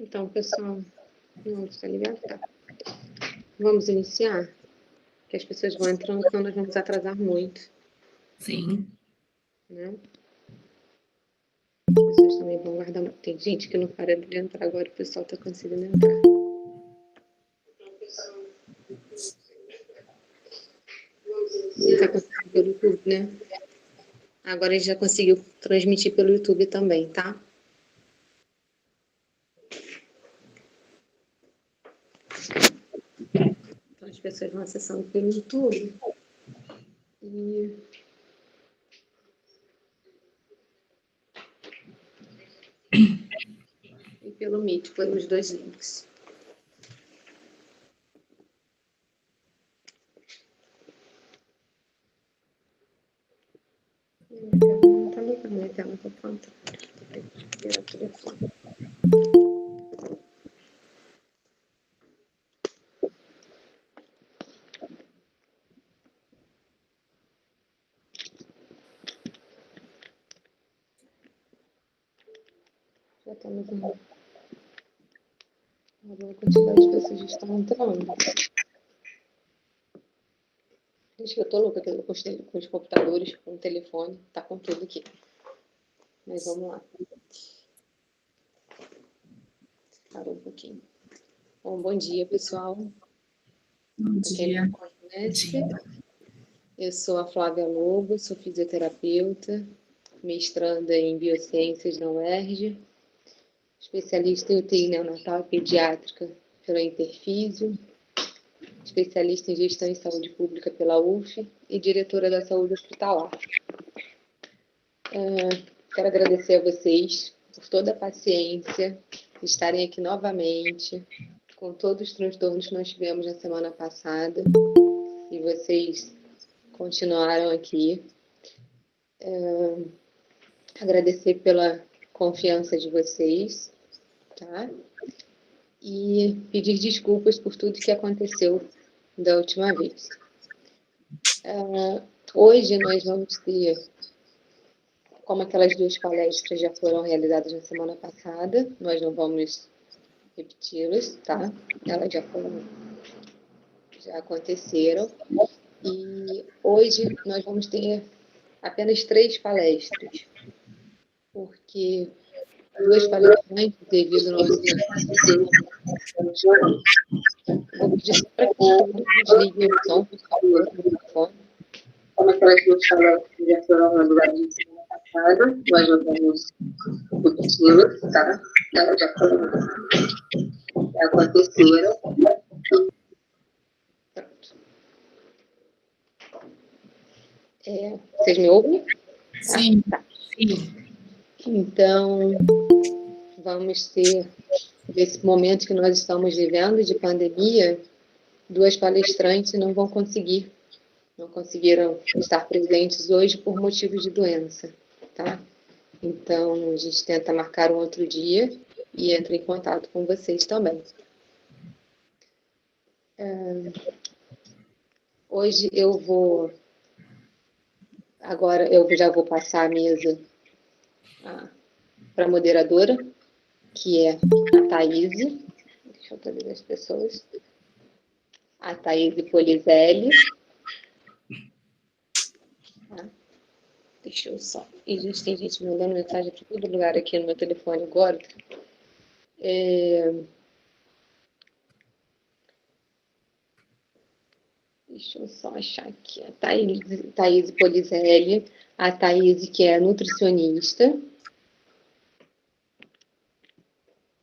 Então, pessoal, não está ligado? Tá. Vamos iniciar? Que as pessoas vão entrando, senão nós vamos atrasar muito. Sim. Né? As pessoas também vão guardar. Tem gente que não para de entrar agora, o pessoal está conseguindo entrar. Está conseguindo pelo YouTube, né? Agora a gente já conseguiu transmitir pelo YouTube também, tá? Então as pessoas vão acessando pelo YouTube e pelo Meet, pelos dois links. Não tá ligando, minha tela tá pronta. Tem que virar o telefone. Já estamos uma boa quantidade de pessoas já estão entrando. Gente, eu tô louca com os computadores, com o telefone, tá com tudo aqui. Mas vamos lá. Parou um pouquinho. Bom dia, pessoal. Bom Pra quem não me conhece, eu sou a Flávia Lobo, sou fisioterapeuta, mestranda em Biociências na UERJ, especialista em UTI neonatal e pediátrica pela Interfísio, especialista em gestão em saúde pública pela UF e diretora da saúde hospitalar. Quero agradecer a vocês por toda a paciência, estarem aqui novamente, com todos os transtornos que nós tivemos na semana passada, e vocês continuaram aqui. Agradecer pela confiança de vocês, tá? E pedir desculpas por tudo que aconteceu da última vez. Hoje nós vamos ter, como aquelas duas palestras já foram realizadas na semana passada, nós não vamos repeti-las, tá? Elas já aconteceram. E hoje nós vamos ter apenas 3 palestras, porque 2 palestrantes, devido ao nosso vou pedir para que todos desliguem o som, por favor, do microfone. Como aquelas 2 palestras já foram realizadas na semana passada, nós não vamos repeti-las, tá? Elas já aconteceram. Vocês me ouvem? Sim. Tá. Sim. Então, vamos ter, nesse momento que nós estamos vivendo de pandemia, 2 palestrantes não conseguiram estar presentes hoje por motivos de doença, tá? Então, a gente tenta marcar um outro dia e entra em contato com vocês também. Hoje agora eu já vou passar a mesa para a moderadora, que é a Thaís. Deixa eu trazer as pessoas. A Thaís Polizelli. Tá? Deixa eu só. E, gente, tem gente mandando mensagem para todo lugar aqui no meu telefone agora. Deixa eu só achar aqui. A Thaís Polizelli. A Thaís, que é nutricionista.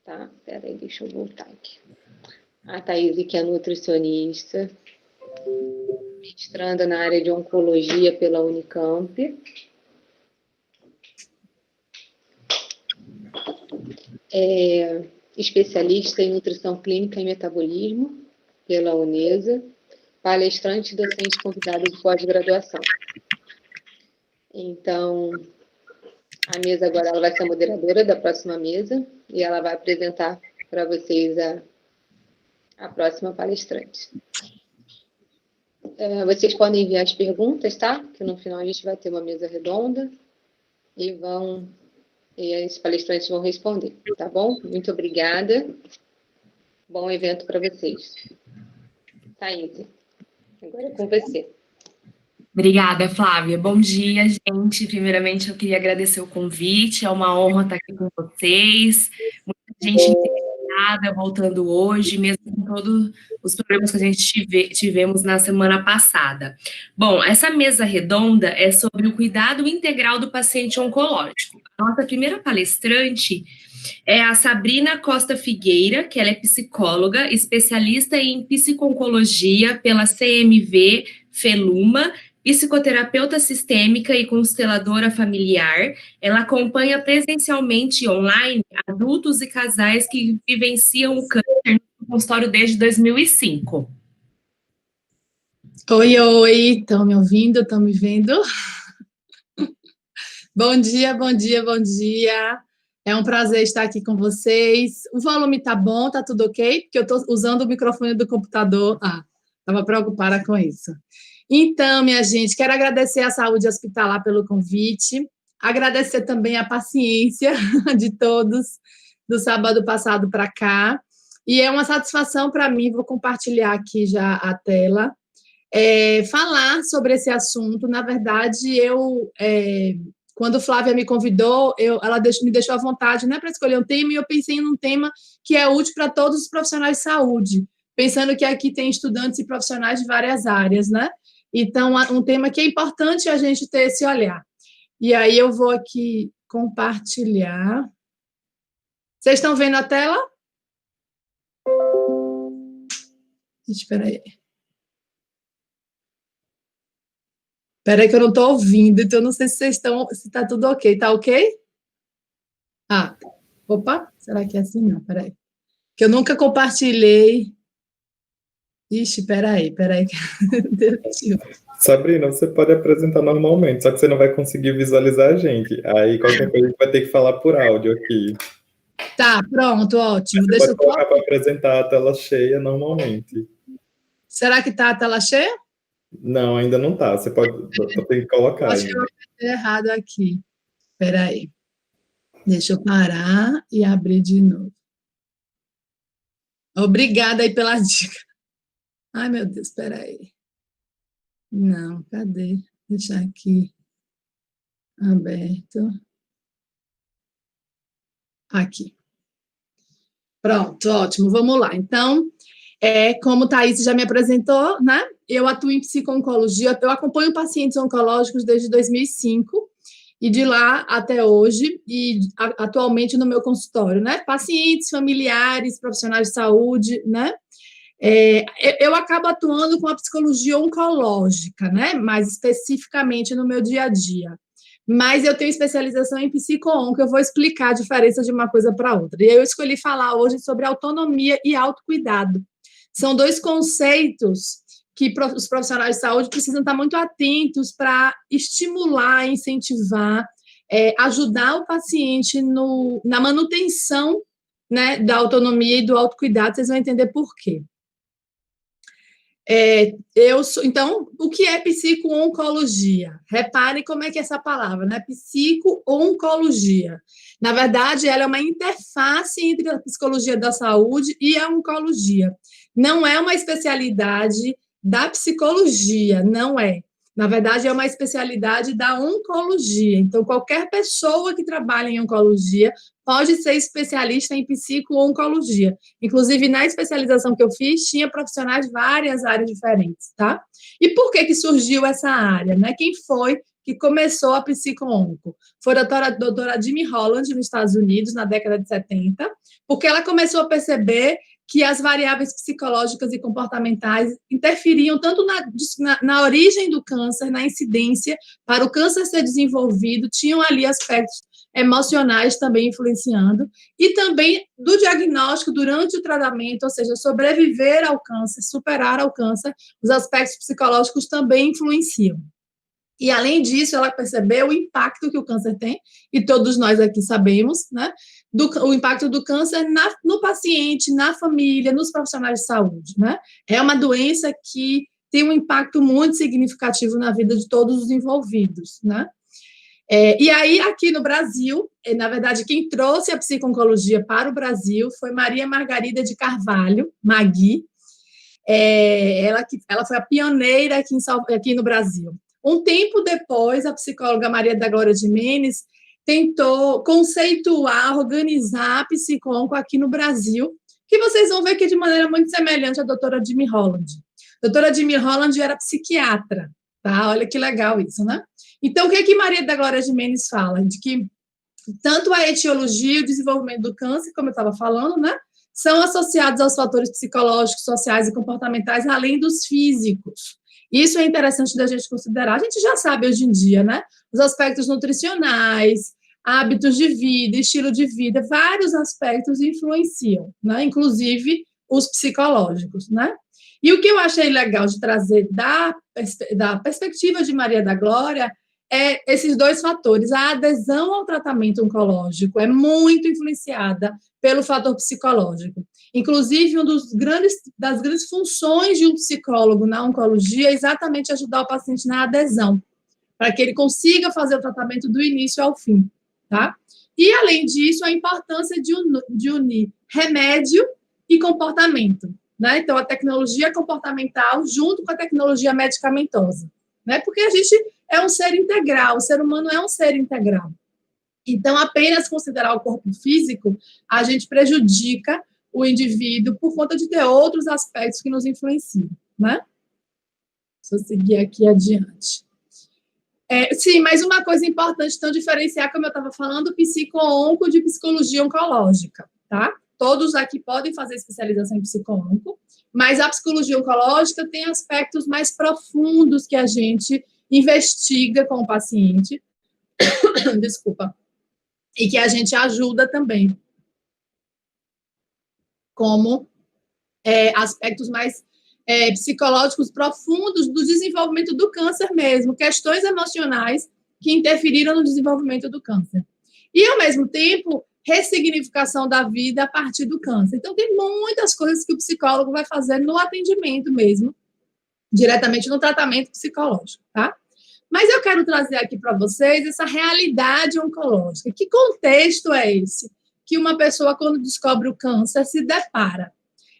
Tá? Peraí, deixa eu voltar aqui. A Thaís, que é nutricionista, mestranda na área de oncologia pela Unicamp. Especialista em nutrição clínica e metabolismo pela Unesa, palestrante e docente convidada de pós-graduação. Então, a mesa agora ela vai ser a moderadora da próxima mesa e ela vai apresentar para vocês a próxima palestrante. Vocês podem enviar as perguntas, tá? Que no final a gente vai ter uma mesa redonda e vão e as palestrantes vão responder, tá bom? Muito obrigada. Bom evento para vocês. Thaís, agora é com você. Obrigada, Flávia. Bom dia, gente. Primeiramente, eu queria agradecer o convite. É uma honra estar aqui com vocês. Muita gente interessada, voltando hoje, mesmo com todos os problemas que a gente tivemos na semana passada. Bom, essa mesa redonda é sobre o cuidado integral do paciente oncológico. A nossa primeira palestrante é a Sabrina Costa Figueira, que ela é psicóloga, especialista em psico-oncologia pela CMV Feluma, psicoterapeuta sistêmica e consteladora familiar. Ela acompanha presencialmente e online adultos e casais que vivenciam o câncer no consultório desde 2005. Oi, estão me ouvindo? Estão me vendo? Bom dia, bom dia, bom dia. É um prazer estar aqui com vocês. O volume tá bom, tá tudo ok? Porque eu estou usando o microfone do computador. Estava preocupada com isso. Então, minha gente, quero agradecer à Saúde Hospitalar pelo convite, agradecer também a paciência de todos do sábado passado para cá, e é uma satisfação para mim, vou compartilhar aqui já a tela, falar sobre esse assunto. Na verdade, quando Flávia me convidou, ela me deixou à vontade, né, para escolher um tema, e eu pensei num tema que é útil para todos os profissionais de saúde, pensando que aqui tem estudantes e profissionais de várias áreas, né? Então, um tema que é importante a gente ter esse olhar. E aí eu vou aqui compartilhar. Vocês estão vendo a tela? Espera aí. Espera aí que eu não estou ouvindo, então eu não sei se vocês estão, se está tudo ok. Está ok? Opa, será que é assim? Não, espera aí. Que eu nunca compartilhei. Ixi, espera aí. Sabrina, você pode apresentar normalmente, só que você não vai conseguir visualizar a gente. Aí qualquer coisa a gente vai ter que falar por áudio aqui. Tá, pronto, ótimo. Você pode colocar para apresentar a tela cheia normalmente. Será que está a tela cheia? Não, ainda não está. Você tem que colocar. Acho que eu apertei errado aqui. Espera aí. Deixa eu parar e abrir de novo. Obrigada aí pela dica. Ai, meu Deus, espera aí. Não, cadê? Deixa aqui aberto. Aqui. Pronto, ótimo, vamos lá. Então, como Thaís já me apresentou, né? Eu atuo em psico-oncologia, eu acompanho pacientes oncológicos desde 2005, e de lá até hoje, e atualmente no meu consultório, né? Pacientes, familiares, profissionais de saúde, né? Eu acabo atuando com a psicologia oncológica, né? Mais especificamente no meu dia a dia. Mas eu tenho especialização em psico-onco, eu vou explicar a diferença de uma coisa para outra. E eu escolhi falar hoje sobre autonomia e autocuidado. São dois conceitos que os profissionais de saúde precisam estar muito atentos para estimular, incentivar, ajudar o paciente na manutenção, né, da autonomia e do autocuidado. Vocês vão entender por quê. Então, o que é psico-oncologia? Repare como é que é essa palavra, né? Psico-oncologia. Na verdade, ela é uma interface entre a psicologia da saúde e a oncologia. Não é uma especialidade da psicologia, não é. Na verdade, é uma especialidade da oncologia. Então, qualquer pessoa que trabalha em oncologia pode ser especialista em psico-oncologia. Inclusive, na especialização que eu fiz, tinha profissionais de várias áreas diferentes, tá? E por que surgiu essa área, né? Quem foi que começou a psico-onco? Foi a doutora Jimmy Holland, nos Estados Unidos, na década de 70, porque ela começou a perceber que as variáveis psicológicas e comportamentais interferiam tanto na origem do câncer, na incidência, para o câncer ser desenvolvido, tinham ali aspectos emocionais também influenciando, e também do diagnóstico durante o tratamento, ou seja, sobreviver ao câncer, superar ao câncer, os aspectos psicológicos também influenciam. E, além disso, ela percebeu o impacto que o câncer tem, e todos nós aqui sabemos, né, o impacto do câncer no paciente, na família, nos profissionais de saúde, né? É uma doença que tem um impacto muito significativo na vida de todos os envolvidos, né? E aí, aqui no Brasil, na verdade, quem trouxe a psico-oncologia para o Brasil foi Maria Margarida de Carvalho, Magui. Ela foi a pioneira aqui no Brasil. Um tempo depois, a psicóloga Maria da Glória Gimenez tentou conceituar, organizar a psico-onco aqui no Brasil, que vocês vão ver que de maneira muito semelhante à doutora Jimmy Holland. A doutora Jimmy Holland era psiquiatra, tá? Olha que legal isso, né? Então, o que Maria da Glória Gimenez fala? De que tanto a etiologia e o desenvolvimento do câncer, como eu estava falando, né, são associados aos fatores psicológicos, sociais e comportamentais, além dos físicos. Isso é interessante da gente considerar. A gente já sabe hoje em dia, né? Os aspectos nutricionais, hábitos de vida, estilo de vida, vários aspectos influenciam, né? Inclusive os psicológicos, né? E o que eu achei legal de trazer da perspectiva de Maria da Glória é esses dois fatores. A adesão ao tratamento oncológico é muito influenciada pelo fator psicológico. Inclusive, uma das grandes funções de um psicólogo na oncologia é exatamente ajudar o paciente na adesão, para que ele consiga fazer o tratamento do início ao fim, tá? E, além disso, a importância de unir remédio e comportamento, né? Então, a tecnologia comportamental junto com a tecnologia medicamentosa, né? Porque a gente é um ser integral, o ser humano é um ser integral. Então, apenas considerar o corpo físico, a gente prejudica o indivíduo por conta de ter outros aspectos que nos influenciam, né? Deixa eu seguir aqui adiante. Sim, mas uma coisa importante, então, diferenciar, como eu estava falando, psico-onco de psicologia oncológica, tá? Todos aqui podem fazer especialização em psico-onco, mas a psicologia oncológica tem aspectos mais profundos que a gente investiga com o paciente, desculpa, e que a gente ajuda também, como aspectos mais psicológicos profundos do desenvolvimento do câncer mesmo, questões emocionais que interferiram no desenvolvimento do câncer. E, ao mesmo tempo, ressignificação da vida a partir do câncer. Então, tem muitas coisas que o psicólogo vai fazer no atendimento mesmo, diretamente no tratamento psicológico, tá? Mas eu quero trazer aqui para vocês essa realidade oncológica. Que contexto é esse que uma pessoa, quando descobre o câncer, se depara?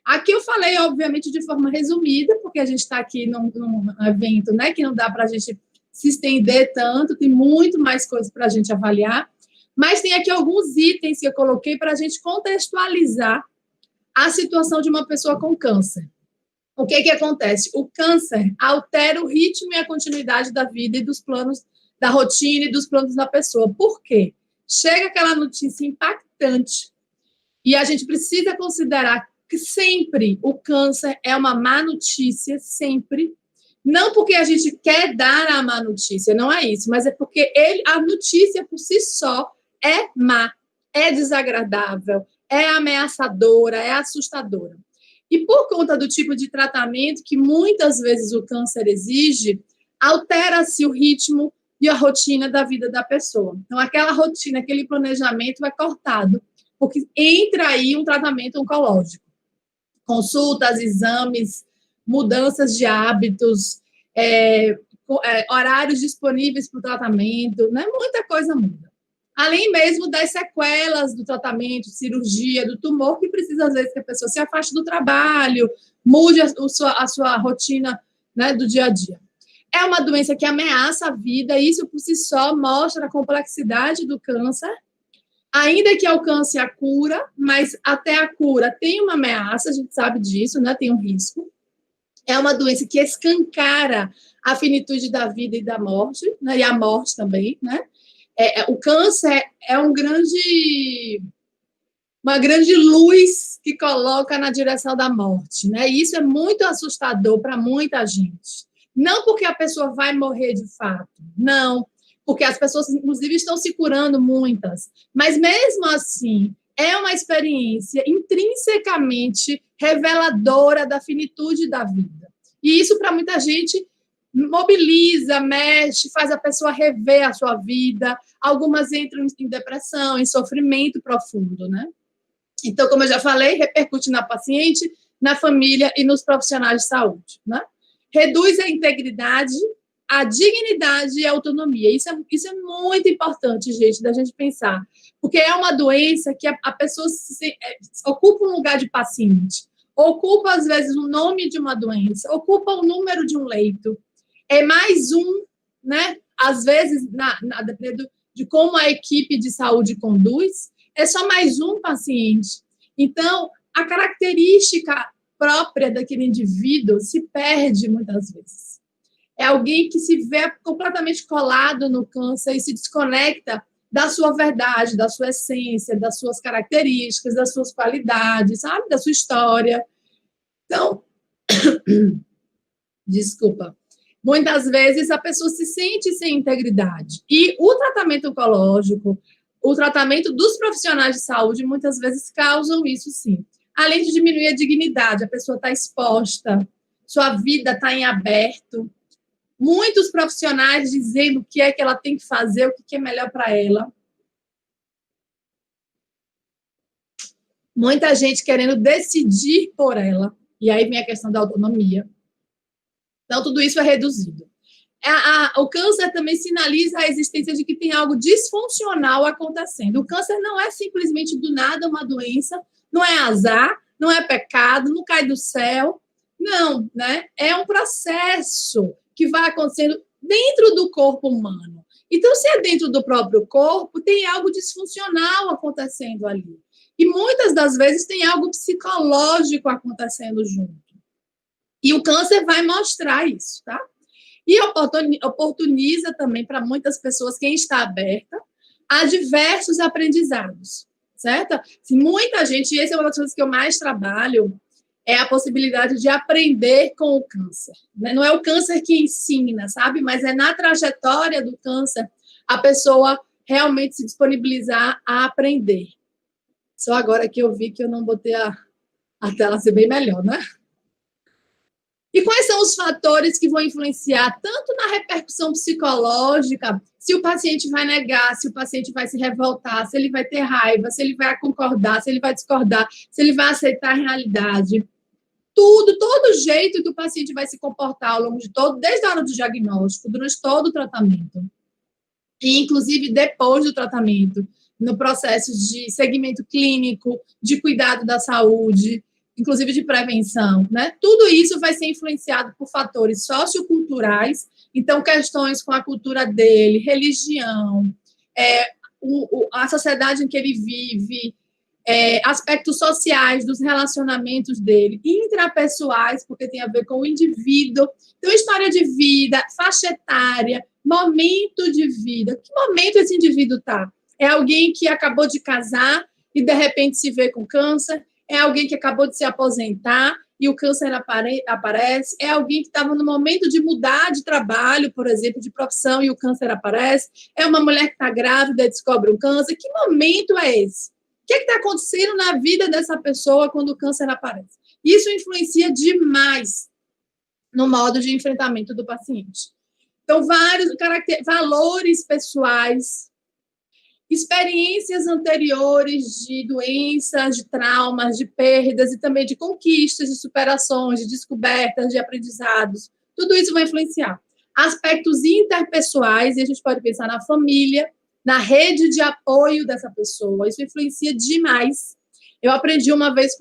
Aqui eu falei, obviamente, de forma resumida, porque a gente está aqui num evento, né, que não dá para a gente se estender tanto, tem muito mais coisas para a gente avaliar, mas tem aqui alguns itens que eu coloquei para a gente contextualizar a situação de uma pessoa com câncer. O que acontece? O câncer altera o ritmo e a continuidade da vida e dos planos, da rotina e dos planos da pessoa. Por quê? Chega aquela notícia impactante e a gente precisa considerar que sempre o câncer é uma má notícia, sempre. Não porque a gente quer dar a má notícia, não é isso, mas é porque a notícia por si só é má, é desagradável, é ameaçadora, é assustadora. E por conta do tipo de tratamento que muitas vezes o câncer exige, altera-se o ritmo e a rotina da vida da pessoa. Então, aquela rotina, aquele planejamento é cortado, porque entra aí um tratamento oncológico. Consultas, exames, mudanças de hábitos, horários disponíveis para o tratamento, né? Muita coisa muda. Além mesmo das sequelas do tratamento, cirurgia, do tumor, que precisa, às vezes, que a pessoa se afaste do trabalho, mude a sua rotina, né, do dia a dia. É uma doença que ameaça a vida, e isso por si só mostra a complexidade do câncer, ainda que alcance a cura, mas até a cura tem uma ameaça, a gente sabe disso, né, tem um risco. É uma doença que escancara a finitude da vida e da morte, né, e a morte também, né? O câncer é uma grande luz que coloca na direção da morte, né? E isso é muito assustador para muita gente. Não porque a pessoa vai morrer de fato, não, porque as pessoas, inclusive, estão se curando muitas, mas mesmo assim, é uma experiência intrinsecamente reveladora da finitude da vida. E isso, para muita gente, mobiliza, mexe, faz a pessoa rever a sua vida. Algumas entram em depressão, em sofrimento profundo, né? Então, como eu já falei, repercute na paciente, na família e nos profissionais de saúde, né? Reduz a integridade, a dignidade e a autonomia. Isso é muito importante, gente, da gente pensar. Porque é uma doença que a pessoa ocupa um lugar de paciente, ocupa, às vezes, o nome de uma doença, ocupa o número de um leito. É mais um, né? Às vezes, dependendo de como a equipe de saúde conduz, é só mais um paciente. Então, a característica própria daquele indivíduo se perde muitas vezes. É alguém que se vê completamente colado no câncer e se desconecta da sua verdade, da sua essência, das suas características, das suas qualidades, sabe? Da sua história. Então, desculpa. Muitas vezes a pessoa se sente sem integridade. E o tratamento oncológico, o tratamento dos profissionais de saúde, muitas vezes causam isso, sim. Além de diminuir a dignidade, a pessoa está exposta, sua vida está em aberto. Muitos profissionais dizendo o que é que ela tem que fazer, o que é melhor para ela. Muita gente querendo decidir por ela. E aí vem a questão da autonomia. Então, tudo isso é reduzido. O câncer também sinaliza a existência de que tem algo disfuncional acontecendo. O câncer não é simplesmente do nada uma doença, não é azar, não é pecado, não cai do céu. Não, né? É um processo que vai acontecendo dentro do corpo humano. Então, se é dentro do próprio corpo, tem algo disfuncional acontecendo ali. E muitas das vezes tem algo psicológico acontecendo junto. E o câncer vai mostrar isso, tá? E oportuniza também para muitas pessoas, quem está aberta, a diversos aprendizados, certo? Se muita gente, e essa é uma das coisas que eu mais trabalho, é a possibilidade de aprender com o câncer. Não é o câncer que ensina, sabe? Mas é na trajetória do câncer a pessoa realmente se disponibilizar a aprender. Só agora que eu vi que eu não botei a tela ser bem melhor, né? E quais são os fatores que vão influenciar tanto na repercussão psicológica, se o paciente vai negar, se o paciente vai se revoltar, se ele vai ter raiva, se ele vai concordar, se ele vai discordar, se ele vai aceitar a realidade. Todo jeito que o paciente vai se comportar ao longo de todo, desde a hora do diagnóstico, durante todo o tratamento, e inclusive depois do tratamento, no processo de segmento clínico, de cuidado da saúde, inclusive de prevenção, né? Tudo isso vai ser influenciado por fatores socioculturais, então questões com a cultura dele, religião, a sociedade em que ele vive, aspectos sociais dos relacionamentos dele, intrapessoais, porque tem a ver com o indivíduo, então história de vida, faixa etária, momento de vida. Que momento esse indivíduo está? É alguém que acabou de casar e, de repente, se vê com câncer? É alguém que acabou de se aposentar e o câncer aparece? É alguém que estava no momento de mudar de trabalho, por exemplo, de profissão, e o câncer aparece? É uma mulher que está grávida e descobre um câncer? Que momento é esse? O que está acontecendo na vida dessa pessoa quando o câncer aparece? Isso influencia demais no modo de enfrentamento do paciente. Então, vários valores pessoais, experiências anteriores de doenças, de traumas, de perdas e também de conquistas, de superações, de descobertas, de aprendizados. Tudo isso vai influenciar. Aspectos interpessoais, e a gente pode pensar na família, na rede de apoio dessa pessoa. Isso influencia demais. Eu aprendi uma vez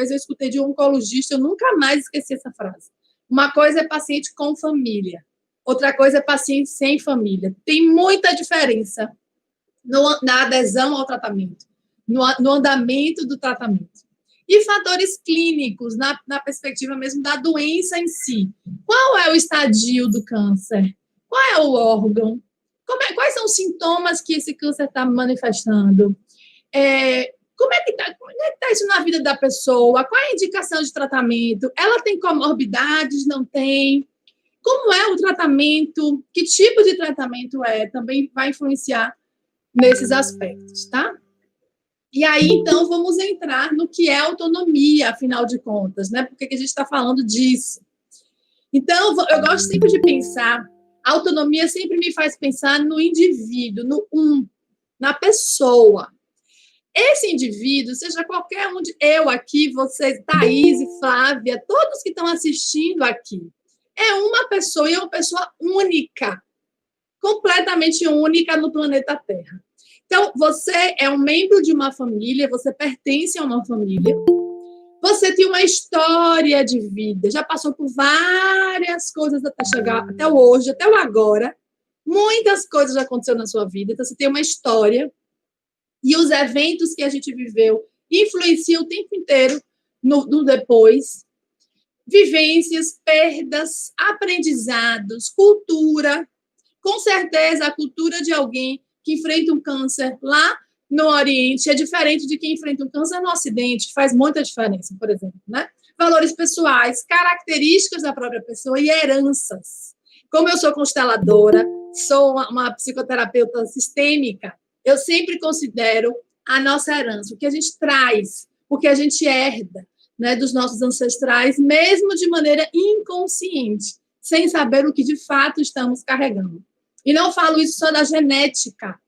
eu escutei de um oncologista, eu nunca mais esqueci essa frase. Uma coisa é paciente com família, outra coisa é paciente sem família. Tem muita diferença na adesão ao tratamento, no andamento do tratamento. E fatores clínicos, na perspectiva mesmo da doença em si. Qual é o estadio do câncer? Qual é o órgão? Quais são os sintomas que esse câncer está manifestando? Como é que está isso na vida da pessoa? Qual é a indicação de tratamento? Ela tem comorbidades? Não tem? Como é o tratamento? Que tipo de tratamento é? Também vai influenciar nesses aspectos, tá? E aí, então, vamos entrar no que é autonomia, afinal de contas, né? Por que a gente está falando disso? Então, eu gosto sempre de pensar, a autonomia sempre me faz pensar no indivíduo, na pessoa. Esse indivíduo, seja qualquer um eu aqui, vocês, Thaís e Flávia, todos que estão assistindo aqui, é uma pessoa e é uma pessoa única, completamente única no planeta Terra. Então, você é um membro de uma família, você pertence a uma família, você tem uma história de vida, já passou por várias coisas até chegar até o hoje, até o agora. Muitas coisas já aconteceram na sua vida, então você tem uma história e os eventos que a gente viveu influenciam o tempo inteiro no depois. Vivências, perdas, aprendizados, cultura. Com certeza, a cultura de alguém que enfrenta um câncer lá no Oriente é diferente de quem enfrenta um câncer no Ocidente, faz muita diferença, por exemplo, né? Valores pessoais, características da própria pessoa e heranças. Como eu sou consteladora, sou uma psicoterapeuta sistêmica, eu sempre considero a nossa herança, o que a gente traz, o que a gente herda, né, dos nossos ancestrais, mesmo de maneira inconsciente, sem saber o que de fato estamos carregando. E não falo isso só da genética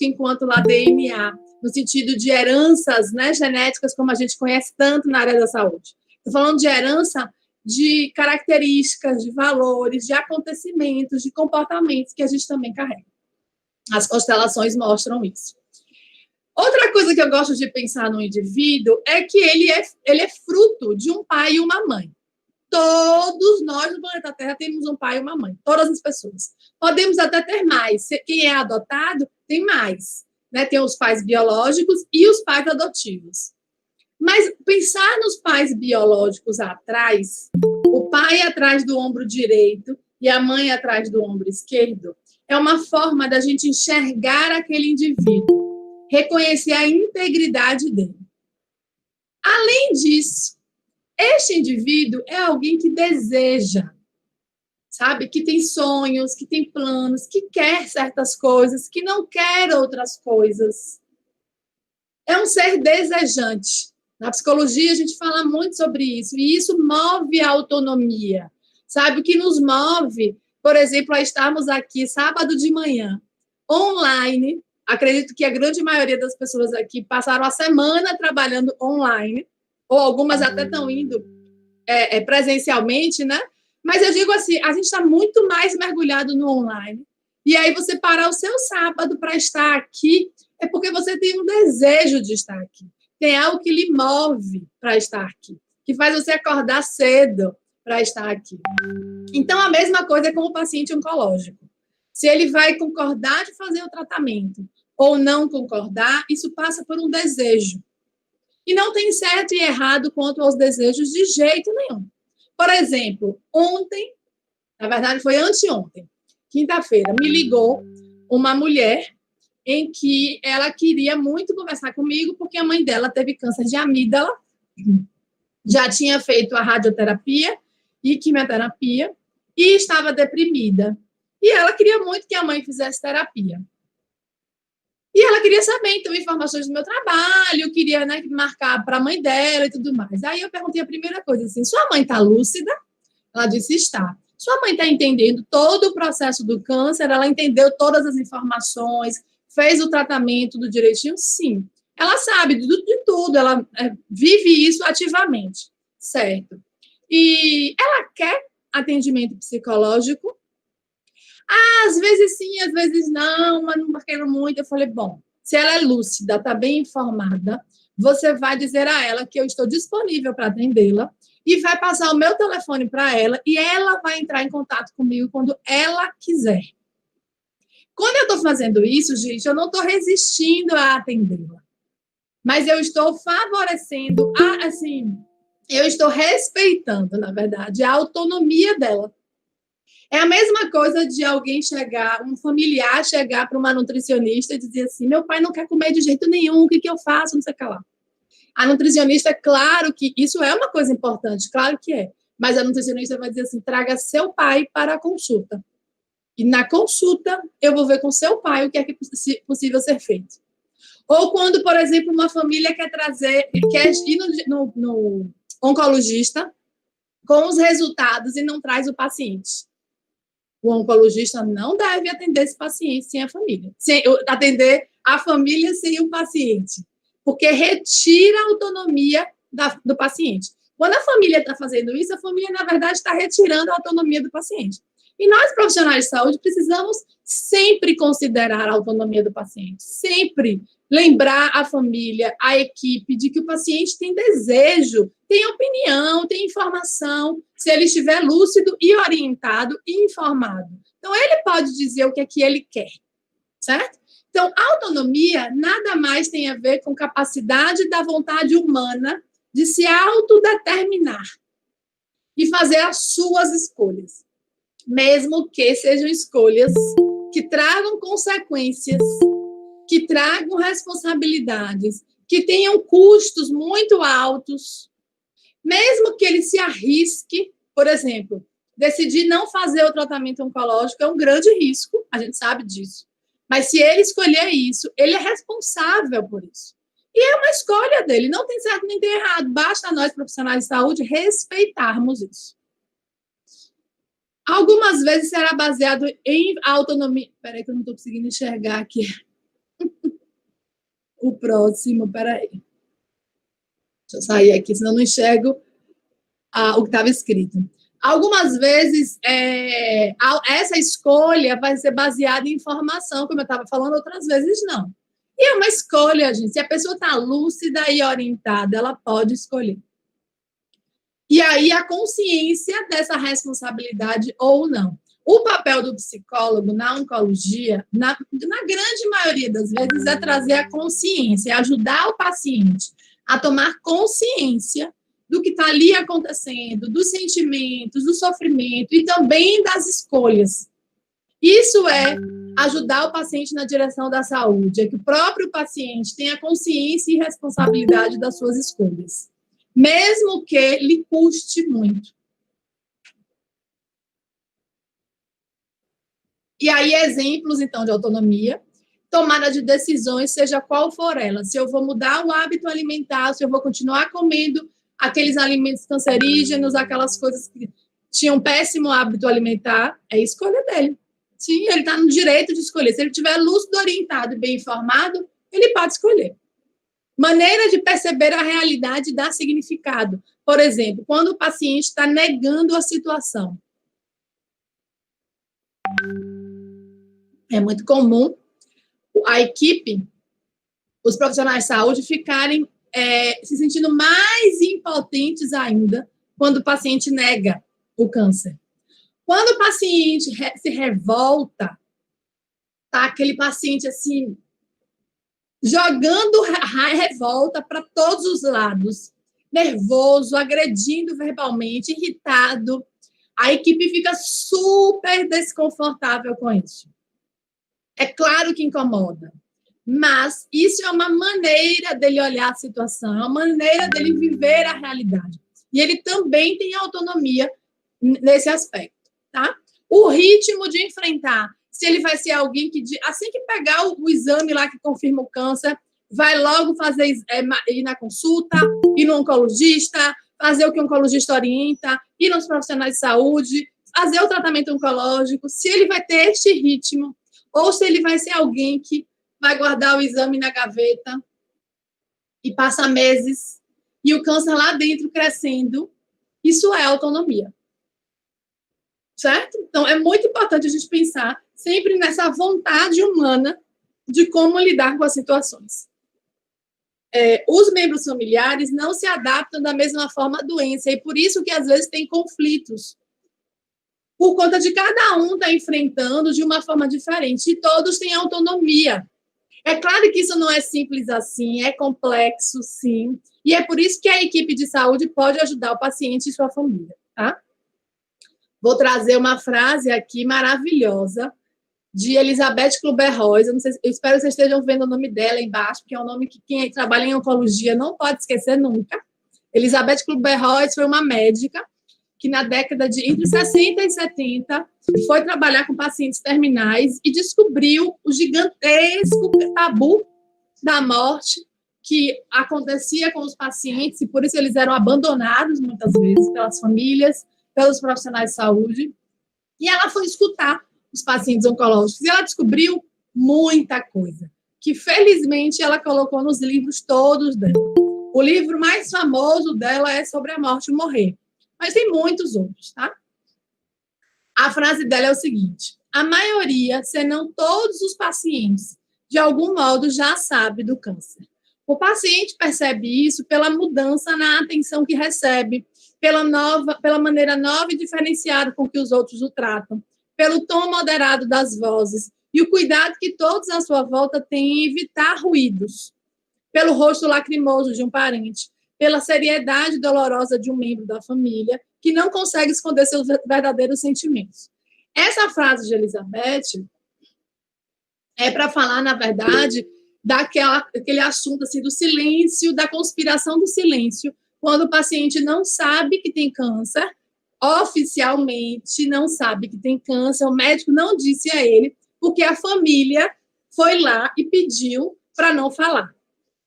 enquanto lá DNA, no sentido de heranças, né, genéticas, como a gente conhece tanto na área da saúde. Estou falando de herança de características, de valores, de acontecimentos, de comportamentos que a gente também carrega. As constelações mostram isso. Outra coisa que eu gosto de pensar no indivíduo é que ele é fruto de um pai e uma mãe. Todos nós no planeta Terra temos um pai e uma mãe, todas as pessoas. Podemos até ter mais. Quem é adotado tem mais, né? Tem os pais biológicos e os pais adotivos. Mas pensar nos pais biológicos atrás, o pai atrás do ombro direito e a mãe atrás do ombro esquerdo, é uma forma da gente enxergar aquele indivíduo, reconhecer a integridade dele. Além disso, este indivíduo é alguém que deseja, sabe? Que tem sonhos, que tem planos, que quer certas coisas, que não quer outras coisas. É um ser desejante. Na psicologia, a gente fala muito sobre isso, e isso move a autonomia, sabe? O que nos move, por exemplo, a estarmos aqui sábado de manhã, online. Acredito que a grande maioria das pessoas aqui passaram a semana trabalhando online, ou algumas até estão indo presencialmente, né? Mas eu digo assim, a gente está muito mais mergulhado no online. E aí você parar o seu sábado para estar aqui, é porque você tem um desejo de estar aqui. Tem algo que lhe move para estar aqui, que faz você acordar cedo para estar aqui. Então, a mesma coisa é com o paciente oncológico. Se ele vai concordar de fazer o tratamento ou não concordar, isso passa por um desejo. E não tem certo e errado quanto aos desejos de jeito nenhum. Por exemplo, ontem, na verdade foi anteontem, quinta-feira, me ligou uma mulher em que ela queria muito conversar comigo porque a mãe dela teve câncer de amígdala, já tinha feito a radioterapia e quimioterapia e estava deprimida. E ela queria muito que a mãe fizesse terapia. E ela queria saber, então, informações do meu trabalho, queria, né, marcar para a mãe dela e tudo mais. Aí eu perguntei a primeira coisa, assim, sua mãe está lúcida? Ela disse, está. Sua mãe está entendendo todo o processo do câncer? Ela entendeu todas as informações, fez o tratamento do direitinho? Sim. Ela sabe de tudo, ela vive isso ativamente, certo? E ela quer atendimento psicológico? Às vezes sim, às vezes não, mas não quero muito. Eu falei, bom, se ela é lúcida, está bem informada, você vai dizer a ela que eu estou disponível para atendê-la e vai passar o meu telefone para ela e ela vai entrar em contato comigo quando ela quiser. Quando eu estou fazendo isso, gente, eu não estou resistindo a atendê-la, mas eu estou favorecendo, eu estou respeitando, na verdade, a autonomia dela. É a mesma coisa de alguém chegar, um familiar chegar para uma nutricionista e dizer assim, meu pai não quer comer de jeito nenhum, o que eu faço? Não sei o que lá. A nutricionista, claro que isso é uma coisa importante, claro que é, mas a nutricionista vai dizer assim, traga seu pai para a consulta. E na consulta, eu vou ver com seu pai o que é possível ser feito. Ou quando, por exemplo, uma família quer ir no oncologista com os resultados e não traz o paciente. O oncologista não deve atender esse paciente sem a família. Atender a família sem o paciente. Porque retira a autonomia do paciente. Quando a família está fazendo isso, a família, na verdade, está retirando a autonomia do paciente. E nós, profissionais de saúde, precisamos sempre considerar a autonomia do paciente, sempre lembrar a família, a equipe, de que o paciente tem desejo, tem opinião, tem informação, se ele estiver lúcido e orientado e informado. Então, ele pode dizer o que é que ele quer, certo? Então, autonomia nada mais tem a ver com capacidade da vontade humana de se autodeterminar e fazer as suas escolhas, mesmo que sejam escolhas que tragam consequências, que tragam responsabilidades, que tenham custos muito altos, mesmo que ele se arrisque, por exemplo, decidir não fazer o tratamento oncológico é um grande risco, a gente sabe disso. Mas se ele escolher isso, ele é responsável por isso. E é uma escolha dele, não tem certo nem tem errado, basta nós, profissionais de saúde, respeitarmos isso. Algumas vezes será baseado em autonomia... Espera aí que eu não estou conseguindo enxergar aqui. O próximo, espera aí. Deixa eu sair aqui, senão eu não enxergo o que estava escrito. Algumas vezes, essa escolha vai ser baseada em informação, como eu estava falando, outras vezes não. E é uma escolha, gente. Se a pessoa está lúcida e orientada, ela pode escolher. E aí, a consciência dessa responsabilidade ou não. O papel do psicólogo na oncologia, na grande maioria das vezes, é trazer a consciência, é ajudar o paciente a tomar consciência do que está ali acontecendo, dos sentimentos, do sofrimento e também das escolhas. Isso é ajudar o paciente na direção da saúde, é que o próprio paciente tenha consciência e responsabilidade das suas escolhas, mesmo que lhe custe muito. E aí, exemplos, então, de autonomia, tomada de decisões, seja qual for ela, se eu vou mudar o hábito alimentar, se eu vou continuar comendo aqueles alimentos cancerígenos, aquelas coisas que tinham péssimo hábito alimentar, é escolha dele. Sim, ele está no direito de escolher. Se ele estiver lúcido, orientado e bem informado, ele pode escolher. Maneira de perceber a realidade e dar significado. Por exemplo, quando o paciente está negando a situação. É muito comum a equipe, os profissionais de saúde, ficarem se sentindo mais impotentes ainda quando o paciente nega o câncer. Quando o paciente se revolta, tá aquele paciente assim, jogando revolta para todos os lados, nervoso, agredindo verbalmente, irritado, a equipe fica super desconfortável com isso. É claro que incomoda, mas isso é uma maneira dele olhar a situação, é uma maneira dele viver a realidade. E ele também tem autonomia nesse aspecto, tá? O ritmo de enfrentar, se ele vai ser alguém que, assim que pegar o exame lá que confirma o câncer, vai logo ir na consulta, ir no oncologista, fazer o que o oncologista orienta, ir nos profissionais de saúde, fazer o tratamento oncológico, se ele vai ter este ritmo, ou se ele vai ser alguém que vai guardar o exame na gaveta e passa meses, e o câncer lá dentro crescendo, isso é autonomia. Certo? Então, é muito importante a gente pensar sempre nessa vontade humana de como lidar com as situações. Os membros familiares não se adaptam da mesma forma à doença, e por isso que, às vezes, tem conflitos. Por conta de cada um estar enfrentando de uma forma diferente, e todos têm autonomia. É claro que isso não é simples assim, é complexo, sim, e é por isso que a equipe de saúde pode ajudar o paciente e sua família, tá? Vou trazer uma frase aqui maravilhosa de Elizabeth Kübler-Ross. Eu espero que vocês estejam vendo o nome dela embaixo, porque é um nome que quem trabalha em oncologia não pode esquecer nunca. Elizabeth Kübler-Ross foi uma médica que na década de entre 60 e 70 foi trabalhar com pacientes terminais e descobriu o gigantesco tabu da morte que acontecia com os pacientes, e por isso eles eram abandonados muitas vezes pelas famílias, pelos profissionais de saúde, e ela foi escutar os pacientes oncológicos, e ela descobriu muita coisa, que felizmente ela colocou nos livros todos dela. O livro mais famoso dela é Sobre a Morte e Morrer, mas tem muitos outros, tá? A frase dela é o seguinte: a maioria, se não todos os pacientes, de algum modo já sabe do câncer. O paciente percebe isso pela mudança na atenção que recebe, pela maneira nova e diferenciada com que os outros o tratam, pelo tom moderado das vozes e o cuidado que todos à sua volta têm em evitar ruídos, pelo rosto lacrimoso de um parente, pela seriedade dolorosa de um membro da família que não consegue esconder seus verdadeiros sentimentos. Essa frase de Elizabeth é para falar, na verdade, daquele assunto assim, do silêncio, da conspiração do silêncio, quando o paciente não sabe que tem câncer, oficialmente não sabe que tem câncer, o médico não disse a ele, porque a família foi lá e pediu para não falar.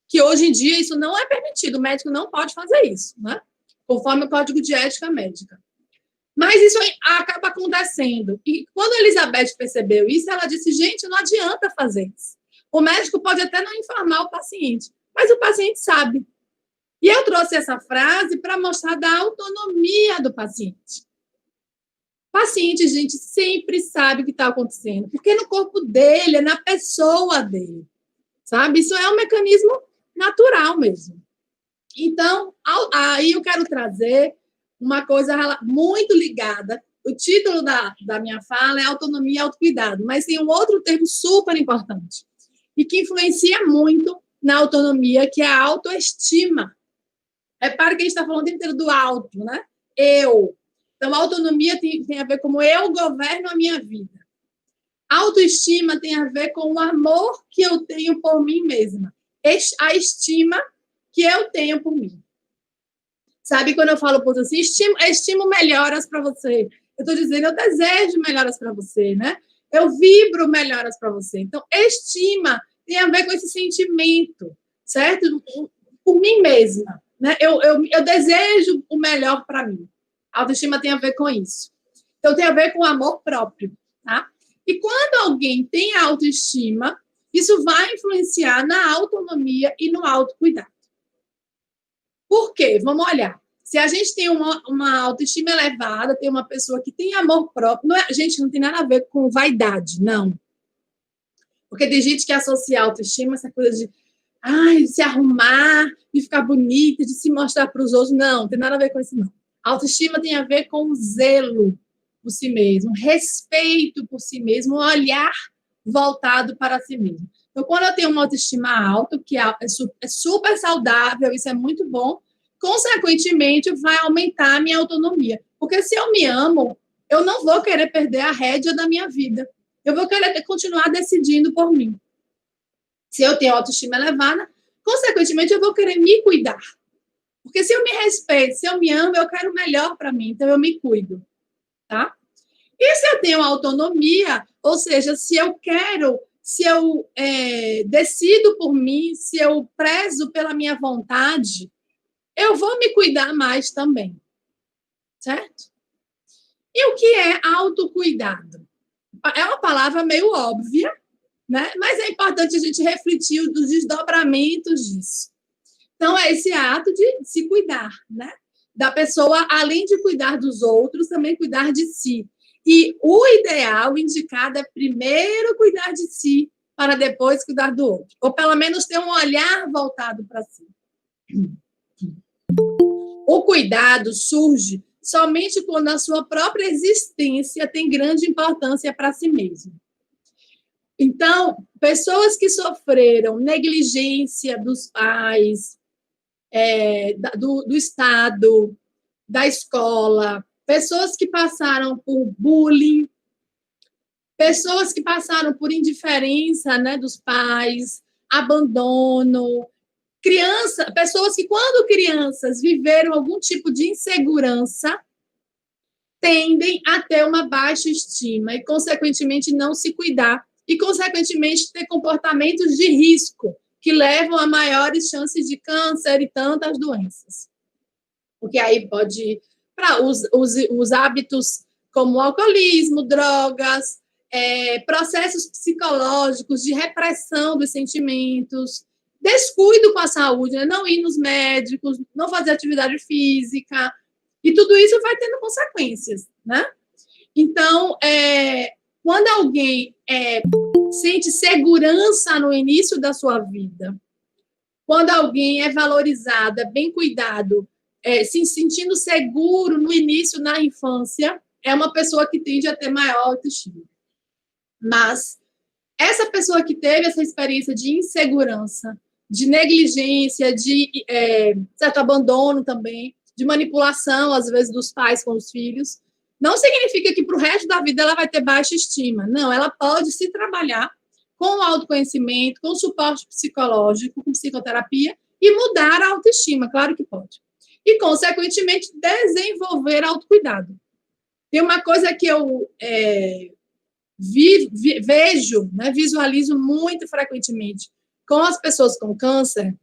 Que hoje em dia isso não é permitido, o médico não pode fazer isso, né? Conforme o Código de Ética Médica. Mas isso acaba acontecendo. E quando a Elizabeth percebeu isso, ela disse, gente, não adianta fazer isso. O médico pode até não informar o paciente, mas o paciente sabe. E eu trouxe essa frase para mostrar da autonomia do paciente. O paciente, gente, sempre sabe o que está acontecendo, porque é no corpo dele, é na pessoa dele, sabe? Isso é um mecanismo natural mesmo. Então, aí eu quero trazer uma coisa muito ligada. O título da minha fala é autonomia e autocuidado, mas tem um outro termo super importante e que influencia muito na autonomia, que é a autoestima. Repare que a gente está falando o tempo inteiro do auto, né? Eu. Então, a autonomia tem a ver com como eu governo a minha vida. A autoestima tem a ver com o amor que eu tenho por mim mesma. A estima que eu tenho por mim. Sabe, quando eu falo por assim, estimo melhoras para você. Eu estou dizendo, eu desejo melhoras para você, né? Eu vibro melhoras para você. Então, estima tem a ver com esse sentimento, certo? Por mim mesma, né? Eu desejo o melhor para mim. A autoestima tem a ver com isso. Então, tem a ver com o amor próprio, tá? E quando alguém tem autoestima, isso vai influenciar na autonomia e no autocuidado. Por quê? Vamos olhar. Se a gente tem uma autoestima elevada, tem uma pessoa que tem amor próprio, gente, não tem nada a ver com vaidade, não. Porque tem gente que associa a autoestima a essa coisa de se arrumar, de ficar bonita, de se mostrar para os outros. Não tem nada a ver com isso, não. A autoestima tem a ver com o zelo por si mesmo, respeito por si mesmo, um olhar voltado para si mesmo. Então, quando eu tenho uma autoestima alta, que é super saudável, isso é muito bom, consequentemente, vai aumentar a minha autonomia. Porque se eu me amo, eu não vou querer perder a rédea da minha vida. Eu vou querer continuar decidindo por mim. Se eu tenho autoestima elevada, consequentemente, eu vou querer me cuidar. Porque se eu me respeito, se eu me amo, eu quero o melhor para mim, então eu me cuido. Tá? E se eu tenho autonomia, ou seja, se eu decido por mim, se eu prezo pela minha vontade, eu vou me cuidar mais também, certo? E o que é autocuidado? É uma palavra meio óbvia, né? Mas é importante a gente refletir os desdobramentos disso. Então, é esse ato de se cuidar, né? Da pessoa, além de cuidar dos outros, também cuidar de si. E o ideal, o indicado, é primeiro cuidar de si, para depois cuidar do outro. Ou, pelo menos, ter um olhar voltado para si. O cuidado surge somente quando a sua própria existência tem grande importância para si mesmo. Então, pessoas que sofreram negligência dos pais, do Estado, da escola, pessoas que passaram por bullying, pessoas que passaram por indiferença, né, dos pais, abandono, pessoas que, quando crianças, viveram algum tipo de insegurança, tendem a ter uma baixa estima e, consequentemente, não se cuidar e, consequentemente, ter comportamentos de risco que levam a maiores chances de câncer e tantas doenças. Porque aí pode ir para os hábitos como alcoolismo, drogas, processos psicológicos de repressão dos sentimentos, descuido com a saúde, né? Não ir nos médicos, não fazer atividade física, e tudo isso vai tendo consequências, né? Então, quando alguém sente segurança no início da sua vida, quando alguém é valorizado, é bem cuidado, se sentindo seguro no início, na infância, é uma pessoa que tende a ter maior autoestima. Mas essa pessoa que teve essa experiência de insegurança, de negligência, de certo abandono também, de manipulação, às vezes, dos pais com os filhos, não significa que para o resto da vida ela vai ter baixa estima. Não, ela pode se trabalhar com o autoconhecimento, com suporte psicológico, com psicoterapia, e mudar a autoestima, claro que pode. E, consequentemente, desenvolver autocuidado. Tem uma coisa que eu vejo, né, visualizo muito frequentemente com as pessoas com câncer,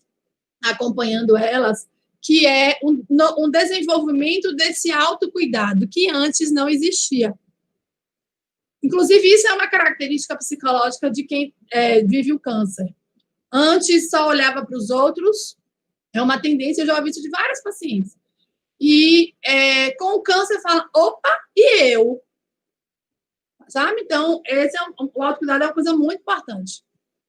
acompanhando elas, que é um desenvolvimento desse autocuidado que antes não existia. Inclusive, isso é uma característica psicológica de quem vive o câncer. Antes só olhava para os outros, é uma tendência, eu já ouvi isso de vários pacientes. E com o câncer fala, opa, e eu? Sabe? Então, o autocuidado é uma coisa muito importante.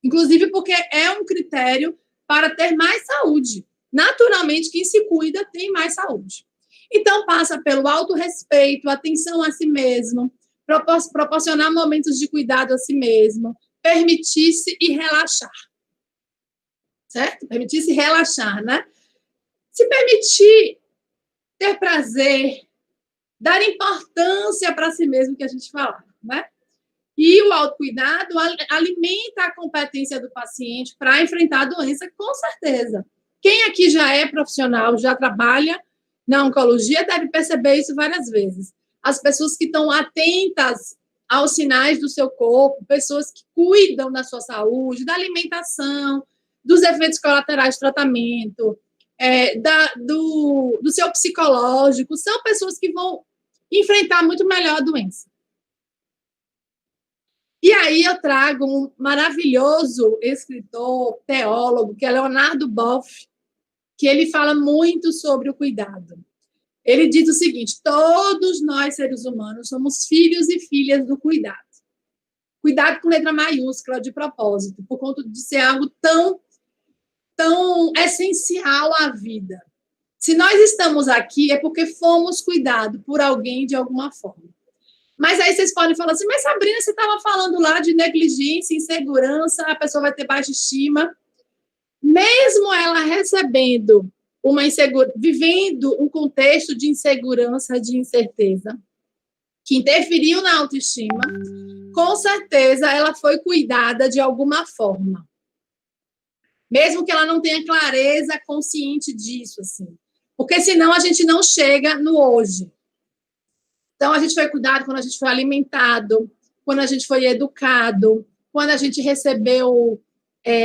Inclusive porque é um critério para ter mais saúde. Naturalmente, quem se cuida tem mais saúde. Então, passa pelo autorrespeito, atenção a si mesmo, proporcionar momentos de cuidado a si mesmo, permitir-se e relaxar. Certo? Permitir-se relaxar, né? Se permitir ter prazer, dar importância para si mesmo, que a gente fala, né? E o autocuidado alimenta a competência do paciente para enfrentar a doença, com certeza. Quem aqui já é profissional, já trabalha na oncologia, deve perceber isso várias vezes. As pessoas que estão atentas aos sinais do seu corpo, pessoas que cuidam da sua saúde, da alimentação, dos efeitos colaterais do tratamento, do seu psicológico, são pessoas que vão enfrentar muito melhor a doença. E aí eu trago um maravilhoso escritor, teólogo, que é Leonardo Boff, que ele fala muito sobre o cuidado. Ele diz o seguinte: todos nós, seres humanos, somos filhos e filhas do cuidado. Cuidado com letra maiúscula, de propósito, por conta de ser algo tão essencial à vida. Se nós estamos aqui, é porque fomos cuidados por alguém de alguma forma. Mas aí vocês podem falar assim, mas Sabrina, você estava falando lá de negligência, insegurança, a pessoa vai ter baixa estima. Mesmo ela recebendo vivendo um contexto de insegurança, de incerteza, que interferiu na autoestima, com certeza ela foi cuidada de alguma forma. Mesmo que ela não tenha clareza consciente disso, assim. Porque senão a gente não chega no hoje. Então, a gente foi cuidado quando a gente foi alimentado, quando a gente foi educado, quando a gente recebeu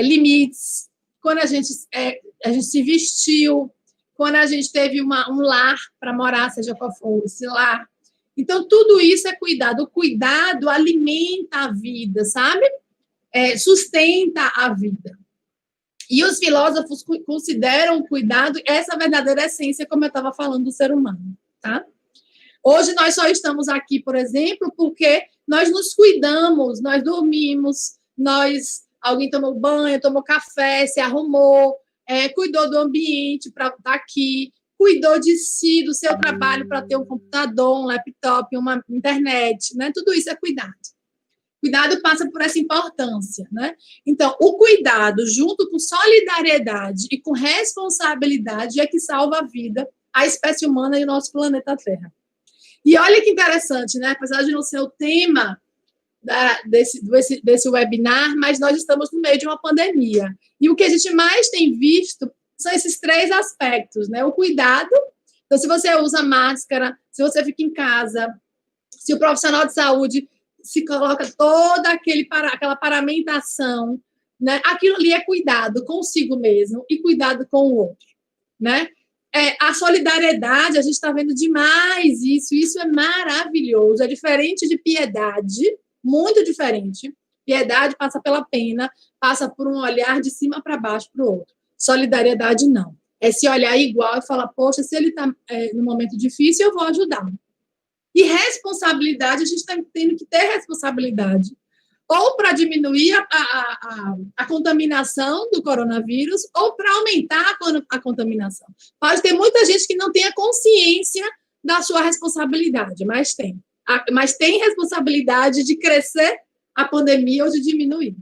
limites, quando a gente se vestiu, quando a gente teve um lar para morar, seja qual for esse lar. Então, tudo isso é cuidado. O cuidado alimenta a vida, sabe? Sustenta a vida. E os filósofos consideram o cuidado essa verdadeira essência, como eu estava falando, do ser humano, tá? Hoje nós só estamos aqui, por exemplo, porque nós nos cuidamos, nós dormimos, alguém tomou banho, tomou café, se arrumou, cuidou do ambiente para estar aqui, cuidou de si, do seu trabalho para ter um computador, um laptop, uma internet, né? Tudo isso é cuidado. Cuidado passa por essa importância, né? Então, o cuidado, junto com solidariedade e com responsabilidade, é que salva a vida, a espécie humana e o nosso planeta Terra. E olha que interessante, né? Apesar de não ser o tema desse webinar, mas nós estamos no meio de uma pandemia. E o que a gente mais tem visto são esses 3 aspectos, né? O cuidado, então, se você usa máscara, se você fica em casa, se o profissional de saúde se coloca toda aquela paramentação, né? Aquilo ali é cuidado consigo mesmo e cuidado com o outro, né? A solidariedade, a gente está vendo demais isso é maravilhoso, é diferente de piedade, muito diferente. Piedade passa pela pena, passa por um olhar de cima para baixo para o outro. Solidariedade, não. É se olhar igual e falar, poxa, se ele está num momento difícil, eu vou ajudar. E responsabilidade, a gente está tendo que ter responsabilidade. Ou para diminuir a contaminação do coronavírus, ou para aumentar a contaminação. Pode ter muita gente que não tenha consciência da sua responsabilidade, mas tem. Mas tem responsabilidade de crescer a pandemia ou de diminuir.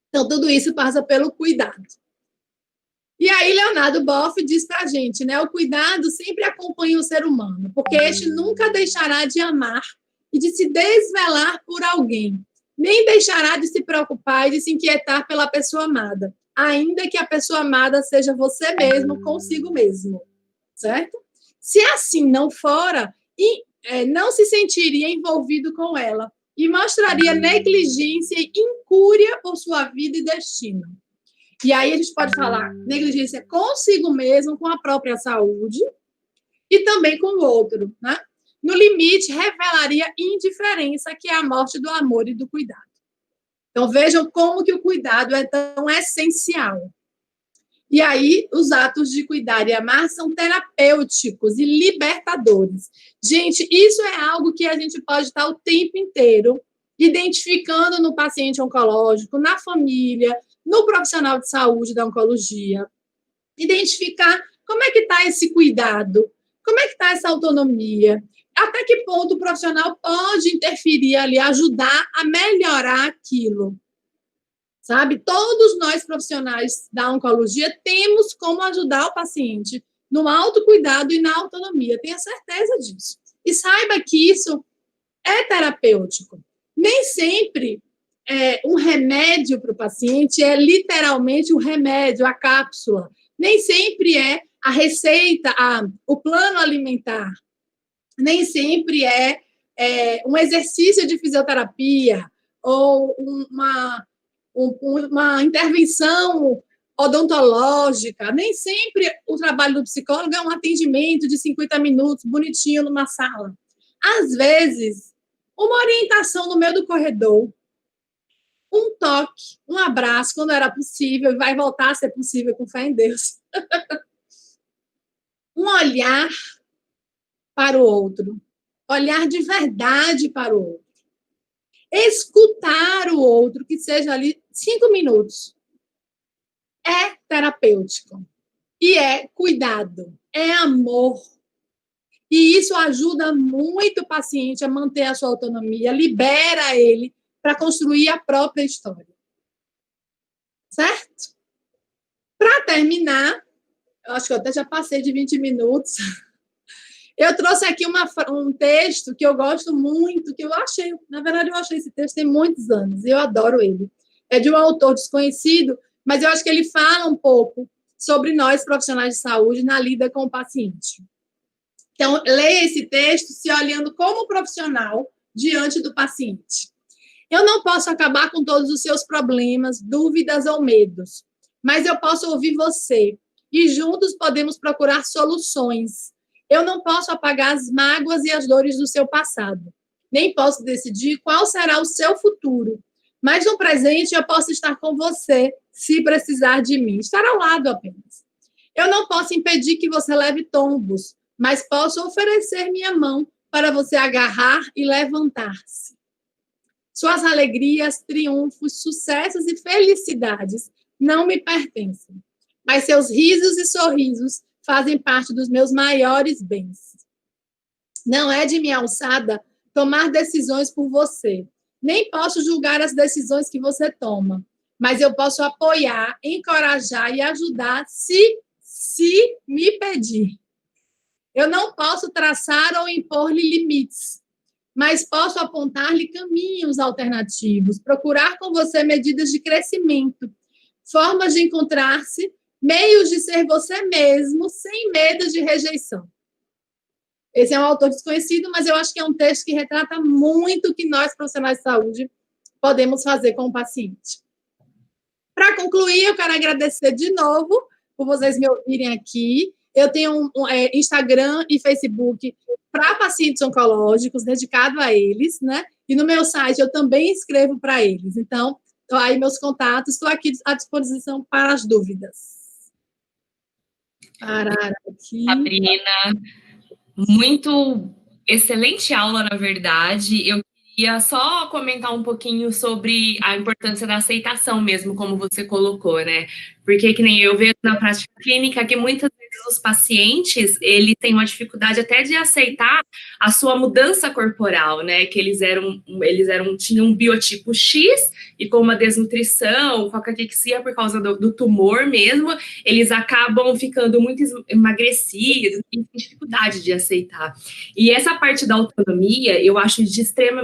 Então, tudo isso passa pelo cuidado. E aí, Leonardo Boff diz para a gente, né? O cuidado sempre acompanha o ser humano, porque este nunca deixará de amar e de se desvelar por alguém, nem deixará de se preocupar e de se inquietar pela pessoa amada, ainda que a pessoa amada seja você mesmo, consigo mesmo, certo? Se assim não fora, não se sentiria envolvido com ela e mostraria negligência e incúria por sua vida e destino. E aí a gente pode falar negligência consigo mesmo, com a própria saúde e também com o outro, né? No limite, revelaria indiferença, que é a morte do amor e do cuidado. Então, vejam como que o cuidado é tão essencial. E aí, os atos de cuidar e amar são terapêuticos e libertadores. Gente, isso é algo que a gente pode estar o tempo inteiro identificando no paciente oncológico, na família, no profissional de saúde da oncologia. Identificar como é que está esse cuidado, como é que está essa autonomia, até que ponto o profissional pode interferir ali, ajudar a melhorar aquilo. Sabe? Todos nós profissionais da oncologia temos como ajudar o paciente no autocuidado e na autonomia, tenha certeza disso. E saiba que isso é terapêutico. Nem sempre um remédio para o paciente é literalmente um remédio, a cápsula. Nem sempre é a receita, o plano alimentar. Nem sempre é um exercício de fisioterapia ou uma intervenção odontológica. Nem sempre o trabalho do psicólogo é um atendimento de 50 minutos, bonitinho, numa sala. Às vezes, uma orientação no meio do corredor, um toque, um abraço, quando era possível, e vai voltar a ser possível com fé em Deus. Um olhar para o outro, olhar de verdade para o outro. Escutar o outro, que seja ali 5 minutos. É terapêutico. E é cuidado. É amor. E isso ajuda muito o paciente a manter a sua autonomia, libera ele para construir a própria história. Certo? Para terminar, eu acho que eu até já passei de 20 minutos. Eu trouxe aqui um texto que eu gosto muito, que eu achei, na verdade, eu achei esse texto tem muitos anos, e eu adoro ele. É de um autor desconhecido, mas eu acho que ele fala um pouco sobre nós, profissionais de saúde, na lida com o paciente. Então, leia esse texto se olhando como profissional diante do paciente. Eu não posso acabar com todos os seus problemas, dúvidas ou medos, mas eu posso ouvir você, e juntos podemos procurar soluções. Eu não posso apagar as mágoas e as dores do seu passado. Nem posso decidir qual será o seu futuro. Mas no presente eu posso estar com você, se precisar de mim. Estar ao lado apenas. Eu não posso impedir que você leve tombos, mas posso oferecer minha mão para você agarrar e levantar-se. Suas alegrias, triunfos, sucessos e felicidades não me pertencem. Mas seus risos e sorrisos fazem parte dos meus maiores bens. Não é de minha alçada tomar decisões por você. Nem posso julgar as decisões que você toma, mas eu posso apoiar, encorajar e ajudar se me pedir. Eu não posso traçar ou impor-lhe limites, mas posso apontar-lhe caminhos alternativos, procurar com você medidas de crescimento, formas de encontrar-se, meios de ser você mesmo, sem medo de rejeição. Esse é um autor desconhecido, mas eu acho que é um texto que retrata muito o que nós, profissionais de saúde, podemos fazer com o paciente. Para concluir, eu quero agradecer de novo por vocês me ouvirem aqui. Eu tenho Instagram e Facebook para pacientes oncológicos, dedicado a eles, né? E no meu site eu também escrevo para eles. Então, aí meus contatos, estou aqui à disposição para as dúvidas. Parar aqui. Sabrina, muito excelente aula, na verdade. Eu queria só comentar um pouquinho sobre a importância da aceitação mesmo, como você colocou, né? Porque que nem eu vejo na prática clínica que muitas vezes os pacientes, eles têm uma dificuldade até de aceitar a sua mudança corporal, né? Que tinham um biotipo X e com uma desnutrição, com a caquexia por causa do tumor mesmo, eles acabam ficando muito emagrecidos e têm dificuldade de aceitar. E essa parte da autonomia, eu acho de extrema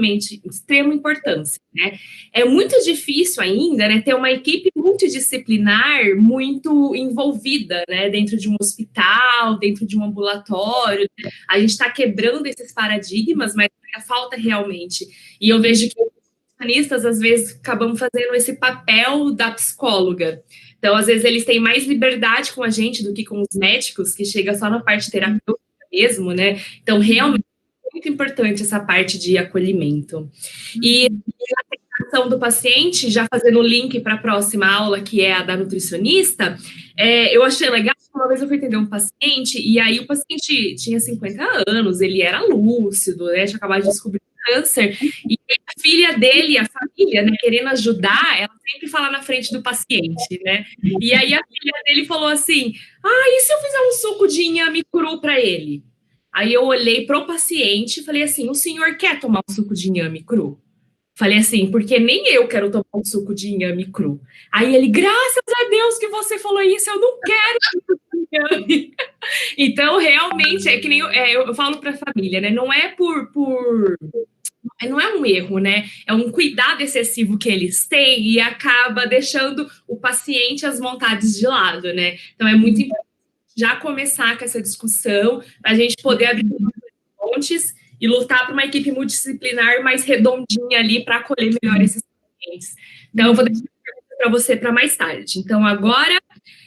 importância, né? É muito difícil ainda, né, ter uma equipe multidisciplinar muito envolvida, né, dentro de um hospital, dentro de um ambulatório. A gente está quebrando esses paradigmas, mas falta realmente. E eu vejo que os nutricionistas, às vezes, acabam fazendo esse papel da psicóloga. Então, às vezes, eles têm mais liberdade com a gente do que com os médicos, que chega só na parte terapêutica mesmo, né? Então, realmente, é muito importante essa parte de acolhimento. E a aceitação do paciente, já fazendo o link para a próxima aula, que é a da nutricionista, eu achei legal, uma vez eu fui atender um paciente, e aí o paciente tinha 50 anos, ele era lúcido, né? Tinha acabado de descobrir câncer, e a filha dele, a família, né, querendo ajudar, ela sempre fala na frente do paciente, né? E aí a filha dele falou assim, e se eu fizer um suco de inhame cru para ele? Aí eu olhei pro paciente e falei assim, o senhor quer tomar um suco de inhame cru? Falei assim, porque nem eu quero tomar um suco de inhame cru. Aí ele, graças a Deus que você falou isso, eu não quero suco de inhame. Então, realmente, é que nem eu falo para a família, né? Não é não é um erro, né? É um cuidado excessivo que eles têm e acaba deixando o paciente as vontades de lado, né? Então, é muito importante já começar com essa discussão, para a gente poder abrir pontes e lutar por uma equipe multidisciplinar mais redondinha ali para acolher melhor esses pacientes. Então, eu vou deixar para você para mais tarde. Então, agora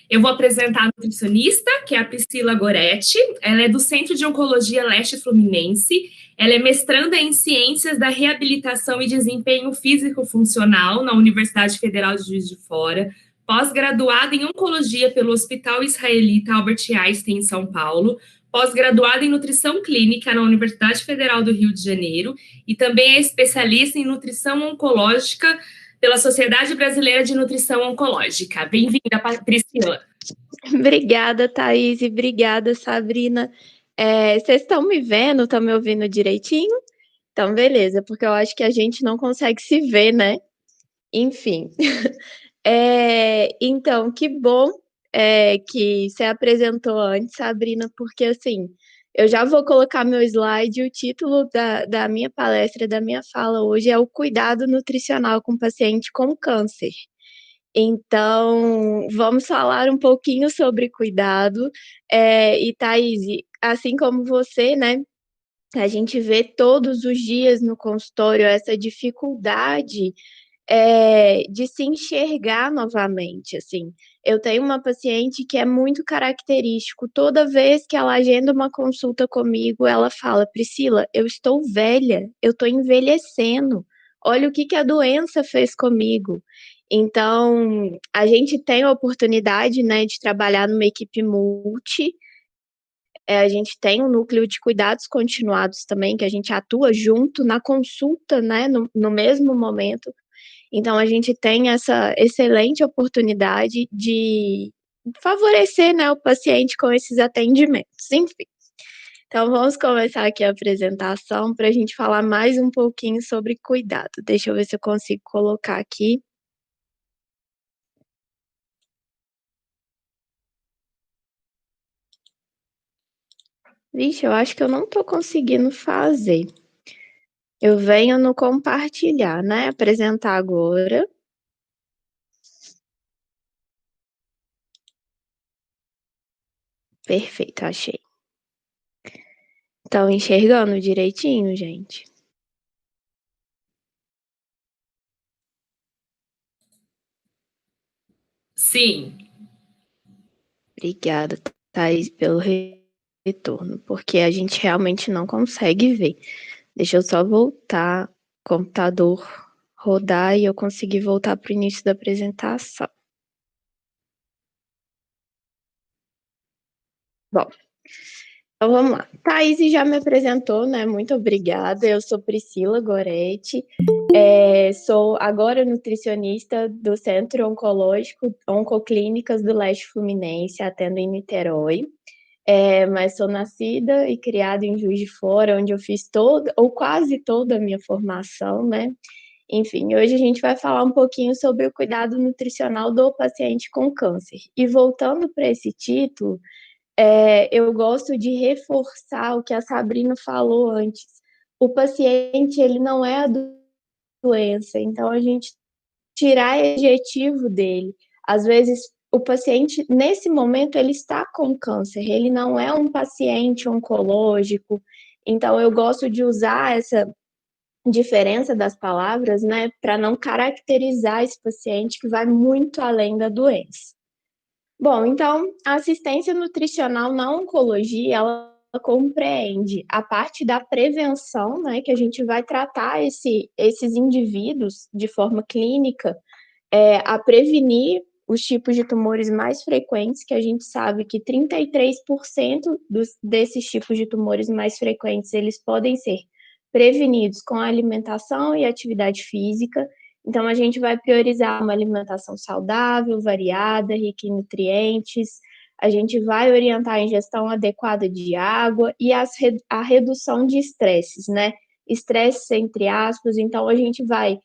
eu vou apresentar a nutricionista, que é a Priscila Goretti. Ela é do Centro de Oncologia Leste Fluminense. Ela é mestranda em Ciências da Reabilitação e Desempenho Físico-Funcional na Universidade Federal de Juiz de Fora, pós-graduada em Oncologia pelo Hospital Israelita Albert Einstein, em São Paulo, pós-graduada em Nutrição Clínica na Universidade Federal do Rio de Janeiro e também é especialista em Nutrição Oncológica pela Sociedade Brasileira de Nutrição Oncológica. Bem-vinda, Priscila. Obrigada, Thaís, e obrigada, Sabrina. Vocês estão me vendo, estão me ouvindo direitinho? Então, beleza, porque eu acho que a gente não consegue se ver, né? Enfim. Então, que bom que você apresentou antes, Sabrina, porque assim, eu já vou colocar meu slide, o título da minha palestra, da minha fala hoje é o cuidado nutricional com paciente com câncer. Então, vamos falar um pouquinho sobre cuidado. E, Thaís, assim como você, né, a gente vê todos os dias no consultório essa dificuldade de se enxergar novamente, assim. Eu tenho uma paciente que é muito característico. Toda vez que ela agenda uma consulta comigo, ela fala, Priscila, eu estou velha, eu estou envelhecendo. Olha o que a doença fez comigo. Então, a gente tem a oportunidade, né, de trabalhar numa equipe multi. A gente tem um núcleo de cuidados continuados também, que a gente atua junto na consulta, né, no mesmo momento. Então, a gente tem essa excelente oportunidade de favorecer, né, o paciente com esses atendimentos. Enfim. Então, vamos começar aqui a apresentação para a gente falar mais um pouquinho sobre cuidado. Deixa eu ver se eu consigo colocar aqui. Vixe, eu acho que eu não estou conseguindo fazer. Eu venho no compartilhar, né? Apresentar agora. Perfeito, achei. Estão enxergando direitinho, gente? Sim. Obrigada, Thaís, pelo retorno, porque a gente realmente não consegue ver. Deixa eu só voltar computador rodar e eu conseguir voltar para o início da apresentação. Bom, então vamos lá. Thaís já me apresentou, né? Muito obrigada. Eu sou Priscila Goretti, sou agora nutricionista do Centro Oncológico Oncoclínicas do Leste Fluminense, atendo em Niterói. Mas sou nascida e criada em Juiz de Fora, onde eu fiz toda, ou quase toda a minha formação, né? Enfim, hoje a gente vai falar um pouquinho sobre o cuidado nutricional do paciente com câncer. E voltando para esse título, eu gosto de reforçar o que a Sabrina falou antes. O paciente, ele não é a doença, então a gente tirar o objetivo dele. Às vezes, o paciente, nesse momento, ele está com câncer, ele não é um paciente oncológico, então eu gosto de usar essa diferença das palavras, né, para não caracterizar esse paciente que vai muito além da doença. Bom, então, a assistência nutricional na oncologia, ela compreende a parte da prevenção, né, que a gente vai tratar esses indivíduos de forma clínica, a prevenir os tipos de tumores mais frequentes, que a gente sabe que 33% desses tipos de tumores mais frequentes, eles podem ser prevenidos com a alimentação e atividade física. Então, a gente vai priorizar uma alimentação saudável, variada, rica em nutrientes, a gente vai orientar a ingestão adequada de água e a redução de estresses, né? Estresses entre aspas, então a gente vai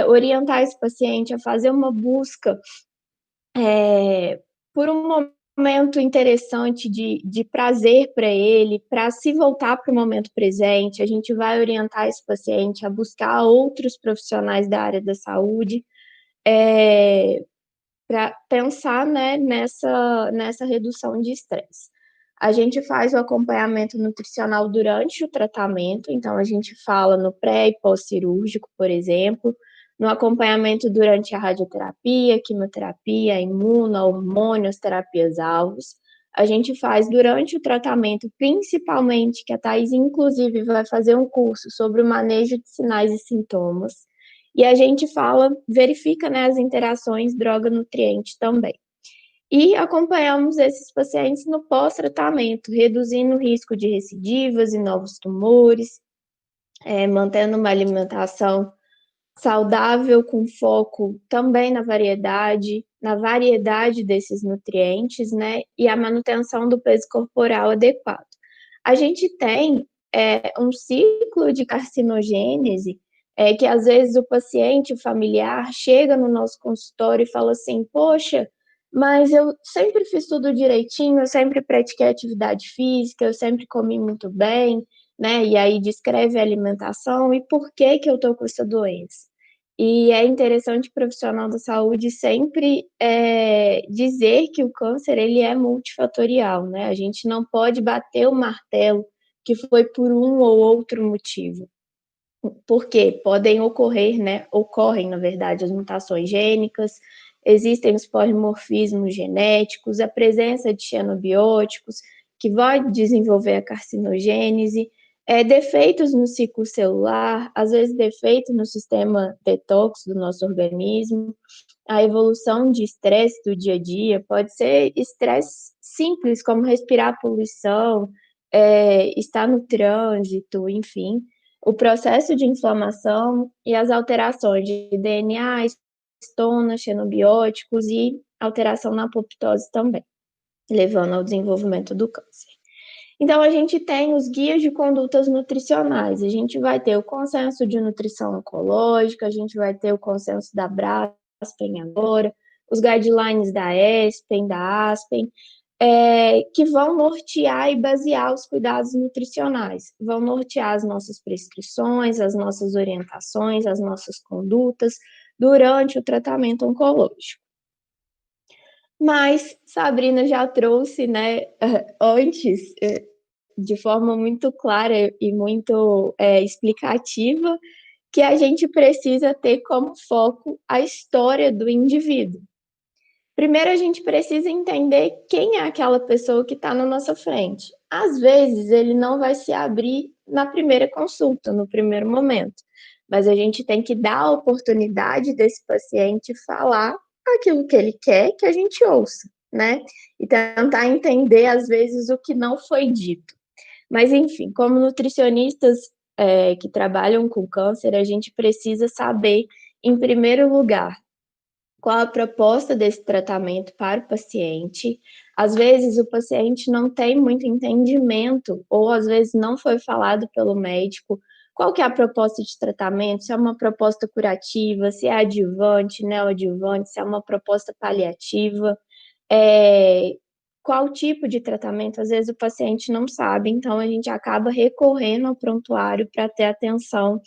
orientar esse paciente a fazer uma busca por um momento interessante de prazer para ele, para se voltar para o momento presente. A gente vai orientar esse paciente a buscar outros profissionais da área da saúde, para pensar, né, nessa redução de estresse. A gente faz o acompanhamento nutricional durante o tratamento, então a gente fala no pré e pós-cirúrgico, por exemplo, no acompanhamento durante a radioterapia, quimioterapia, imuno, hormônios, terapias-alvos. A gente faz durante o tratamento, principalmente, que a Thaís, inclusive, vai fazer um curso sobre o manejo de sinais e sintomas. E a gente verifica, né, as interações droga-nutriente também. E acompanhamos esses pacientes no pós-tratamento, reduzindo o risco de recidivas e novos tumores, mantendo uma alimentação saudável, com foco também na variedade desses nutrientes, né, e a manutenção do peso corporal adequado. A gente tem um ciclo de carcinogênese, que às vezes o paciente, o familiar, chega no nosso consultório e fala assim, poxa, mas eu sempre fiz tudo direitinho, eu sempre pratiquei atividade física, eu sempre comi muito bem, né, e aí descreve a alimentação, e por que eu tô com essa doença? E é interessante o profissional da saúde sempre dizer que o câncer, ele é multifatorial, né, a gente não pode bater o martelo que foi por um ou outro motivo. Porque podem ocorrer, né, ocorrem, na verdade, as mutações gênicas, existem os polimorfismos genéticos, a presença de xenobióticos, que vai desenvolver a carcinogênese, defeitos no ciclo celular, às vezes defeitos no sistema detox do nosso organismo, a evolução de estresse do dia a dia, pode ser estresse simples, como respirar poluição, estar no trânsito, enfim, o processo de inflamação e as alterações de DNA, estonas, xenobióticos e alteração na apoptose também, levando ao desenvolvimento do câncer. Então, a gente tem os guias de condutas nutricionais, a gente vai ter o consenso de nutrição oncológica, a gente vai ter o consenso da Braskem agora, os guidelines da ESPEN, da ASPEN, que vão nortear e basear os cuidados nutricionais, vão nortear as nossas prescrições, as nossas orientações, as nossas condutas durante o tratamento oncológico. Mas Sabrina já trouxe, né, antes, de forma muito clara e muito explicativa, que a gente precisa ter como foco a história do indivíduo. Primeiro, a gente precisa entender quem é aquela pessoa que está na nossa frente. Às vezes, ele não vai se abrir na primeira consulta, no primeiro momento, mas a gente tem que dar a oportunidade desse paciente falar aquilo que ele quer que a gente ouça, né? E tentar entender, às vezes, o que não foi dito. Mas, enfim, como nutricionistas que trabalham com câncer, a gente precisa saber, em primeiro lugar, qual a proposta desse tratamento para o paciente. Às vezes, o paciente não tem muito entendimento, ou às vezes não foi falado pelo médico qual que é a proposta de tratamento, se é uma proposta curativa, se é adjuvante, neoadjuvante, se é uma proposta paliativa, qual tipo de tratamento, às vezes o paciente não sabe, então a gente acaba recorrendo ao prontuário para ter atenção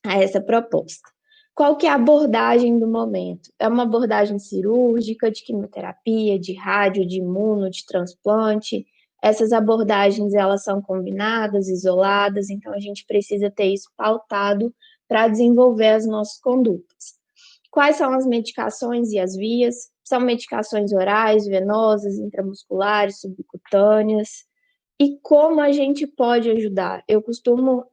a essa proposta. Qual que é a abordagem do momento? É uma abordagem cirúrgica, de quimioterapia, de rádio, de imuno, de transplante? Essas abordagens, elas são combinadas, isoladas, então a gente precisa ter isso pautado para desenvolver as nossas condutas. Quais são as medicações e as vias? São medicações orais, venosas, intramusculares, subcutâneas? E como a gente pode ajudar? Eu costumo,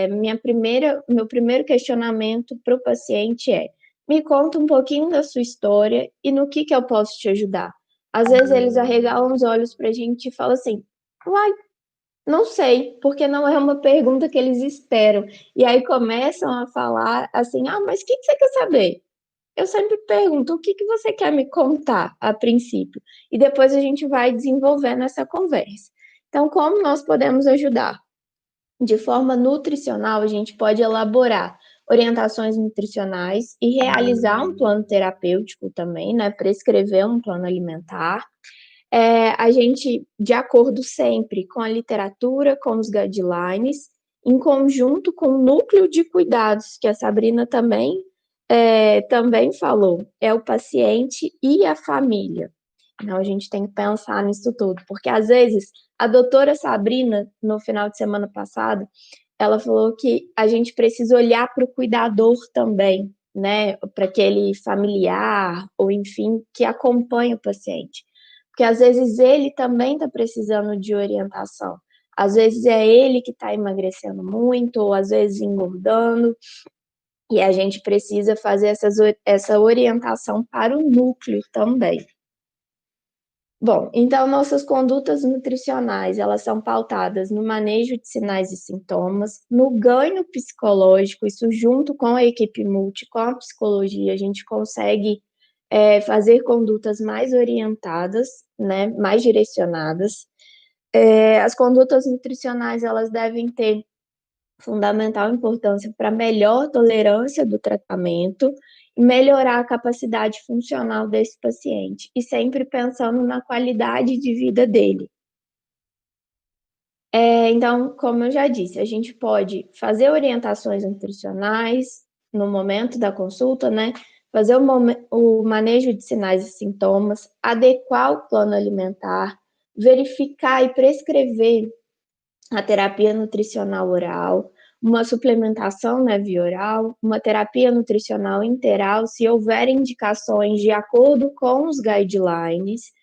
meu primeiro questionamento para o paciente é: me conta um pouquinho da sua história e no que eu posso te ajudar. Às vezes eles arregalam os olhos para a gente e falam assim: uai, não sei, porque não é uma pergunta que eles esperam. E aí começam a falar assim: ah, mas o que você quer saber? Eu sempre pergunto: o que você quer me contar a princípio? E depois a gente vai desenvolvendo essa conversa. Então, como nós podemos ajudar? De forma nutricional, a gente pode elaborar orientações nutricionais e realizar um plano terapêutico também, né? Prescrever um plano alimentar. A gente, de acordo sempre com a literatura, com os guidelines, em conjunto com o núcleo de cuidados, que a Sabrina também falou, é o paciente e a família. Então, a gente tem que pensar nisso tudo, porque às vezes a doutora Sabrina, no final de semana passado, ela falou que a gente precisa olhar para o cuidador também, né? Para aquele familiar, ou enfim, que acompanha o paciente. Porque às vezes ele também está precisando de orientação. Às vezes é ele que está emagrecendo muito, ou às vezes engordando, e a gente precisa fazer essa orientação para o núcleo também. Bom, então nossas condutas nutricionais, elas são pautadas no manejo de sinais e sintomas, no ganho psicológico, isso junto com a equipe multi, com a psicologia, a gente consegue fazer condutas mais orientadas, né, mais direcionadas. As condutas nutricionais, elas devem ter fundamental importância para melhor tolerância do tratamento e melhorar a capacidade funcional desse paciente, e sempre pensando na qualidade de vida dele. Então, como eu já disse, a gente pode fazer orientações nutricionais no momento da consulta, né? Fazer o manejo de sinais e sintomas, adequar o plano alimentar, verificar e prescrever a terapia nutricional oral, uma suplementação, né, via oral, uma terapia nutricional interal, se houver indicações de acordo com os guidelines,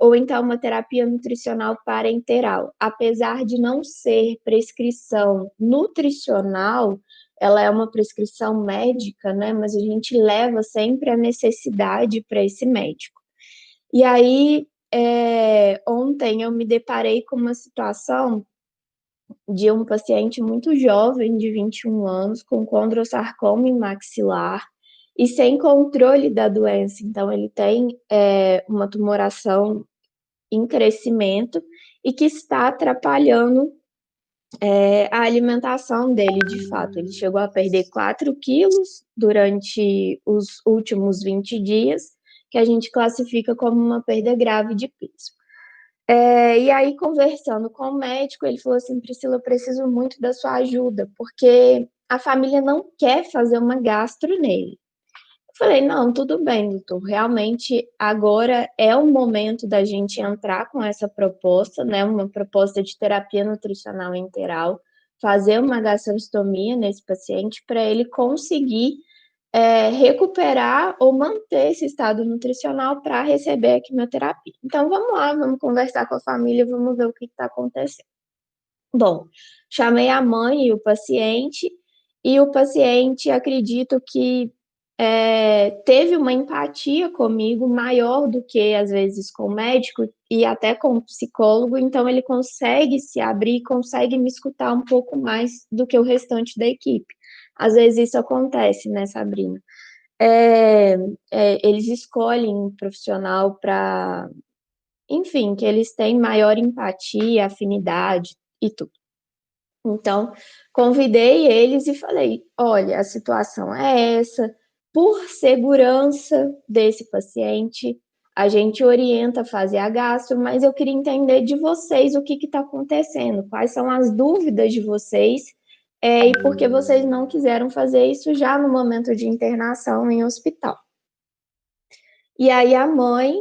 ou então uma terapia nutricional parenteral. Apesar de não ser prescrição nutricional, ela é uma prescrição médica, né, mas a gente leva sempre a necessidade para esse médico. E aí, ontem eu me deparei com uma situação de um paciente muito jovem, de 21 anos, com condrossarcoma em maxilar e sem controle da doença. Então, ele tem uma tumoração em crescimento e que está atrapalhando a alimentação dele, de fato. Ele chegou a perder 4 quilos durante os últimos 20 dias, que a gente classifica como uma perda grave de peso. E aí, conversando com o médico, ele falou assim: Priscila, eu preciso muito da sua ajuda, porque a família não quer fazer uma gastro nele. Eu falei: não, tudo bem, doutor, realmente agora é o momento da gente entrar com essa proposta, né, uma proposta de terapia nutricional integral, fazer uma gastrostomia nesse paciente para ele conseguir recuperar ou manter esse estado nutricional para receber a quimioterapia. Então, vamos lá, vamos conversar com a família, vamos ver o que está acontecendo. Bom, chamei a mãe e o paciente e o paciente, acredito que teve uma empatia comigo maior do que, às vezes, com o médico e até com o psicólogo, então ele consegue se abrir, consegue me escutar um pouco mais do que o restante da equipe. Às vezes isso acontece, né, Sabrina? Eles escolhem um profissional para, enfim, que eles têm maior empatia, afinidade e tudo. Então, convidei eles e falei: olha, a situação é essa, por segurança desse paciente, a gente orienta a fazer a gastro, mas eu queria entender de vocês o que está acontecendo, quais são as dúvidas de vocês, e por que vocês não quiseram fazer isso já no momento de internação em hospital. E aí a mãe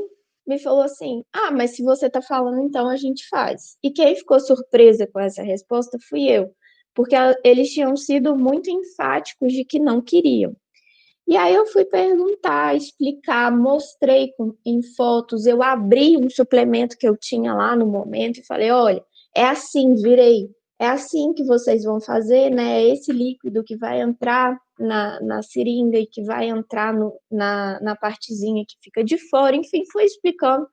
me falou assim: ah, mas se você está falando, então a gente faz. E quem ficou surpresa com essa resposta fui eu, porque eles tinham sido muito enfáticos de que não queriam. E aí eu fui perguntar, explicar, mostrei em fotos, eu abri um suplemento que eu tinha lá no momento e falei: olha, é assim, virei, é assim que vocês vão fazer, né? É esse líquido que vai entrar na seringa e que vai entrar na partezinha que fica de fora. Enfim, fui explicando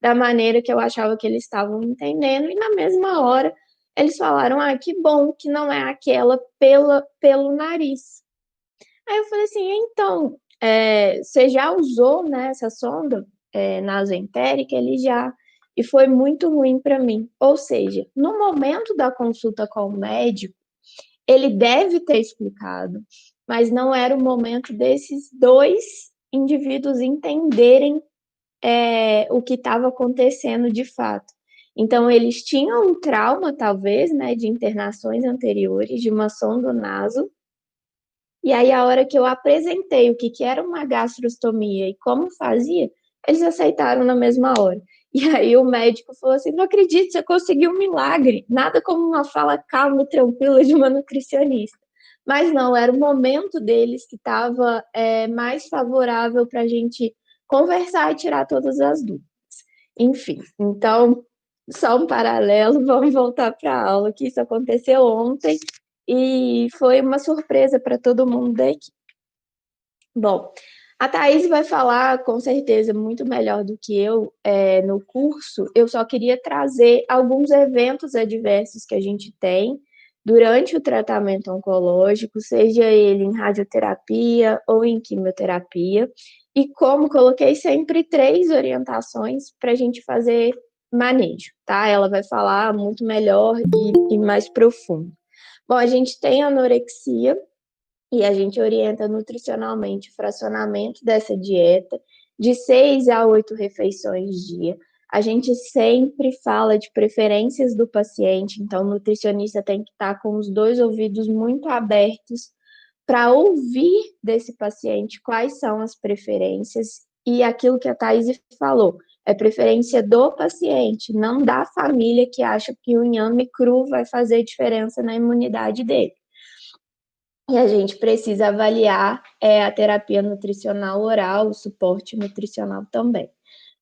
da maneira que eu achava que eles estavam entendendo, e na mesma hora eles falaram: ah, que bom que não é aquela pelo nariz. Aí eu falei assim: então, você já usou, né, essa sonda nasoentérica? Ele já. E foi muito ruim para mim. Ou seja, no momento da consulta com o médico, ele deve ter explicado, mas não era o momento desses dois indivíduos entenderem o que estava acontecendo de fato. Então, eles tinham um trauma, talvez, né, de internações anteriores, de uma sonda naso. E aí, a hora que eu apresentei o que era uma gastrostomia e como fazia, eles aceitaram na mesma hora. E aí o médico falou assim: não acredito, você conseguiu um milagre. Nada como uma fala calma e tranquila de uma nutricionista. Mas não, era o momento deles que estava mais favorável para a gente conversar e tirar todas as dúvidas. Enfim, então, só um paralelo, vamos voltar para a aula, que isso aconteceu ontem e foi uma surpresa para todo mundo da equipe. Bom, a Thaís vai falar, com certeza, muito melhor do que eu no curso. Eu só queria trazer alguns eventos adversos que a gente tem durante o tratamento oncológico, seja ele em radioterapia ou em quimioterapia, e como coloquei sempre 3 orientações para a gente fazer manejo, tá? Ela vai falar muito melhor e mais profundo. Bom, a gente tem anorexia e a gente orienta nutricionalmente o fracionamento dessa dieta de 6 a 8 refeições dia. A gente sempre fala de preferências do paciente, então o nutricionista tem que estar com os 2 ouvidos muito abertos para ouvir desse paciente quais são as preferências, e aquilo que a Thaís falou, é preferência do paciente, não da família que acha que o inhame cru vai fazer diferença na imunidade dele. E a gente precisa avaliar a terapia nutricional oral, o suporte nutricional também.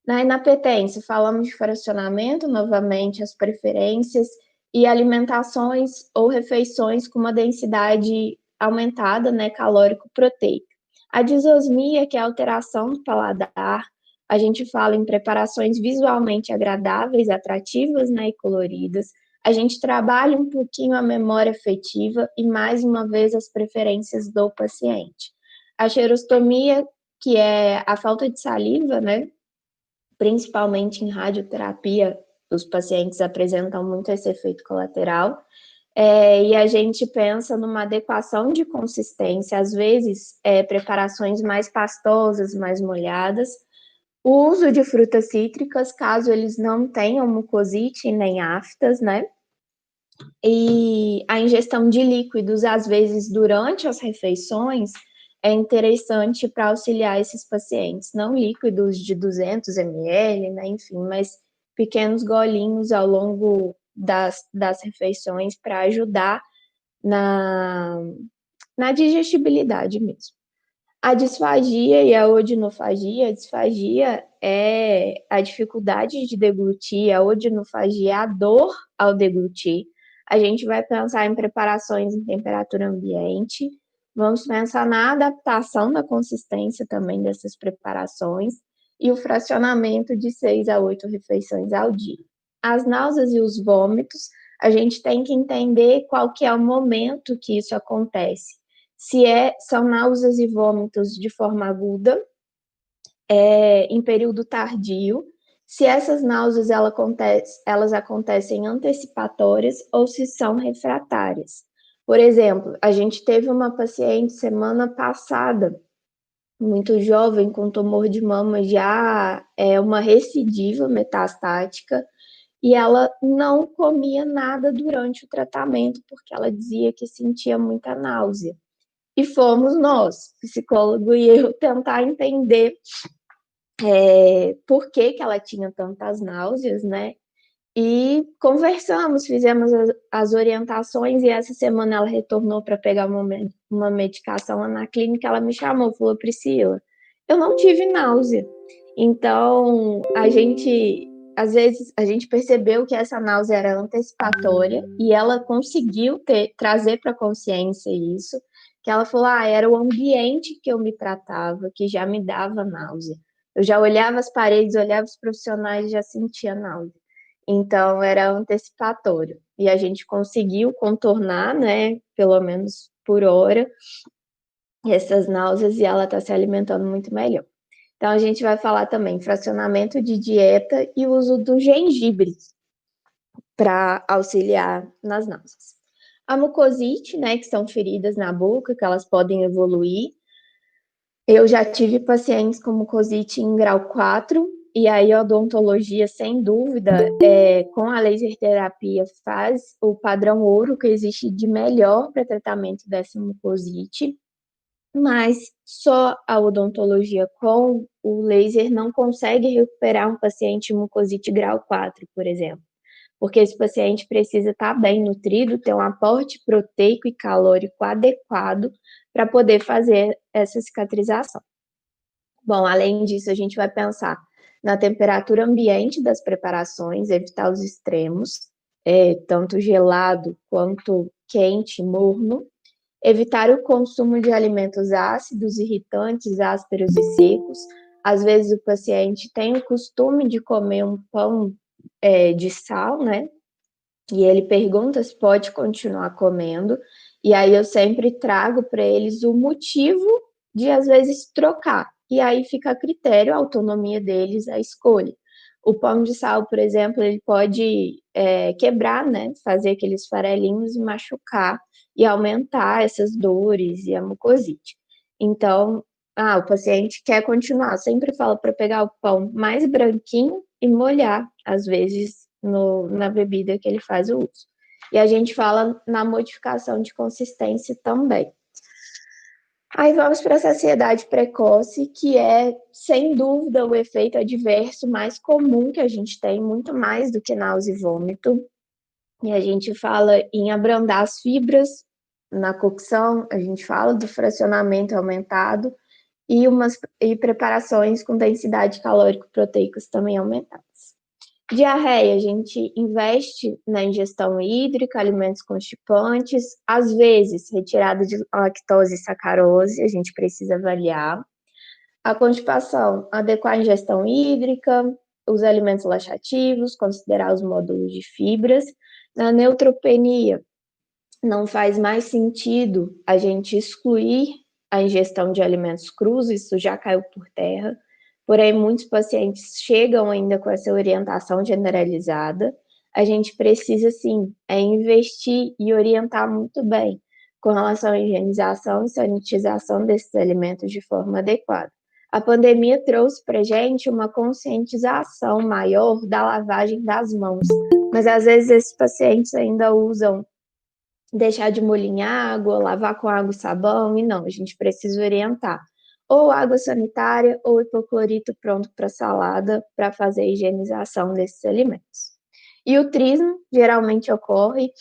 Na inapetência, falamos de fracionamento, novamente, as preferências e alimentações ou refeições com uma densidade aumentada, né, calórico-proteica. A disosmia, que é a alteração do paladar, a gente fala em preparações visualmente agradáveis, atrativas, né, e coloridas. A gente trabalha um pouquinho a memória afetiva e, mais uma vez, as preferências do paciente. A xerostomia, que é a falta de saliva, né, principalmente em radioterapia, os pacientes apresentam muito esse efeito colateral, e a gente pensa numa adequação de consistência, às vezes preparações mais pastosas, mais molhadas, o uso de frutas cítricas, caso eles não tenham mucosite nem aftas, né? E a ingestão de líquidos, às vezes, durante as refeições, é interessante para auxiliar esses pacientes. Não líquidos de 200 ml, né? Enfim, mas pequenos golinhos ao longo das refeições para ajudar na digestibilidade mesmo. A disfagia e a odinofagia, a disfagia é a dificuldade de deglutir, a odinofagia é a dor ao deglutir. a gente vai pensar em preparações em temperatura ambiente, vamos pensar na adaptação da consistência também dessas preparações e o fracionamento de 6 a 8 refeições ao dia. As náuseas e os vômitos, a gente tem que entender qual que é o momento que isso acontece. Se são náuseas e vômitos de forma aguda, em período tardio, se essas náuseas elas acontecem antecipatórias ou se são refratárias. Por exemplo, a gente teve uma paciente semana passada, muito jovem, com tumor de mama já uma recidiva metastática, e ela não comia nada durante o tratamento, porque ela dizia que sentia muita náusea. E fomos nós, psicólogo e eu, tentar entender por que ela tinha tantas náuseas, né? E conversamos, fizemos as orientações, e essa semana ela retornou para pegar uma medicação lá na clínica. Ela me chamou, falou: Priscila, eu não tive náusea. Então, às vezes, a gente percebeu que essa náusea era antecipatória, e ela conseguiu trazer para a consciência isso, que ela falou: era o ambiente que eu me tratava, que já me dava náusea. Eu já olhava as paredes, olhava os profissionais e já sentia náusea. Então, era antecipatório. E a gente conseguiu contornar, né, pelo menos por hora, essas náuseas, e ela está se alimentando muito melhor. Então, a gente vai falar também fracionamento de dieta e uso do gengibre para auxiliar nas náuseas. A mucosite, né, que são feridas na boca, que elas podem evoluir. Eu já tive pacientes com mucosite em grau 4, e aí a odontologia, sem dúvida, com a laser terapia, faz o padrão ouro que existe de melhor para tratamento dessa mucosite, mas só a odontologia com o laser não consegue recuperar um paciente mucosite grau 4, por exemplo, porque esse paciente precisa estar bem nutrido, ter um aporte proteico e calórico adequado para poder fazer essa cicatrização. Bom, além disso, a gente vai pensar na temperatura ambiente das preparações, evitar os extremos, tanto gelado quanto quente, morno, evitar o consumo de alimentos ácidos, irritantes, ásperos e secos. Às vezes o paciente tem o costume de comer um pão de sal, né? E ele pergunta se pode continuar comendo, e aí eu sempre trago para eles o motivo de, às vezes, trocar. E aí fica a critério, a autonomia deles, a escolha. O pão de sal, por exemplo, ele pode quebrar, né? Fazer aqueles farelinhos e machucar, e aumentar essas dores e a mucosite. Então, o paciente quer continuar, sempre fala para pegar o pão mais branquinho e molhar, às vezes, na bebida que ele faz o uso. E a gente fala na modificação de consistência também. Aí vamos para a saciedade precoce, que é, sem dúvida, o efeito adverso mais comum que a gente tem, muito mais do que náusea e vômito. E a gente fala em abrandar as fibras na cocção, a gente fala do fracionamento aumentado e preparações com densidade calórico-proteicas também aumentadas. Diarreia, a gente investe na ingestão hídrica, alimentos constipantes, às vezes retirada de lactose e sacarose, a gente precisa avaliar. A constipação, adequar a ingestão hídrica, os alimentos laxativos, considerar os módulos de fibras. Na neutropenia, não faz mais sentido a gente excluir a ingestão de alimentos crus, isso já caiu por terra. Porém, muitos pacientes chegam ainda com essa orientação generalizada. A gente precisa, sim, investir e orientar muito bem com relação à higienização e sanitização desses alimentos de forma adequada. A pandemia trouxe para a gente uma conscientização maior da lavagem das mãos, mas às vezes esses pacientes ainda usam deixar de molhar água, lavar com água e sabão, e não, a gente precisa orientar. Ou água sanitária ou hipoclorito pronto para salada, para fazer a higienização desses alimentos. E o trismo geralmente ocorre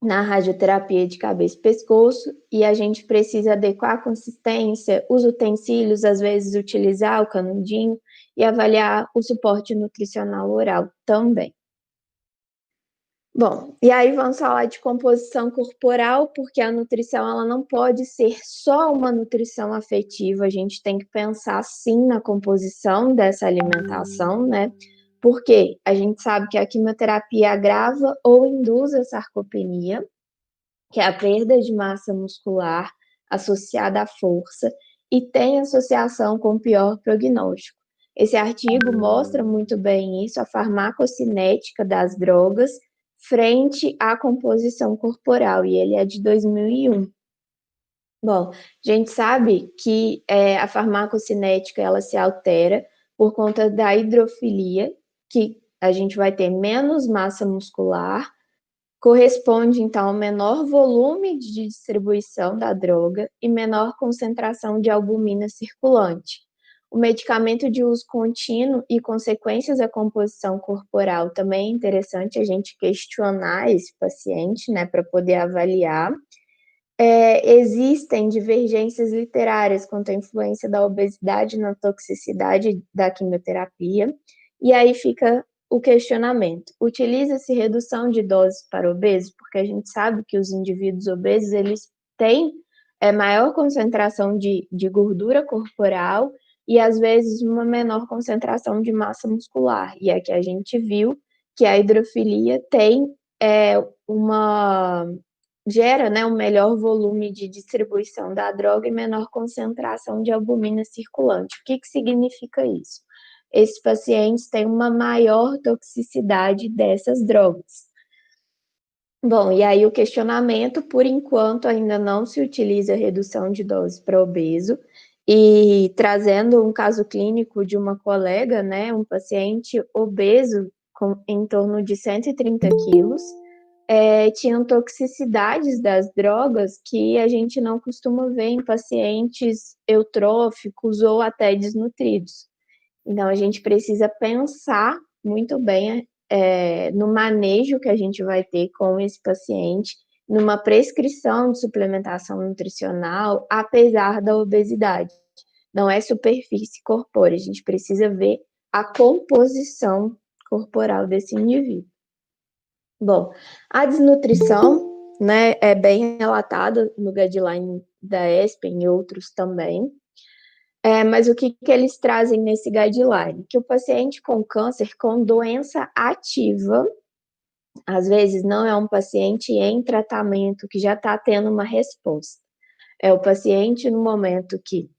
na radioterapia de cabeça e pescoço, e a gente precisa adequar a consistência, os utensílios, às vezes utilizar o canudinho e avaliar o suporte nutricional oral também. Bom, e aí vamos falar de composição corporal, porque a nutrição ela não pode ser só uma nutrição afetiva, a gente tem que pensar sim na composição dessa alimentação, né? Porque a gente sabe que a quimioterapia agrava ou induz a sarcopenia, que é a perda de massa muscular associada à força, e tem associação com pior prognóstico. Esse artigo mostra muito bem isso, a farmacocinética das drogas frente à composição corporal, e ele é de 2001. Bom, a gente sabe que a farmacocinética ela se altera por conta da hidrofilia, que a gente vai ter menos massa muscular, corresponde, então, ao menor volume de distribuição da droga e menor concentração de albumina circulante. O medicamento de uso contínuo e consequências da composição corporal também é interessante a gente questionar esse paciente, né, para poder avaliar. Existem divergências literárias quanto à influência da obesidade na toxicidade da quimioterapia, e aí fica o questionamento. Utiliza-se redução de doses para obesos, porque a gente sabe que os indivíduos obesos, eles têm maior concentração de gordura corporal e, às vezes, uma menor concentração de massa muscular. E aqui a gente viu que a hidrofilia tem gera, né, um melhor volume de distribuição da droga e menor concentração de albumina circulante. O que significa isso? Esses pacientes têm uma maior toxicidade dessas drogas. Bom, e aí o questionamento, por enquanto, ainda não se utiliza redução de dose para obeso, e trazendo um caso clínico de uma colega, né, um paciente obeso em torno de 130 quilos, tinham toxicidades das drogas que a gente não costuma ver em pacientes eutróficos ou até desnutridos. Então, a gente precisa pensar muito bem no manejo que a gente vai ter com esse paciente, numa prescrição de suplementação nutricional, apesar da obesidade. Não é superfície corpórea, a gente precisa ver a composição corporal desse indivíduo. Bom, a desnutrição, né, é bem relatada no guideline da ESPEN e outros também. Mas o que eles trazem nesse guideline? Que o paciente com câncer com doença ativa, às vezes não é um paciente em tratamento que já está tendo uma resposta. É o paciente no momento que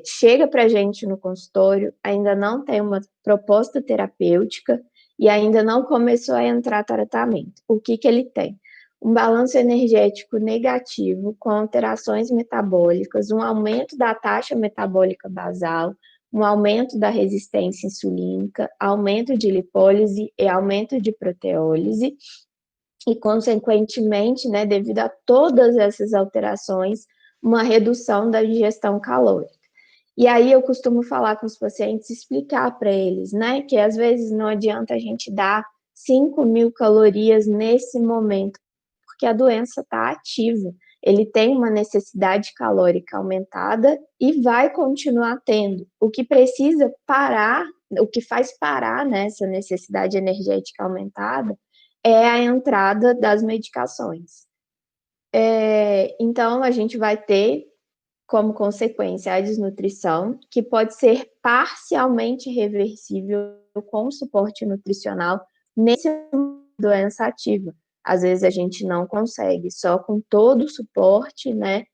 chega para a gente no consultório, ainda não tem uma proposta terapêutica e ainda não começou a entrar tratamento. O que ele tem? Um balanço energético negativo, com alterações metabólicas, um aumento da taxa metabólica basal, um aumento da resistência insulínica, aumento de lipólise e aumento de proteólise, e, consequentemente, né, devido a todas essas alterações, uma redução da ingestão calórica. E aí eu costumo falar com os pacientes, explicar para eles, né, que às vezes não adianta a gente dar 5.000 calorias nesse momento, porque a doença está ativa, ele tem uma necessidade calórica aumentada e vai continuar tendo. O que precisa parar, o que faz parar, né, essa necessidade energética aumentada, é a entrada das medicações. Então, a gente vai ter como consequência a desnutrição, que pode ser parcialmente reversível com suporte nutricional nesse doença ativa. Às vezes a gente não consegue, só com todo o suporte, né,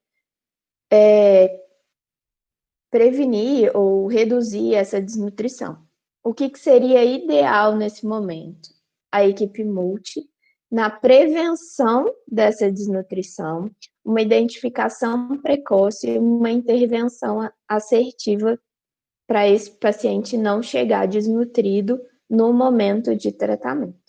prevenir ou reduzir essa desnutrição. O que seria ideal nesse momento? A equipe multi, na prevenção dessa desnutrição, uma identificação precoce e uma intervenção assertiva para esse paciente não chegar desnutrido no momento de tratamento.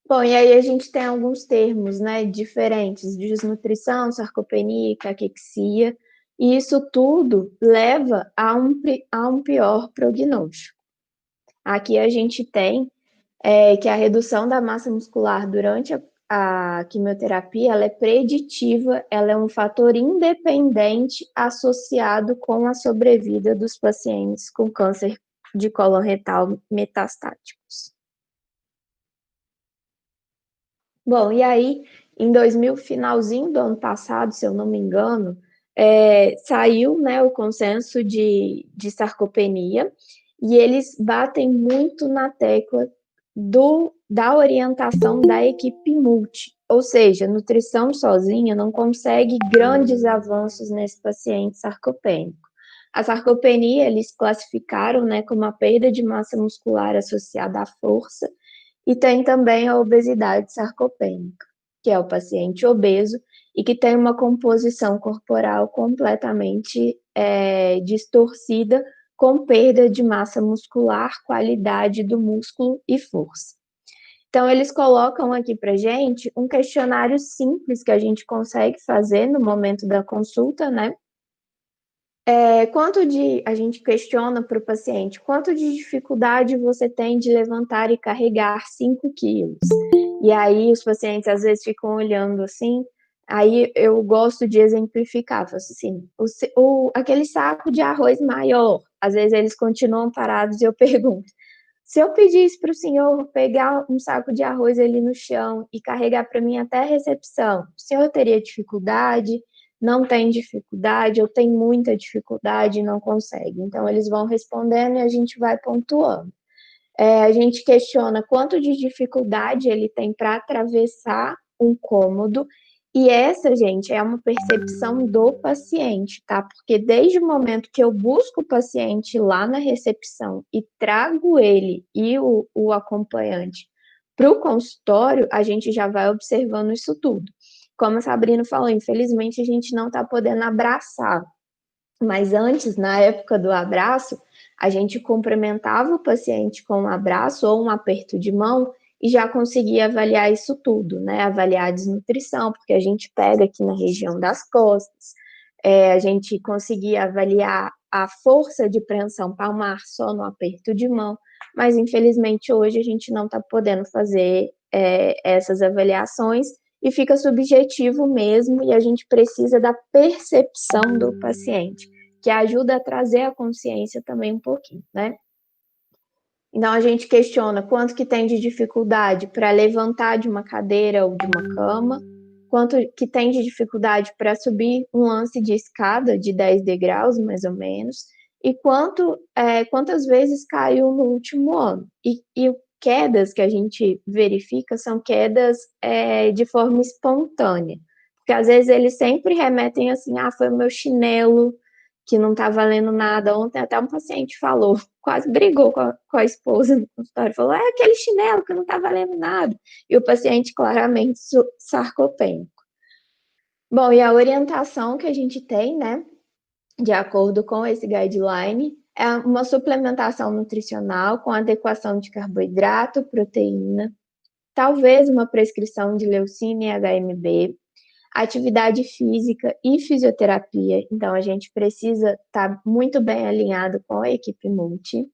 Bom, e aí a gente tem alguns termos, né, diferentes, de desnutrição, sarcopenia, caquexia, e isso tudo leva a um pior prognóstico. Aqui a gente tem que a redução da massa muscular durante a quimioterapia, ela é preditiva, ela é um fator independente associado com a sobrevida dos pacientes com câncer de cólon retal metastáticos. Bom, e aí, em 2000, finalzinho do ano passado, se eu não me engano, saiu, né, o consenso de sarcopenia, e eles batem muito na tecla da orientação da equipe multi, ou seja, nutrição sozinha não consegue grandes avanços nesse paciente sarcopênico. A sarcopenia, eles classificaram, né, como a perda de massa muscular associada à força, e tem também a obesidade sarcopênica, que é o paciente obeso e que tem uma composição corporal completamente distorcida, com perda de massa muscular, qualidade do músculo e força. Então, eles colocam aqui para gente um questionário simples que a gente consegue fazer no momento da consulta, né? A gente questiona para o paciente, quanto de dificuldade você tem de levantar e carregar 5 quilos? E aí os pacientes às vezes ficam olhando assim, aí eu gosto de exemplificar, faço assim, aquele saco de arroz maior, às vezes eles continuam parados e eu pergunto, se eu pedisse para o senhor pegar um saco de arroz ali no chão e carregar para mim até a recepção, o senhor teria dificuldade? Não tem dificuldade, ou tem muita dificuldade e não consegue. Então, eles vão respondendo e a gente vai pontuando. A gente questiona quanto de dificuldade ele tem para atravessar um cômodo, e essa, gente, é uma percepção do paciente, tá? Porque desde o momento que eu busco o paciente lá na recepção e trago ele e o acompanhante para o consultório, a gente já vai observando isso tudo. Como a Sabrina falou, infelizmente a gente não está podendo abraçar, mas antes, na época do abraço, a gente cumprimentava o paciente com um abraço ou um aperto de mão e já conseguia avaliar isso tudo, né? Avaliar a desnutrição, porque a gente pega aqui na região das costas, a gente conseguia avaliar a força de preensão palmar só no aperto de mão, mas infelizmente hoje a gente não está podendo fazer essas avaliações e fica subjetivo mesmo, e a gente precisa da percepção do paciente, que ajuda a trazer a consciência também um pouquinho, né? Então, a gente questiona quanto que tem de dificuldade para levantar de uma cadeira ou de uma cama, quanto que tem de dificuldade para subir um lance de escada de 10 degraus, mais ou menos, e quantas vezes caiu no último ano. E quedas que a gente verifica são quedas de forma espontânea, porque às vezes eles sempre remetem assim, foi o meu chinelo, que não está valendo nada. Ontem até um paciente falou, quase brigou com a esposa no consultório, falou, é aquele chinelo que não está valendo nada. E o paciente claramente sarcopênico. Bom, e a orientação que a gente tem, né, de acordo com esse guideline, é uma suplementação nutricional com adequação de carboidrato, proteína, talvez uma prescrição de leucina e HMB, atividade física e fisioterapia. Então, a gente precisa estar muito bem alinhado com a equipe multi.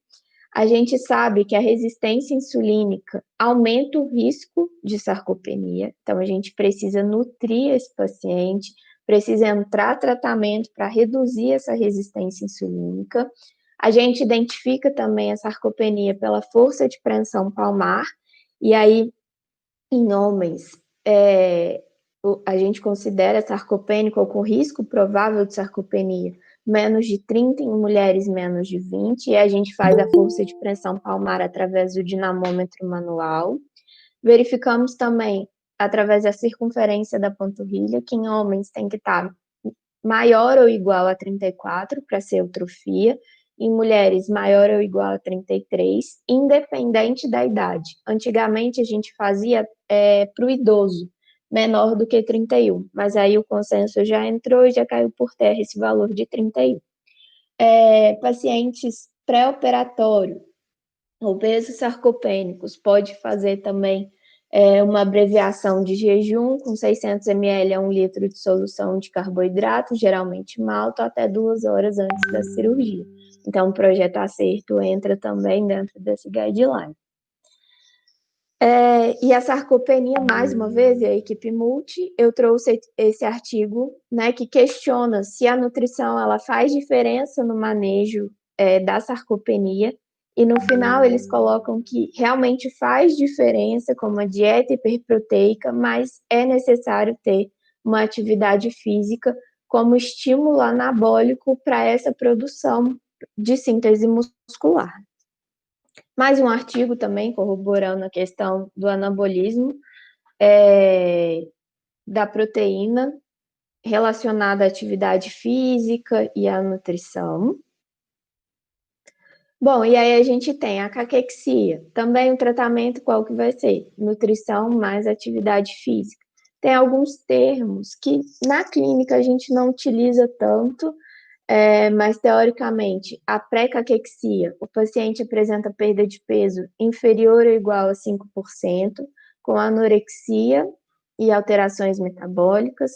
A gente sabe que a resistência insulínica aumenta o risco de sarcopenia, então a gente precisa nutrir esse paciente, precisa entrar tratamento para reduzir essa resistência insulínica. A gente identifica também a sarcopenia pela força de preensão palmar, e aí, em homens, a gente considera sarcopênico ou com risco provável de sarcopenia menos de 30, em mulheres menos de 20, e a gente faz a força de pressão palmar através do dinamômetro manual. Verificamos também através da circunferência da panturrilha, que em homens tem que estar maior ou igual a 34 para ser eutrofia, em mulheres maior ou igual a 33, independente da idade. Antigamente a gente fazia para o idoso, menor do que 31, mas aí o consenso já entrou e já caiu por terra esse valor de 31. Pacientes pré-operatório, obesos sarcopênicos, pode fazer também uma abreviação de jejum com 600 ml a 1 litro de solução de carboidrato, geralmente malto, até 2 horas antes da cirurgia. Então, o projeto Acerto entra também dentro desse guideline. E a sarcopenia, mais uma vez, e a equipe multi, eu trouxe esse artigo, né, que questiona se a nutrição ela faz diferença no manejo da sarcopenia, E no final eles colocam que realmente faz diferença com uma dieta hiperproteica, mas é necessário ter uma atividade física como estímulo anabólico para essa produção de síntese muscular. Mais um artigo também corroborando a questão do anabolismo da proteína relacionada à atividade física e à nutrição. Bom, e aí a gente tem a caquexia. Também o tratamento qual que vai ser? Nutrição mais atividade física. Tem alguns termos que na clínica a gente não utiliza tanto, mas teoricamente, a pré-caquexia, o paciente apresenta perda de peso inferior ou igual a 5%, com anorexia e alterações metabólicas.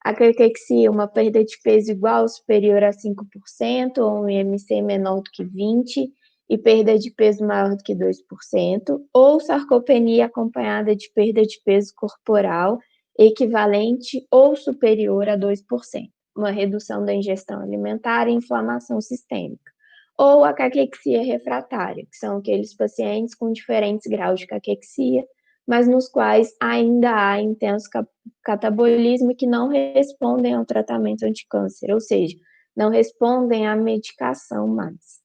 A caquexia, uma perda de peso igual ou superior a 5%, ou um IMC menor do que 20%, e perda de peso maior do que 2%, ou sarcopenia acompanhada de perda de peso corporal equivalente ou superior a 2%, uma redução da ingestão alimentar e inflamação sistêmica. Ou a caquexia refratária, que são aqueles pacientes com diferentes graus de caquexia, mas nos quais ainda há intenso catabolismo que não respondem ao tratamento anticâncer, ou seja, não respondem à medicação mais.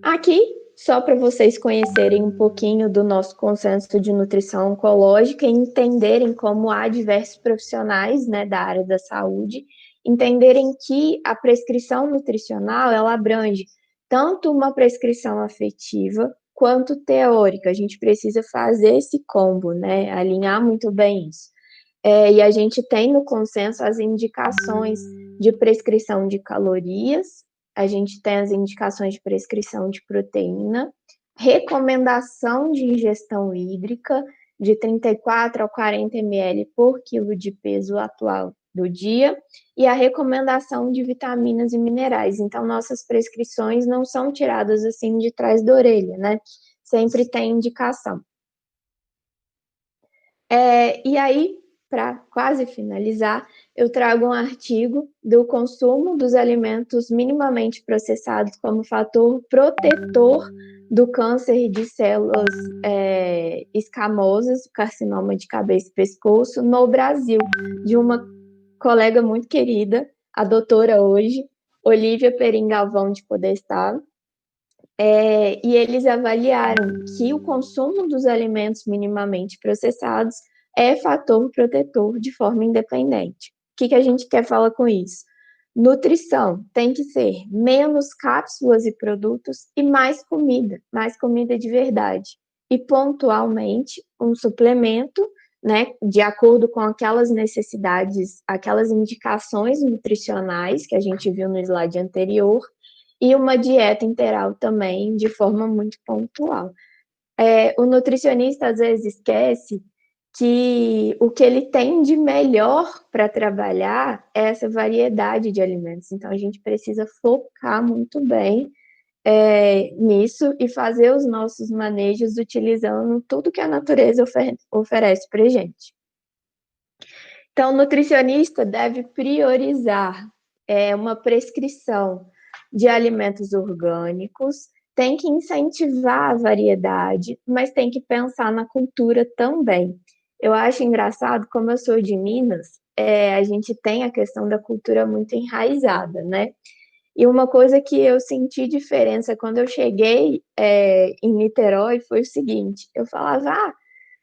Aqui, só para vocês conhecerem um pouquinho do nosso consenso de nutrição oncológica e entenderem como há diversos profissionais, né, da área da saúde, entenderem que a prescrição nutricional, ela abrange tanto uma prescrição afetiva quanto teórica. A gente precisa fazer esse combo, né, alinhar muito bem isso. E a gente tem no consenso as indicações de prescrição de calorias, a gente tem as indicações de prescrição de proteína, recomendação de ingestão hídrica de 34 a 40 ml por quilo de peso atual do dia, e a recomendação de vitaminas e minerais. Então, nossas prescrições não são tiradas assim de trás da orelha, né? Sempre tem indicação. E aí, para quase finalizar, eu trago um artigo do consumo dos alimentos minimamente processados como fator protetor do câncer de células escamosas, carcinoma de cabeça e pescoço, no Brasil, de uma colega muito querida, a doutora hoje, Olívia Perim Galvão de Podestá, e eles avaliaram que o consumo dos alimentos minimamente processados é fator protetor de forma independente. O que a gente quer falar com isso? Nutrição tem que ser menos cápsulas e produtos e mais comida de verdade. E pontualmente um suplemento, né, de acordo com aquelas necessidades, aquelas indicações nutricionais que a gente viu no slide anterior, e uma dieta integral também, de forma muito pontual. O nutricionista às vezes esquece que o que ele tem de melhor para trabalhar é essa variedade de alimentos. Então, a gente precisa focar muito bem nisso e fazer os nossos manejos utilizando tudo que a natureza oferece para a gente. Então, o nutricionista deve priorizar uma prescrição de alimentos orgânicos, tem que incentivar a variedade, mas tem que pensar na cultura também. Eu acho engraçado, como eu sou de Minas, a gente tem a questão da cultura muito enraizada, né? E uma coisa que eu senti diferença quando eu cheguei em Niterói foi o seguinte, eu falava,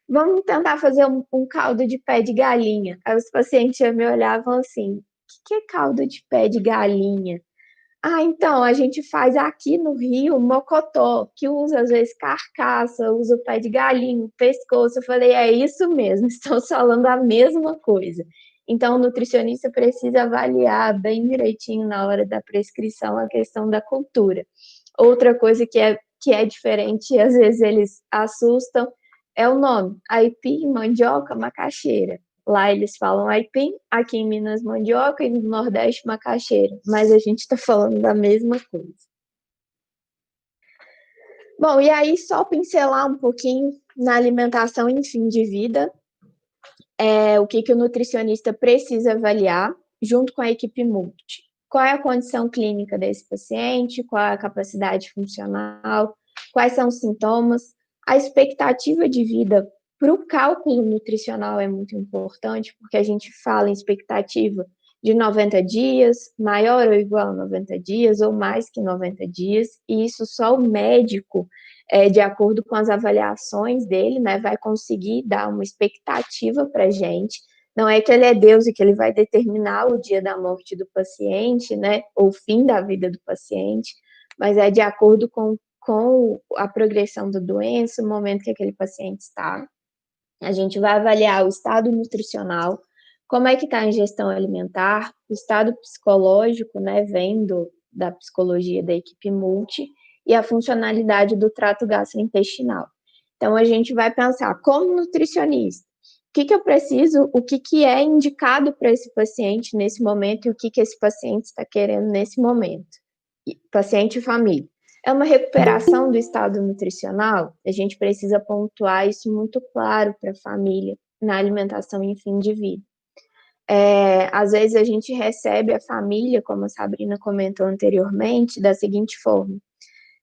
vamos tentar fazer um caldo de pé de galinha. Aí os pacientes me olhavam assim, o que é caldo de pé de galinha? Então, a gente faz aqui no Rio mocotó, que usa às vezes carcaça, usa o pé de galinha, o pescoço. Eu falei, é isso mesmo, estamos falando a mesma coisa. Então, o nutricionista precisa avaliar bem direitinho na hora da prescrição a questão da cultura. Outra coisa que é diferente, e às vezes eles assustam, é o nome, aipim, mandioca, macaxeira. Lá eles falam aipim, aqui em Minas mandioca e no Nordeste macaxeira, mas a gente está falando da mesma coisa. Bom, e aí só pincelar um pouquinho na alimentação em fim de vida, o que o nutricionista precisa avaliar junto com a equipe multi. qual é a condição clínica desse paciente, qual é a capacidade funcional, quais são os sintomas, a expectativa de vida para o cálculo nutricional é muito importante, porque a gente fala em expectativa de 90 dias, maior ou igual a 90 dias, ou mais que 90 dias, e isso só o médico, de acordo com as avaliações dele, né, vai conseguir dar uma expectativa para a gente. Não é que ele é Deus e que ele vai determinar o dia da morte do paciente, né, ou o fim da vida do paciente, mas é de acordo com a progressão da doença, o momento que aquele paciente está. A gente vai avaliar o estado nutricional, como é que está a ingestão alimentar, o estado psicológico, né, vendo da psicologia da equipe multi, e a funcionalidade do trato gastrointestinal. Então, a gente vai pensar, como nutricionista, o que eu preciso, o que é indicado para esse paciente nesse momento e o que esse paciente está querendo nesse momento. Paciente e família. É uma recuperação do estado nutricional? A gente precisa pontuar isso muito claro para a família na alimentação em fim de vida. Às vezes a gente recebe a família, como a Sabrina comentou anteriormente, da seguinte forma: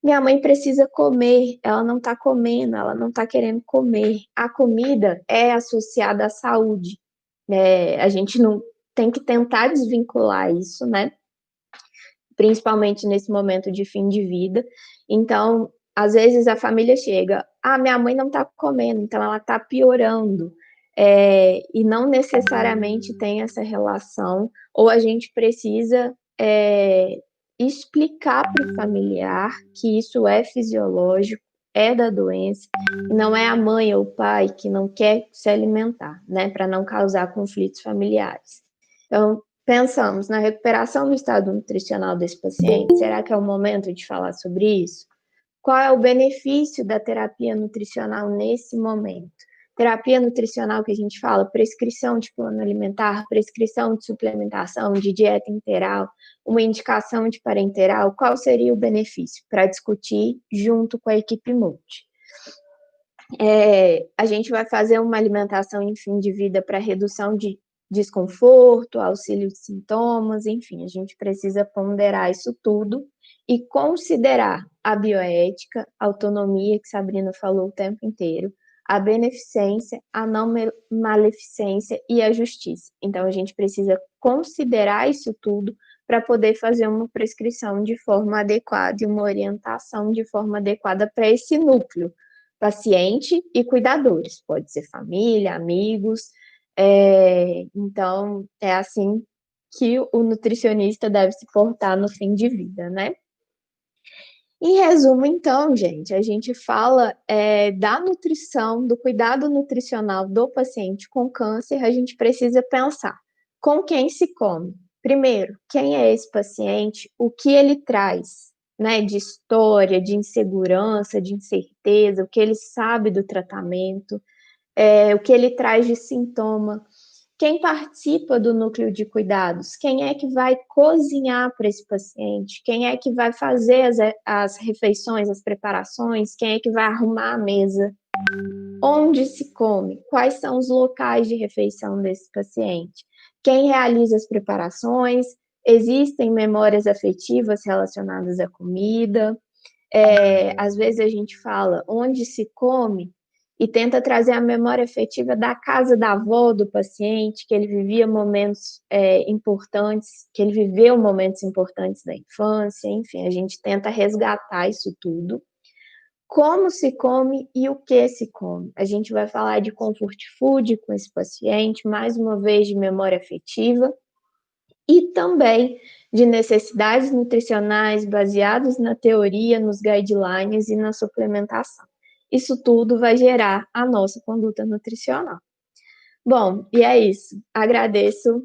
minha mãe precisa comer, ela não está comendo, ela não está querendo comer. A comida é associada à saúde. A gente não tem que tentar desvincular isso, né? Principalmente nesse momento de fim de vida. Então, às vezes a família chega, minha mãe não está comendo, então ela está piorando. E não necessariamente tem essa relação, ou a gente precisa explicar para o familiar que isso é fisiológico, é da doença, não é a mãe ou o pai que não quer se alimentar, né, para não causar conflitos familiares. Então, pensamos na recuperação do estado nutricional desse paciente. Será que é o momento de falar sobre isso? Qual é o benefício da terapia nutricional nesse momento? Terapia nutricional que a gente fala, prescrição de plano alimentar, prescrição de suplementação, de dieta integral, uma indicação de parenteral, qual seria o benefício? Para discutir junto com a equipe multi. A gente vai fazer uma alimentação em fim de vida para redução de desconforto, auxílio de sintomas, enfim, a gente precisa ponderar isso tudo e considerar a bioética, a autonomia, que Sabrina falou o tempo inteiro, a beneficência, a não maleficência e a justiça. Então, a gente precisa considerar isso tudo para poder fazer uma prescrição de forma adequada e uma orientação de forma adequada para esse núcleo, paciente e cuidadores, pode ser família, amigos. Então, é assim que o nutricionista deve se portar no fim de vida, né? Em resumo, então, gente, a gente fala da nutrição, do cuidado nutricional do paciente com câncer. A gente precisa pensar com quem se come. Primeiro, quem é esse paciente, o que ele traz, né, de história, de insegurança, de incerteza, o que ele sabe do tratamento, o que ele traz de sintoma. Quem participa do núcleo de cuidados? Quem é que vai cozinhar para esse paciente? Quem é que vai fazer as refeições, as preparações? Quem é que vai arrumar a mesa? Onde se come? Quais são os locais de refeição desse paciente? Quem realiza as preparações? Existem memórias afetivas relacionadas à comida? Às vezes a gente fala onde se come e tenta trazer a memória afetiva da casa da avó do paciente, que ele vivia momentos importantes, que ele viveu momentos importantes da infância, enfim, a gente tenta resgatar isso tudo. Como se come e o que se come? A gente vai falar de comfort food com esse paciente, mais uma vez de memória afetiva, e também de necessidades nutricionais baseados na teoria, nos guidelines e na suplementação. Isso tudo vai gerar a nossa conduta nutricional. Bom, e é isso. Agradeço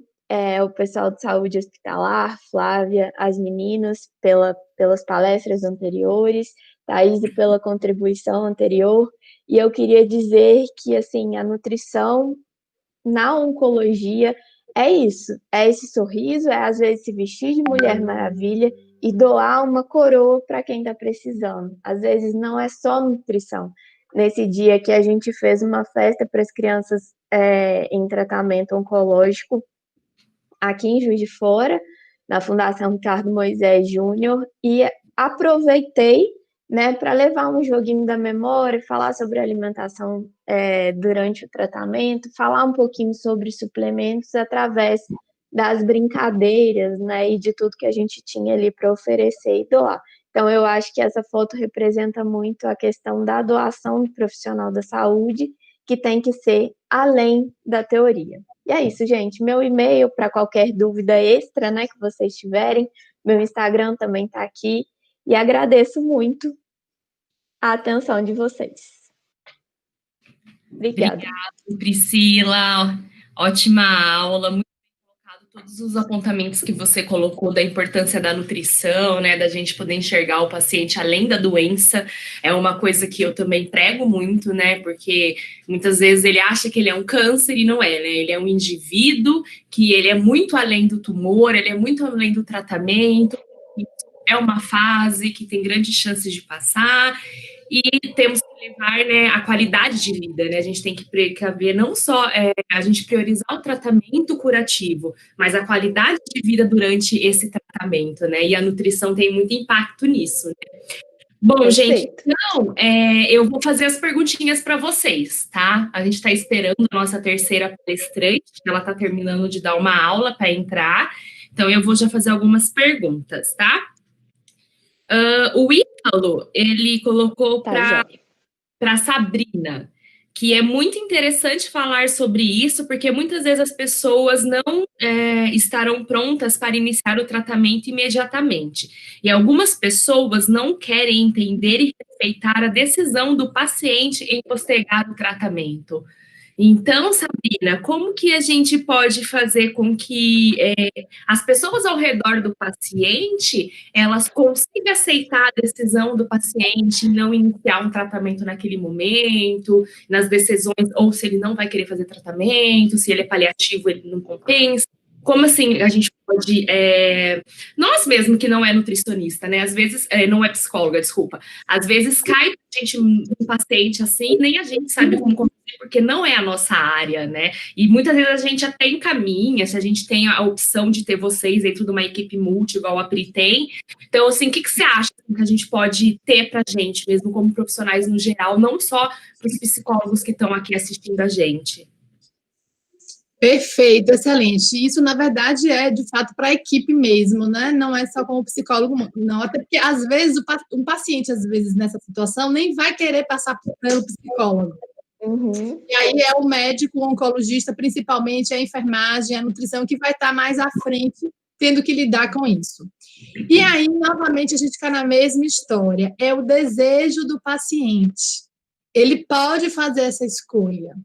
o pessoal de saúde hospitalar, Flávia, as meninas pelas palestras anteriores, Thaís pela contribuição anterior, e eu queria dizer que, assim, a nutrição na oncologia é isso, é esse sorriso, é às vezes se vestir de Mulher Maravilha e doar uma coroa para quem está precisando. Às vezes não é só nutrição. Nesse dia que a gente fez uma festa para as crianças em tratamento oncológico aqui em Juiz de Fora, na Fundação Ricardo Moisés Júnior, e aproveitei, né, para levar um joguinho da memória, falar sobre alimentação durante o tratamento, falar um pouquinho sobre suplementos através das brincadeiras, né, e de tudo que a gente tinha ali para oferecer e doar. Então, eu acho que essa foto representa muito a questão da doação do profissional da saúde, que tem que ser além da teoria. E é isso, gente. Meu e-mail para qualquer dúvida extra, né, que vocês tiverem. Meu Instagram também está aqui. E agradeço muito a atenção de vocês. Obrigada. Obrigada, Priscila. Ótima aula. Muito todos os apontamentos que você colocou da importância da nutrição, né, da gente poder enxergar o paciente além da doença, é uma coisa que eu também prego muito, né, porque muitas vezes ele acha que ele é um câncer e não é, né, ele é um indivíduo que ele é muito além do tumor, ele é muito além do tratamento, é uma fase que tem grandes chances de passar, e temos que levar, né, a qualidade de vida, né? A gente tem que precaver não só a gente priorizar o tratamento curativo, mas a qualidade de vida durante esse tratamento, né? E a nutrição tem muito impacto nisso, né? Bom, Perfeito. gente, então, eu vou fazer as perguntinhas para vocês, tá? A gente está esperando a nossa terceira palestrante, ela está terminando de dar uma aula para entrar, então eu vou já fazer algumas perguntas, tá? O Ítalo, ele colocou para Sabrina, que é muito interessante falar sobre isso, porque muitas vezes as pessoas não estarão prontas para iniciar o tratamento imediatamente. E algumas pessoas não querem entender e respeitar a decisão do paciente em postergar o tratamento. Então, Sabrina, como que a gente pode fazer com que as pessoas ao redor do paciente, elas consigam aceitar a decisão do paciente e não iniciar um tratamento naquele momento, nas decisões, ou se ele não vai querer fazer tratamento, se ele é paliativo, ele não compensa? Como assim a gente pode... nós mesmo que não é nutricionista, né? Às vezes... não é psicóloga, desculpa. Às vezes cai a gente um paciente assim, nem a gente sabe como conduzir, porque não é a nossa área, né? E muitas vezes a gente até encaminha, se a gente tem a opção de ter vocês dentro de uma equipe multi, igual a Pri tem. Então, assim, o que você acha que a gente pode ter pra gente, mesmo como profissionais no geral, não só para os psicólogos que estão aqui assistindo a gente? Perfeito, excelente. Isso, na verdade, é, de fato, para a equipe mesmo, né? Não é só com o psicólogo, não. Até porque, às vezes, um paciente, às vezes, nessa situação, nem vai querer passar pelo psicólogo. Uhum. E aí é o médico, o oncologista, principalmente a enfermagem, a nutrição, que vai estar mais à frente, tendo que lidar com isso. E aí, novamente, a gente fica na mesma história. É o desejo do paciente. Ele pode fazer essa escolha.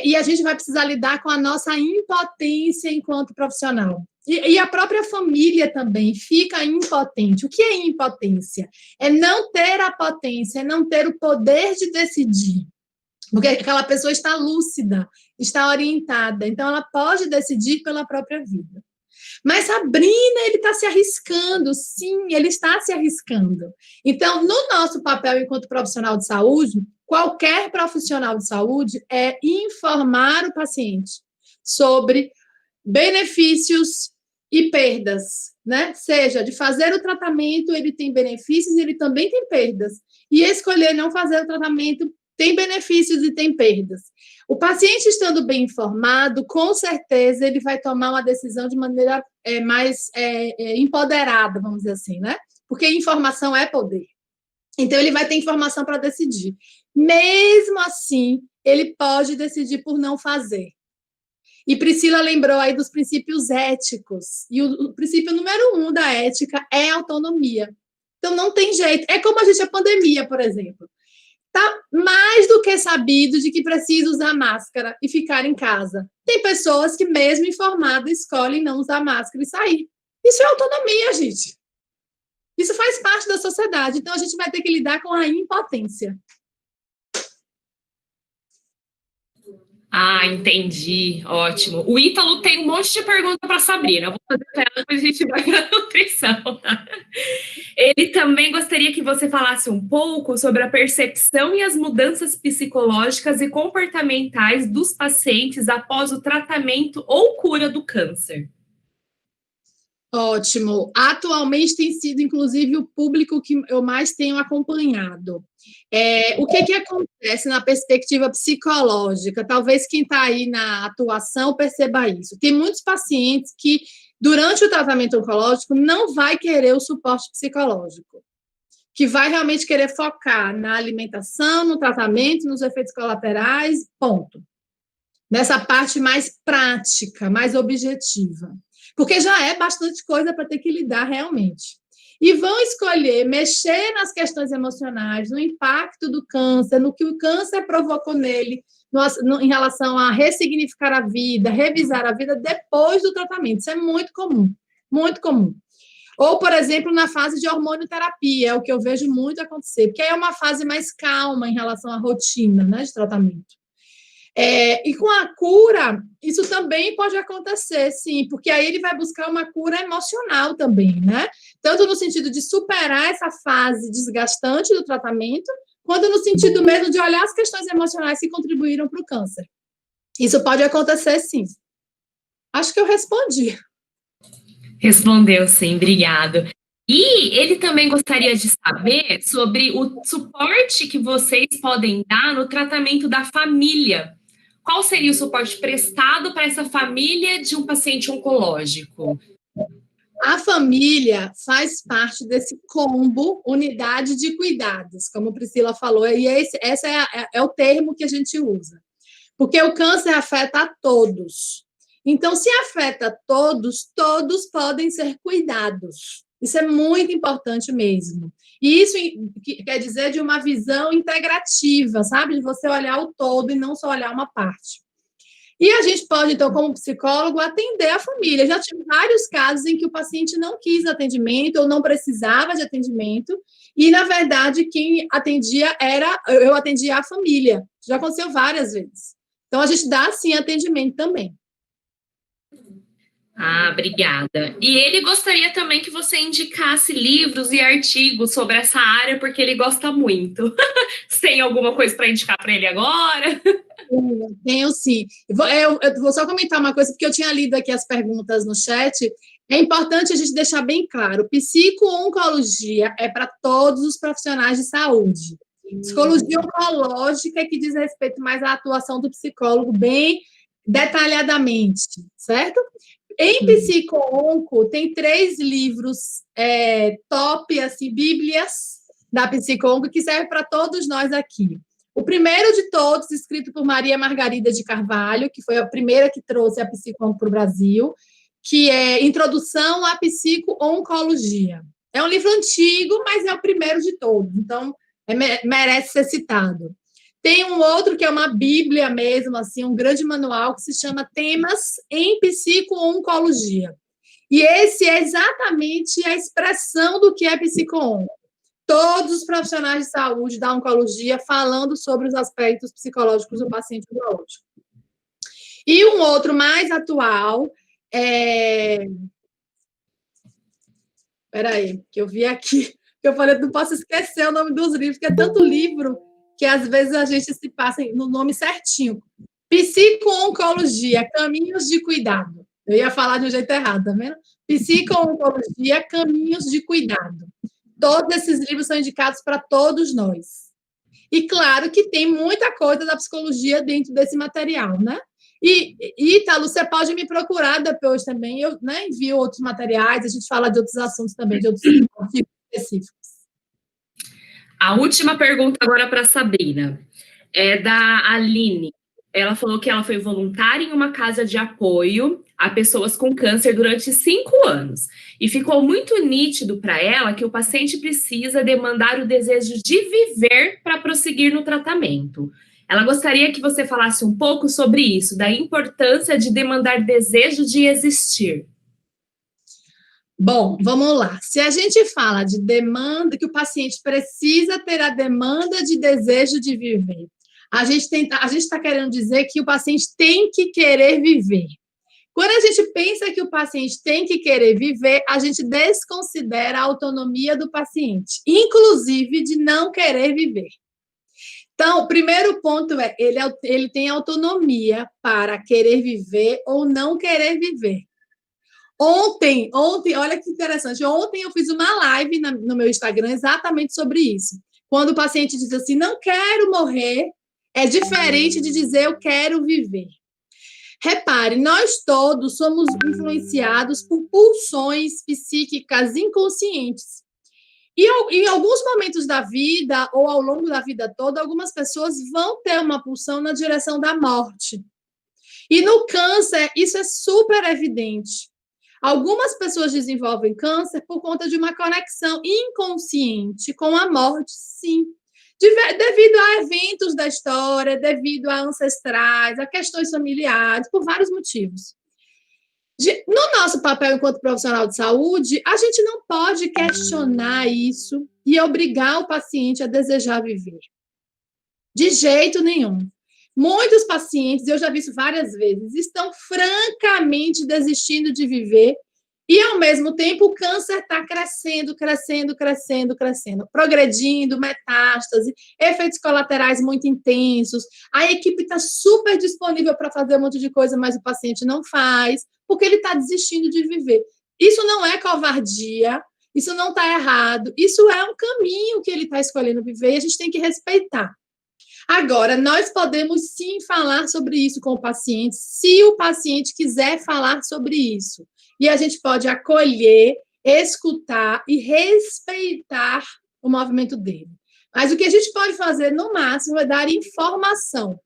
E a gente vai precisar lidar com a nossa impotência enquanto profissional. E a própria família também fica impotente. O que é impotência? É não ter a potência, é não ter o poder de decidir. Porque aquela pessoa está lúcida, está orientada, então ela pode decidir pela própria vida. Mas Sabrina, ele está se arriscando, sim, ele está se arriscando. Então, no nosso papel enquanto profissional de saúde, qualquer profissional de saúde é informar o paciente sobre benefícios e perdas, né? Seja de fazer o tratamento, ele tem benefícios, ele também tem perdas. E escolher não fazer o tratamento tem benefícios e tem perdas. O paciente estando bem informado, com certeza ele vai tomar uma decisão de maneira mais empoderada, vamos dizer assim, né? Porque informação é poder. Então, ele vai ter informação para decidir. Mesmo assim, ele pode decidir por não fazer. E Priscila lembrou aí dos princípios éticos. E o princípio número 1 da ética é a autonomia. Então, não tem jeito. É como a pandemia, por exemplo. Está mais do que sabido de que precisa usar máscara e ficar em casa. Tem pessoas que, mesmo informadas, escolhem não usar máscara e sair. Isso é autonomia, gente. Isso faz parte da sociedade. Então, a gente vai ter que lidar com a impotência. Ah, entendi. Ótimo. O Ítalo tem um monte de pergunta para a Sabrina. Eu vou fazer para ela, depois a gente vai para a nutrição. Tá? Ele também gostaria que você falasse um pouco sobre a percepção e as mudanças psicológicas e comportamentais dos pacientes após o tratamento ou cura do câncer. Ótimo. Atualmente tem sido, inclusive, o público que eu mais tenho acompanhado. O que acontece na perspectiva psicológica? Talvez quem está aí na atuação perceba isso. Tem muitos pacientes que, durante o tratamento oncológico, não vai querer o suporte psicológico, que vai realmente querer focar na alimentação, no tratamento, nos efeitos colaterais, ponto. Nessa parte mais prática, mais objetiva. Porque já é bastante coisa para ter que lidar realmente. E vão escolher mexer nas questões emocionais, no impacto do câncer, no que o câncer provocou nele, em relação a ressignificar a vida, revisar a vida depois do tratamento. Isso é muito comum, muito comum. Ou, por exemplo, na fase de hormonioterapia, é o que eu vejo muito acontecer, porque aí é uma fase mais calma em relação à rotina, né, de tratamento. E com a cura, isso também pode acontecer, sim, porque aí ele vai buscar uma cura emocional também, né? Tanto no sentido de superar essa fase desgastante do tratamento, quanto no sentido mesmo de olhar as questões emocionais que contribuíram para o câncer. Isso pode acontecer, sim. Acho que eu respondi. Respondeu, sim, obrigado. E ele também gostaria de saber sobre o suporte que vocês podem dar no tratamento da família. Qual seria o suporte prestado para essa família de um paciente oncológico? A família faz parte desse combo unidade de cuidados, como a Priscila falou, e esse é o termo que a gente usa. Porque o câncer afeta a todos. Então, se afeta todos, todos podem ser cuidados. Isso é muito importante mesmo. E isso quer dizer de uma visão integrativa, sabe? De você olhar o todo e não só olhar uma parte. E a gente pode, então, como psicólogo, atender a família. Já tive vários casos em que o paciente não quis atendimento ou não precisava de atendimento, e, na verdade, quem atendia eu atendia a família. Já aconteceu várias vezes. Então, a gente dá, sim, atendimento também. Ah, obrigada. E ele gostaria também que você indicasse livros e artigos sobre essa área, porque ele gosta muito. Você tem alguma coisa para indicar para ele agora? Tenho sim. Eu vou só comentar uma coisa, porque eu tinha lido aqui as perguntas no chat. É importante a gente deixar bem claro: psico-oncologia é para todos os profissionais de saúde. Psicologia oncológica é que diz respeito mais à atuação do psicólogo bem detalhadamente, certo? Em psico-onco, tem 3 livros top, assim, bíblias da psico-onco, que servem para todos nós aqui. O primeiro de todos, escrito por Maria Margarida de Carvalho, que foi a primeira que trouxe a psico-onco para o Brasil, que é Introdução à Psico-Oncologia. É um livro antigo, mas é o primeiro de todos, então merece ser citado. Tem um outro que é uma bíblia mesmo, assim, um grande manual que se chama Temas em Psico-Oncologia. E esse é exatamente a expressão do que é psico-onco. Todos os profissionais de saúde da oncologia falando sobre os aspectos psicológicos do paciente oncológico. E um outro mais atual Peraí, que eu vi aqui, que eu falei, não posso esquecer o nome dos livros, porque é tanto livro que às vezes a gente se passa no nome certinho. Psico-oncologia, caminhos de cuidado. Eu ia falar de um jeito errado, tá vendo? Psico-oncologia, caminhos de cuidado. Todos esses livros são indicados para todos nós. E claro que tem muita coisa da psicologia dentro desse material, né? E, Ítalo, você pode me procurar depois também, eu envio outros materiais, a gente fala de outros assuntos também, de outros artigos específicos. A última pergunta agora para a Sabrina, é da Aline. Ela falou que ela foi voluntária em uma casa de apoio a pessoas com câncer durante 5 anos. E ficou muito nítido para ela que o paciente precisa demandar o desejo de viver para prosseguir no tratamento. Ela gostaria que você falasse um pouco sobre isso, da importância de demandar desejo de existir. Bom, vamos lá. Se a gente fala de demanda, que o paciente precisa ter a demanda de desejo de viver, a gente está querendo dizer que o paciente tem que querer viver. Quando a gente pensa que o paciente tem que querer viver, a gente desconsidera a autonomia do paciente, inclusive de não querer viver. Então, o primeiro ponto é, ele tem autonomia para querer viver ou não querer viver. Ontem, olha que interessante, ontem eu fiz uma live no meu Instagram exatamente sobre isso. Quando o paciente diz assim, não quero morrer, é diferente de dizer eu quero viver. Repare, nós todos somos influenciados por pulsões psíquicas inconscientes. E em alguns momentos da vida, ou ao longo da vida toda, algumas pessoas vão ter uma pulsão na direção da morte. E no câncer, isso é super evidente. Algumas pessoas desenvolvem câncer por conta de uma conexão inconsciente com a morte, sim. Devido a eventos da história, devido a ancestrais, a questões familiares, por vários motivos. No nosso papel enquanto profissional de saúde, a gente não pode questionar isso e obrigar o paciente a desejar viver. De jeito nenhum. Muitos pacientes, eu já vi isso várias vezes, estão francamente desistindo de viver e, ao mesmo tempo, o câncer está crescendo, progredindo, metástase, efeitos colaterais muito intensos. A equipe está super disponível para fazer um monte de coisa, mas o paciente não faz, porque ele está desistindo de viver. Isso não é covardia, isso não está errado, isso é um caminho que ele está escolhendo viver e a gente tem que respeitar. Agora, nós podemos sim falar sobre isso com o paciente, se o paciente quiser falar sobre isso. E a gente pode acolher, escutar e respeitar o movimento dele. Mas o que a gente pode fazer, no máximo, é dar informação,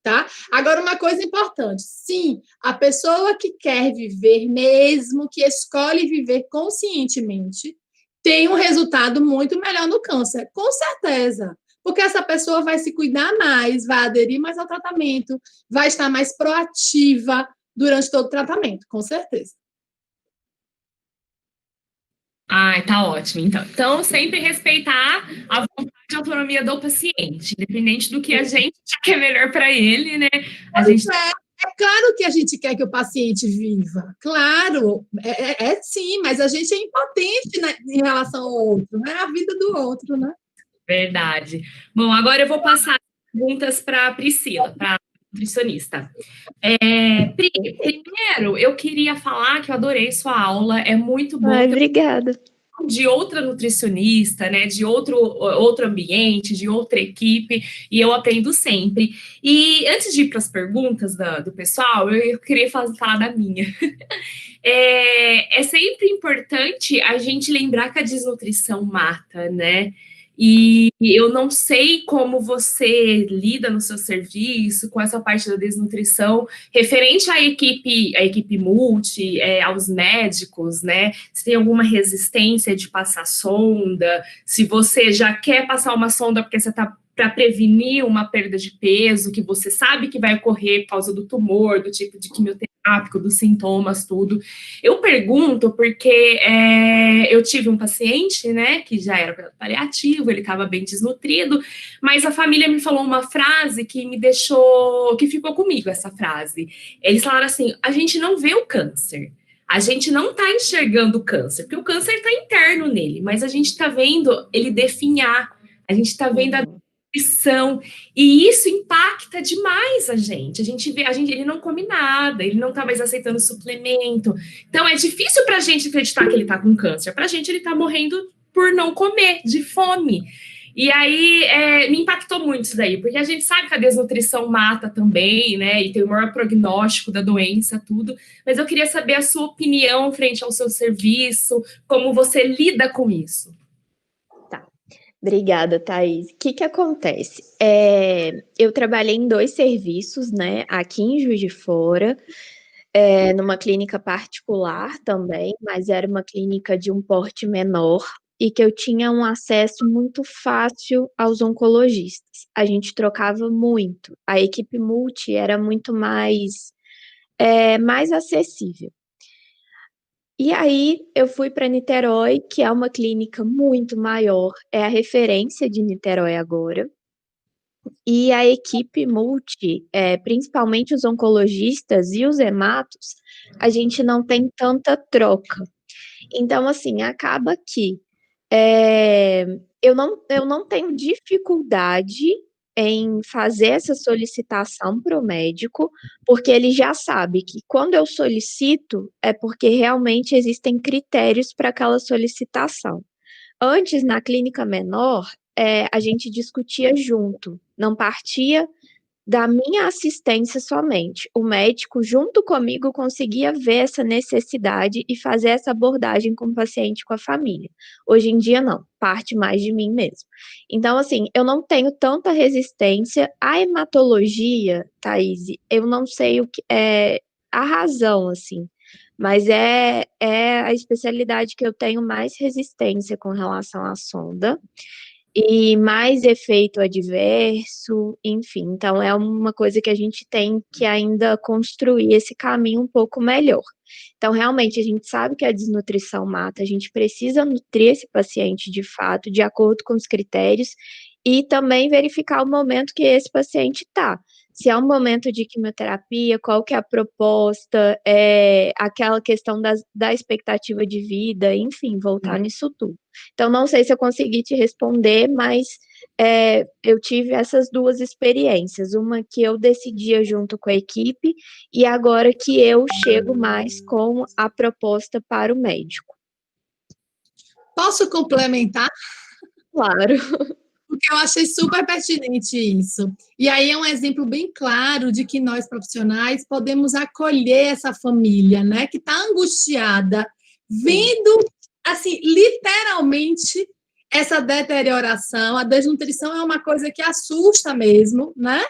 tá? Agora, uma coisa importante, sim, a pessoa que quer viver, mesmo que escolhe viver conscientemente, tem um resultado muito melhor no câncer, com certeza. Porque essa pessoa vai se cuidar mais, vai aderir mais ao tratamento, vai estar mais proativa durante todo o tratamento, com certeza. Ai, tá ótimo. Então, sempre respeitar a vontade e a autonomia do paciente, independente do que a gente quer melhor para ele, né? É claro que a gente quer que o paciente viva, claro, sim, mas a gente é impotente, né, em relação ao outro, né? A vida do outro, né? Verdade. Bom, agora eu vou passar perguntas para a Priscila, para a nutricionista. Primeiro, eu queria falar que eu adorei sua aula, é muito bom. Ai, obrigada. De outra nutricionista, né, de outro ambiente, de outra equipe, e eu aprendo sempre. E antes de ir para as perguntas do pessoal, eu queria falar da minha. É sempre importante a gente lembrar que a desnutrição mata, né? E eu não sei como você lida no seu serviço com essa parte da desnutrição referente à equipe multi, aos médicos, né? Se tem alguma resistência de passar sonda, se você já quer passar uma sonda porque você está para prevenir uma perda de peso, que você sabe que vai ocorrer por causa do tumor, do tipo de quimioterápico, dos sintomas, tudo. Eu pergunto porque eu tive um paciente, né, que já era paliativo, ele estava bem desnutrido, mas a família me falou uma frase que me deixou, que ficou comigo, essa frase. Eles falaram assim, a gente não vê o câncer, a gente não está enxergando o câncer, porque o câncer está interno nele, mas a gente está vendo ele definhar, a gente está vendo a nutrição, e isso impacta demais a gente. Ele não come nada, ele não tá mais aceitando suplemento. Então é difícil pra gente acreditar que ele tá com câncer. Pra gente ele tá morrendo por não comer, de fome. E aí me impactou muito isso daí, porque a gente sabe que a desnutrição mata também, né? E tem o maior prognóstico da doença, tudo. Mas eu queria saber a sua opinião frente ao seu serviço, como você lida com isso. Obrigada, Thaís. O que acontece? Eu trabalhei em 2 serviços, né? Aqui em Juiz de Fora, numa clínica particular também, mas era uma clínica de um porte menor e que eu tinha um acesso muito fácil aos oncologistas. A gente trocava muito. A equipe multi era muito mais acessível. E aí eu fui para Niterói, que é uma clínica muito maior, é a referência de Niterói agora. E a equipe multi, principalmente os oncologistas e os hematos, a gente não tem tanta troca. Então, assim, acaba que eu não tenho dificuldade em fazer essa solicitação para o médico, porque ele já sabe que quando eu solicito, é porque realmente existem critérios para aquela solicitação. Antes, na clínica menor, a gente discutia junto, não partia da minha assistência somente. O médico, junto comigo, conseguia ver essa necessidade e fazer essa abordagem com o paciente e com a família. Hoje em dia, não, parte mais de mim mesmo. Então, assim, eu não tenho tanta resistência à hematologia, Thaís, eu não sei o que é a razão, assim, mas é a especialidade que eu tenho mais resistência com relação à sonda e mais efeito adverso, enfim. Então, é uma coisa que a gente tem que ainda construir esse caminho um pouco melhor. Então, realmente, a gente sabe que a desnutrição mata, a gente precisa nutrir esse paciente de fato, de acordo com os critérios, e também verificar o momento que esse paciente está. Se é um momento de quimioterapia, qual que é a proposta, aquela questão da expectativa de vida, enfim, voltar nisso tudo. Então, não sei se eu consegui te responder, mas eu tive essas duas experiências. Uma que eu decidia junto com a equipe, e agora que eu chego mais com a proposta para o médico. Posso complementar? Claro. Porque eu achei super pertinente isso. E aí é um exemplo bem claro de que nós, profissionais, podemos acolher essa família, né, que está angustiada, vendo, assim, literalmente, essa deterioração. A desnutrição é uma coisa que assusta mesmo, né?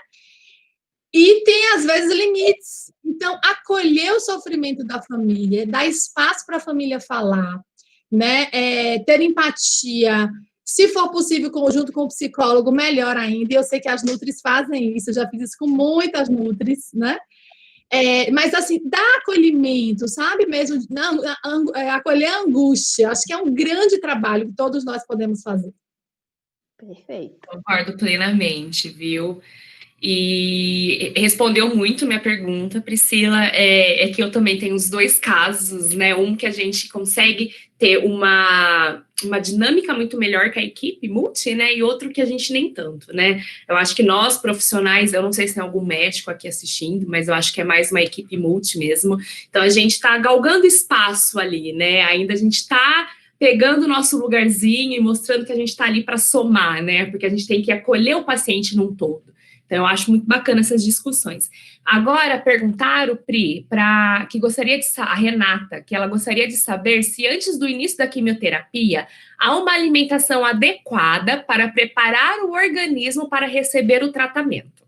E tem, às vezes, limites. Então, acolher o sofrimento da família, dar espaço para a família falar, né? Ter empatia, se for possível, junto com o psicólogo, melhor ainda. E eu sei que as nutris fazem isso, eu já fiz isso com muitas nutris, né? Mas, assim, dar acolhimento, sabe mesmo? Não, acolher a angústia. Acho que é um grande trabalho que todos nós podemos fazer. Perfeito. Concordo plenamente, viu? E respondeu muito minha pergunta, Priscila, é que eu também tenho os dois casos, né? Um que a gente consegue ter uma dinâmica muito melhor com a equipe multi, né? E outro que a gente nem tanto, né? Eu acho que nós, profissionais, eu não sei se tem algum médico aqui assistindo, mas eu acho que é mais uma equipe multi mesmo. Então, a gente está galgando espaço ali, né? Ainda a gente está pegando o nosso lugarzinho e mostrando que a gente está ali para somar, né? Porque a gente tem que acolher o paciente num todo. Então, eu acho muito bacana essas discussões. Agora, perguntaram, Pri, a Renata, que ela gostaria de saber se antes do início da quimioterapia há uma alimentação adequada para preparar o organismo para receber o tratamento.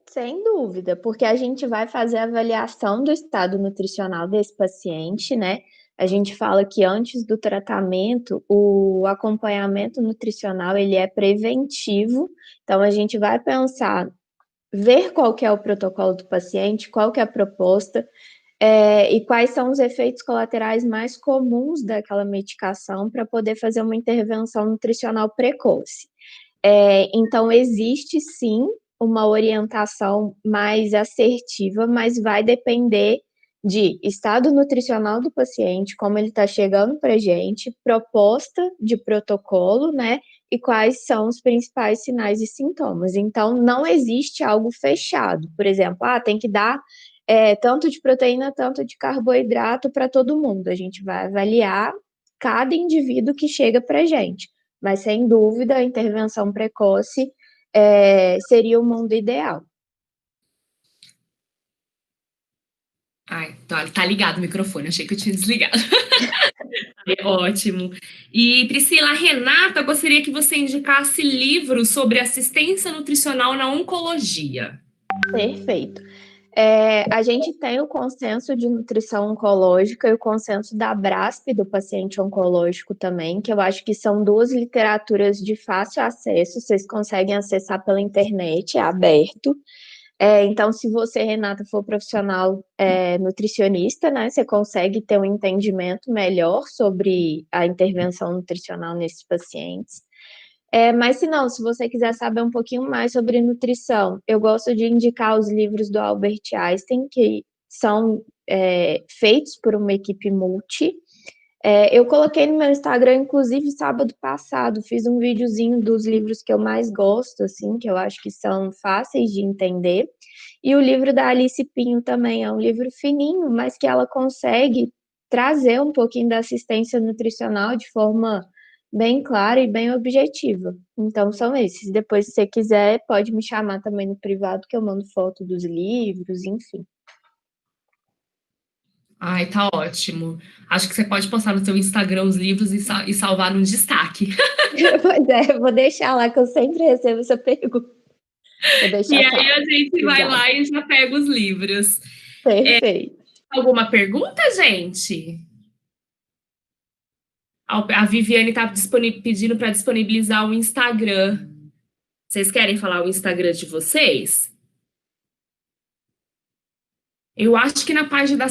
Sem dúvida, porque a gente vai fazer a avaliação do estado nutricional desse paciente, né? A gente fala que antes do tratamento, o acompanhamento nutricional, ele é preventivo, então a gente vai pensar, ver qual que é o protocolo do paciente, qual que é a proposta, e quais são os efeitos colaterais mais comuns daquela medicação para poder fazer uma intervenção nutricional precoce. Então, existe sim uma orientação mais assertiva, mas vai depender de estado nutricional do paciente, como ele está chegando para a gente, proposta de protocolo, né? E quais são os principais sinais e sintomas. Então, não existe algo fechado. Por exemplo, tem que dar tanto de proteína, tanto de carboidrato para todo mundo. A gente vai avaliar cada indivíduo que chega para a gente. Mas, sem dúvida, a intervenção precoce seria o mundo ideal. Ai, tá ligado o microfone, achei que eu tinha desligado. Ótimo. E, Priscila, a Renata gostaria que você indicasse livros sobre assistência nutricional na oncologia. Perfeito. A gente tem o consenso de nutrição oncológica e o consenso da ABRASP, do paciente oncológico também, que eu acho que são duas literaturas de fácil acesso, vocês conseguem acessar pela internet, é aberto. Então, se você, Renata, for profissional nutricionista, né, você consegue ter um entendimento melhor sobre a intervenção nutricional nesses pacientes. Mas se você quiser saber um pouquinho mais sobre nutrição, eu gosto de indicar os livros do Albert Einstein, que são feitos por uma equipe multi, Eu coloquei no meu Instagram, inclusive, sábado passado, fiz um videozinho dos livros que eu mais gosto, assim, que eu acho que são fáceis de entender. E o livro da Alice Pinho também é um livro fininho, mas que ela consegue trazer um pouquinho da assistência nutricional de forma bem clara e bem objetiva. Então, são esses. Depois, se você quiser, pode me chamar também no privado, que eu mando foto dos livros, enfim. Ai, tá ótimo. Acho que você pode postar no seu Instagram os livros e salvar no destaque. Pois é, vou deixar lá, que eu sempre recebo essa pergunta. Vou deixar E aí salvo. a gente vai Obrigada. lá e já pega os livros. Perfeito. Alguma pergunta, gente? A Viviane está pedindo para disponibilizar o Instagram. Vocês querem falar o Instagram de vocês? Eu acho que na página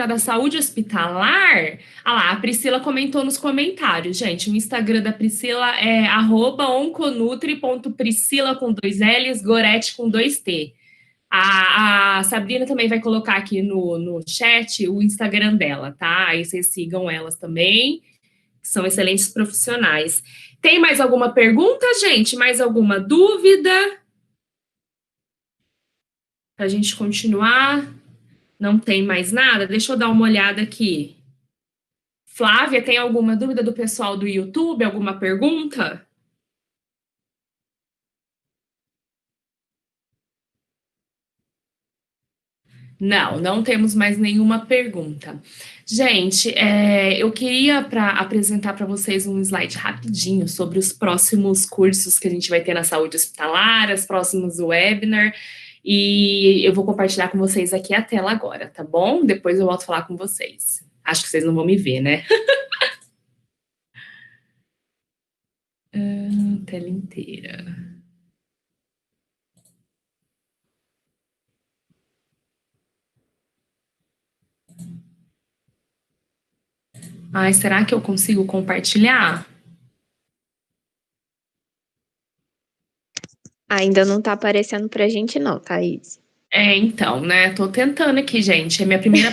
da saúde hospitalar, lá, a Priscila comentou nos comentários, gente. O Instagram da Priscila é @onconutri.priscila com 2 L's, Gorete com 2 T. A Sabrina também vai colocar aqui no chat o Instagram dela, tá? Aí vocês sigam elas também, que são excelentes profissionais. Tem mais alguma pergunta, gente? Mais alguma dúvida? Para a gente continuar? Não tem mais nada? Deixa eu dar uma olhada aqui. Flávia, tem alguma dúvida do pessoal do YouTube? Alguma pergunta? Não, não temos mais nenhuma pergunta. Gente, eu queria apresentar para vocês um slide rapidinho sobre os próximos cursos que a gente vai ter na saúde hospitalar, os próximos webinar, e eu vou compartilhar com vocês aqui a tela agora, tá bom? Depois eu volto a falar com vocês. Acho que vocês não vão me ver, né? Tela inteira. Ai, será que eu consigo compartilhar? Ainda não tá aparecendo pra gente, não, Thaís. Então, né? Tô tentando aqui, gente. É minha primeira.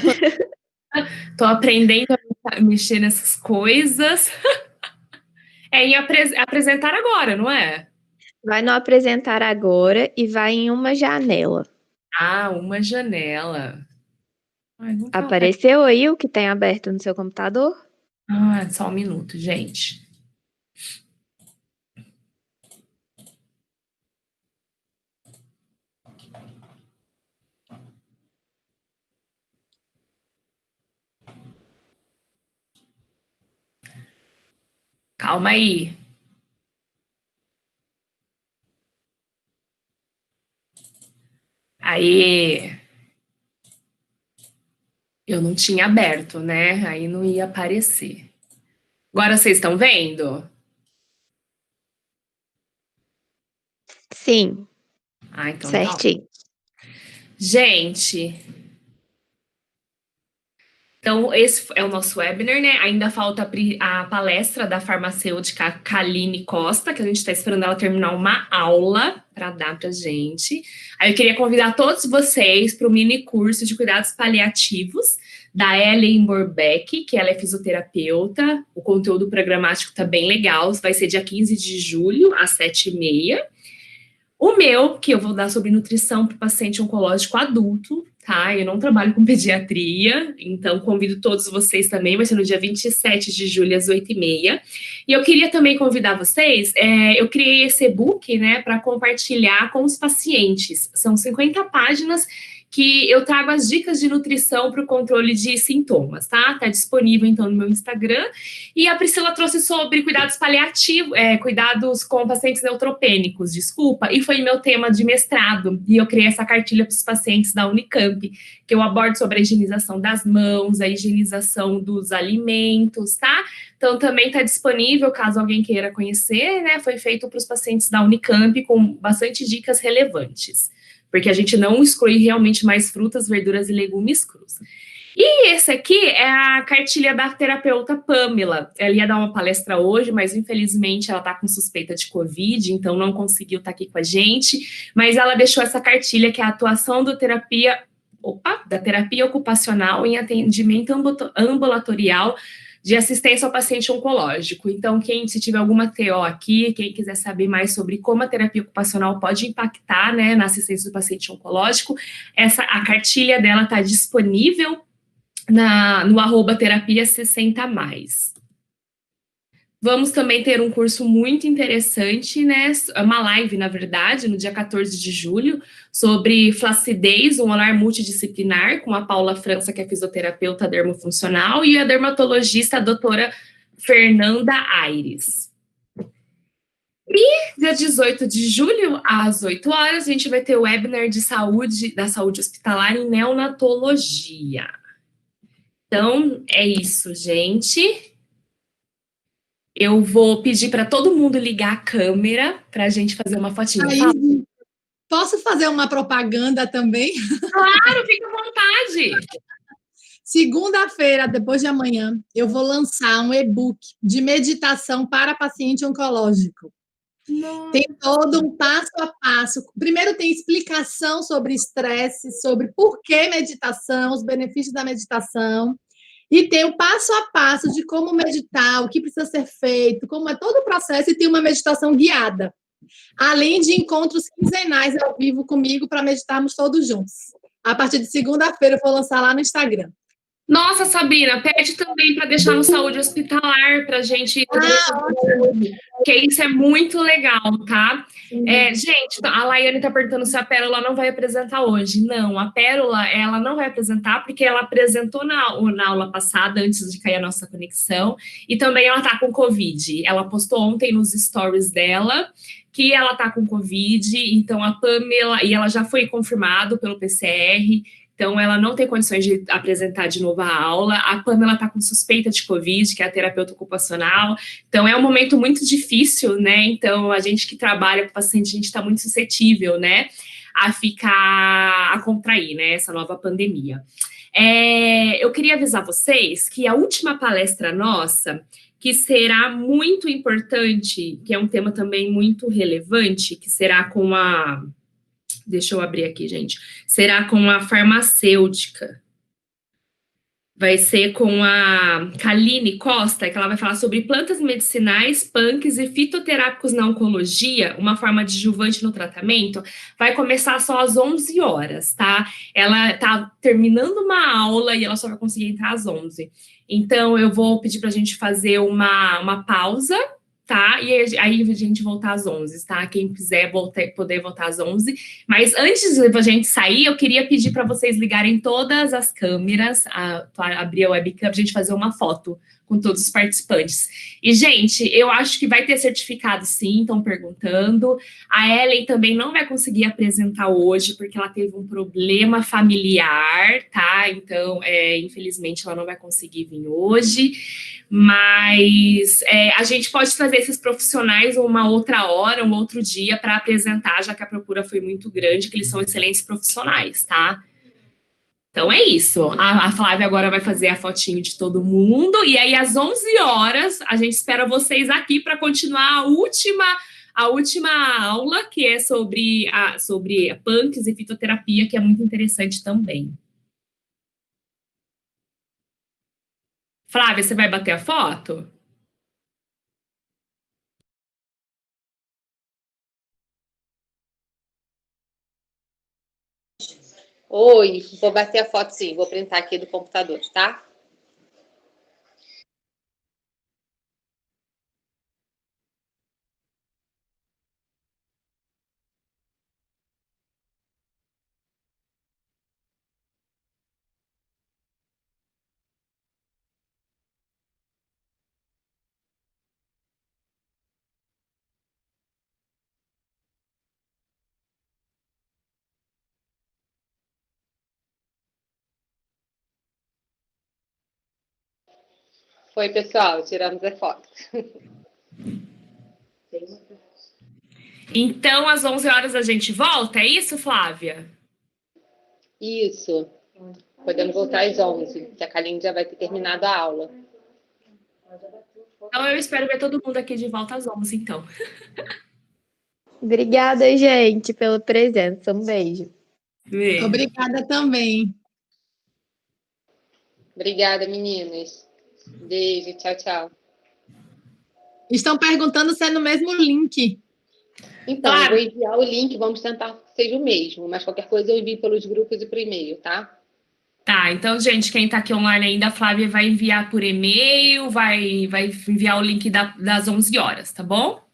Tô aprendendo a mexer nessas coisas. Em apresentar agora, não é? Vai no apresentar agora e vai em uma janela. Uma janela. Ai, não tá Apareceu aí o que tem aberto no seu computador? só um minuto, gente. Calma aí. Aí. Eu não tinha aberto, né? Aí não ia aparecer. Agora vocês estão vendo? Sim, Então certinho. tá. Gente, então esse é o nosso webinar, né? Ainda falta a palestra da farmacêutica Kaline Costa, que a gente está esperando ela terminar uma aula para dar para gente. Aí eu queria convidar todos vocês para o mini curso de cuidados paliativos da Ellen Borbeck, que ela é fisioterapeuta. O conteúdo programático tá bem legal, vai ser dia 15 de julho, às 7h30. O meu, que eu vou dar sobre nutrição para o paciente oncológico adulto, tá? Eu não trabalho com pediatria, então convido todos vocês também, vai ser no dia 27 de julho, às 8h30. E eu queria também convidar vocês, eu criei esse e-book, né, para compartilhar com os pacientes. São 50 páginas que eu trago as dicas de nutrição para o controle de sintomas, tá? Tá disponível, então, no meu Instagram. E a Priscila trouxe sobre cuidados paliativos, cuidados com pacientes neutropênicos, desculpa, e foi meu tema de mestrado. E eu criei essa cartilha para os pacientes da Unicamp, que eu abordo sobre a higienização das mãos, a higienização dos alimentos, tá? Então, também está disponível, caso alguém queira conhecer, né? Foi feito para os pacientes da Unicamp, com bastante dicas relevantes, porque a gente não exclui realmente mais frutas, verduras e legumes crus. E esse aqui é a cartilha da terapeuta Pamela. Ela ia dar uma palestra hoje, mas infelizmente ela está com suspeita de Covid, então não conseguiu estar aqui com a gente. Mas ela deixou essa cartilha, que é a atuação da terapia ocupacional em atendimento ambulatorial de assistência ao paciente oncológico. Então, se tiver alguma TO aqui, quem quiser saber mais sobre como a terapia ocupacional pode impactar, né, na assistência do paciente oncológico, a cartilha dela está disponível no @terapia60mais. Vamos também ter um curso muito interessante, né? Uma live, na verdade, no dia 14 de julho, sobre flacidez, um olhar multidisciplinar, com a Paula França, que é fisioterapeuta dermofuncional, e a dermatologista, a doutora Fernanda Aires. E dia 18 de julho, às 8 horas, a gente vai ter o webinar da saúde hospitalar em neonatologia. Então, é isso, gente. Eu vou pedir para todo mundo ligar a câmera para a gente fazer uma fotinha. Aí, posso fazer uma propaganda também? Claro, fica à vontade. Segunda-feira, depois de amanhã, eu vou lançar um e-book de meditação para paciente oncológico. Nossa. Tem todo um passo a passo. Primeiro tem explicação sobre estresse, sobre por que meditação, os benefícios da meditação. E tem o passo a passo de como meditar, o que precisa ser feito, como é todo o processo, e tem uma meditação guiada. Além de encontros quinzenais ao vivo comigo para meditarmos todos juntos. A partir de segunda-feira eu vou lançar lá no Instagram. Nossa, Sabina, pede também para deixar no Saúde Hospitalar para a gente... Porque isso é muito legal, tá? Gente, a Laiane está perguntando se a Pérola não vai apresentar hoje. Não, a Pérola, ela não vai apresentar porque ela apresentou na aula passada, antes de cair a nossa conexão, e também ela está com Covid. Ela postou ontem nos stories dela que ela está com Covid, então a Pamela, e ela já foi confirmado pelo PCR, então ela não tem condições de apresentar de novo a aula. A Pamela está com suspeita de Covid, que é a terapeuta ocupacional, então é um momento muito difícil, né? Então a gente que trabalha com paciente, a gente está muito suscetível, né, a contrair, né, essa nova pandemia. Eu queria avisar vocês que a última palestra nossa, que será muito importante, que é um tema também muito relevante, que será com a... Deixa eu abrir aqui, gente. Será com a farmacêutica. Vai ser com a Kaline Costa, que ela vai falar sobre plantas medicinais, punks e fitoterápicos na oncologia, uma forma adjuvante no tratamento. Vai começar só às 11 horas, tá? Ela tá terminando uma aula e ela só vai conseguir entrar às 11. Então, eu vou pedir para a gente fazer uma pausa, tá? E aí a gente voltar às 11, tá? Quem quiser poder voltar às 11. Mas antes de a gente sair, eu queria pedir para vocês ligarem todas as câmeras, abrir a webcam, para a gente fazer uma foto com todos os participantes. E, gente, eu acho que vai ter certificado sim, estão perguntando. A Ellen também não vai conseguir apresentar hoje, porque ela teve um problema familiar, tá? Então, infelizmente, ela não vai conseguir vir hoje. Mas a gente pode trazer esses profissionais uma outra hora, um outro dia, para apresentar, já que a procura foi muito grande, que eles são excelentes profissionais, tá? Então é isso. A Flávia agora vai fazer a fotinho de todo mundo, e aí às 11 horas a gente espera vocês aqui para continuar a última aula, que é sobre punks e fitoterapia, que é muito interessante também. Flávia, você vai bater a foto? Oi, vou bater a foto sim, vou printar aqui do computador, tá? Foi, pessoal, tiramos a foto. Então, às 11 horas a gente volta, é isso, Flávia? Isso. Podemos voltar às 11, que a Kaline já vai ter terminado a aula. Então, eu espero ver todo mundo aqui de volta às 11, então. Obrigada, gente, pela presença. Um beijo. Obrigada também. Obrigada, meninas. Beijo, tchau, tchau. Estão perguntando se é no mesmo link. Então, Claro. eu vou enviar o link, vamos tentar que seja o mesmo, mas qualquer coisa eu envio pelos grupos e por e-mail, tá? Tá, então, gente, quem tá aqui online ainda, a Flávia vai enviar por e-mail, vai enviar o link das 11 horas, tá bom?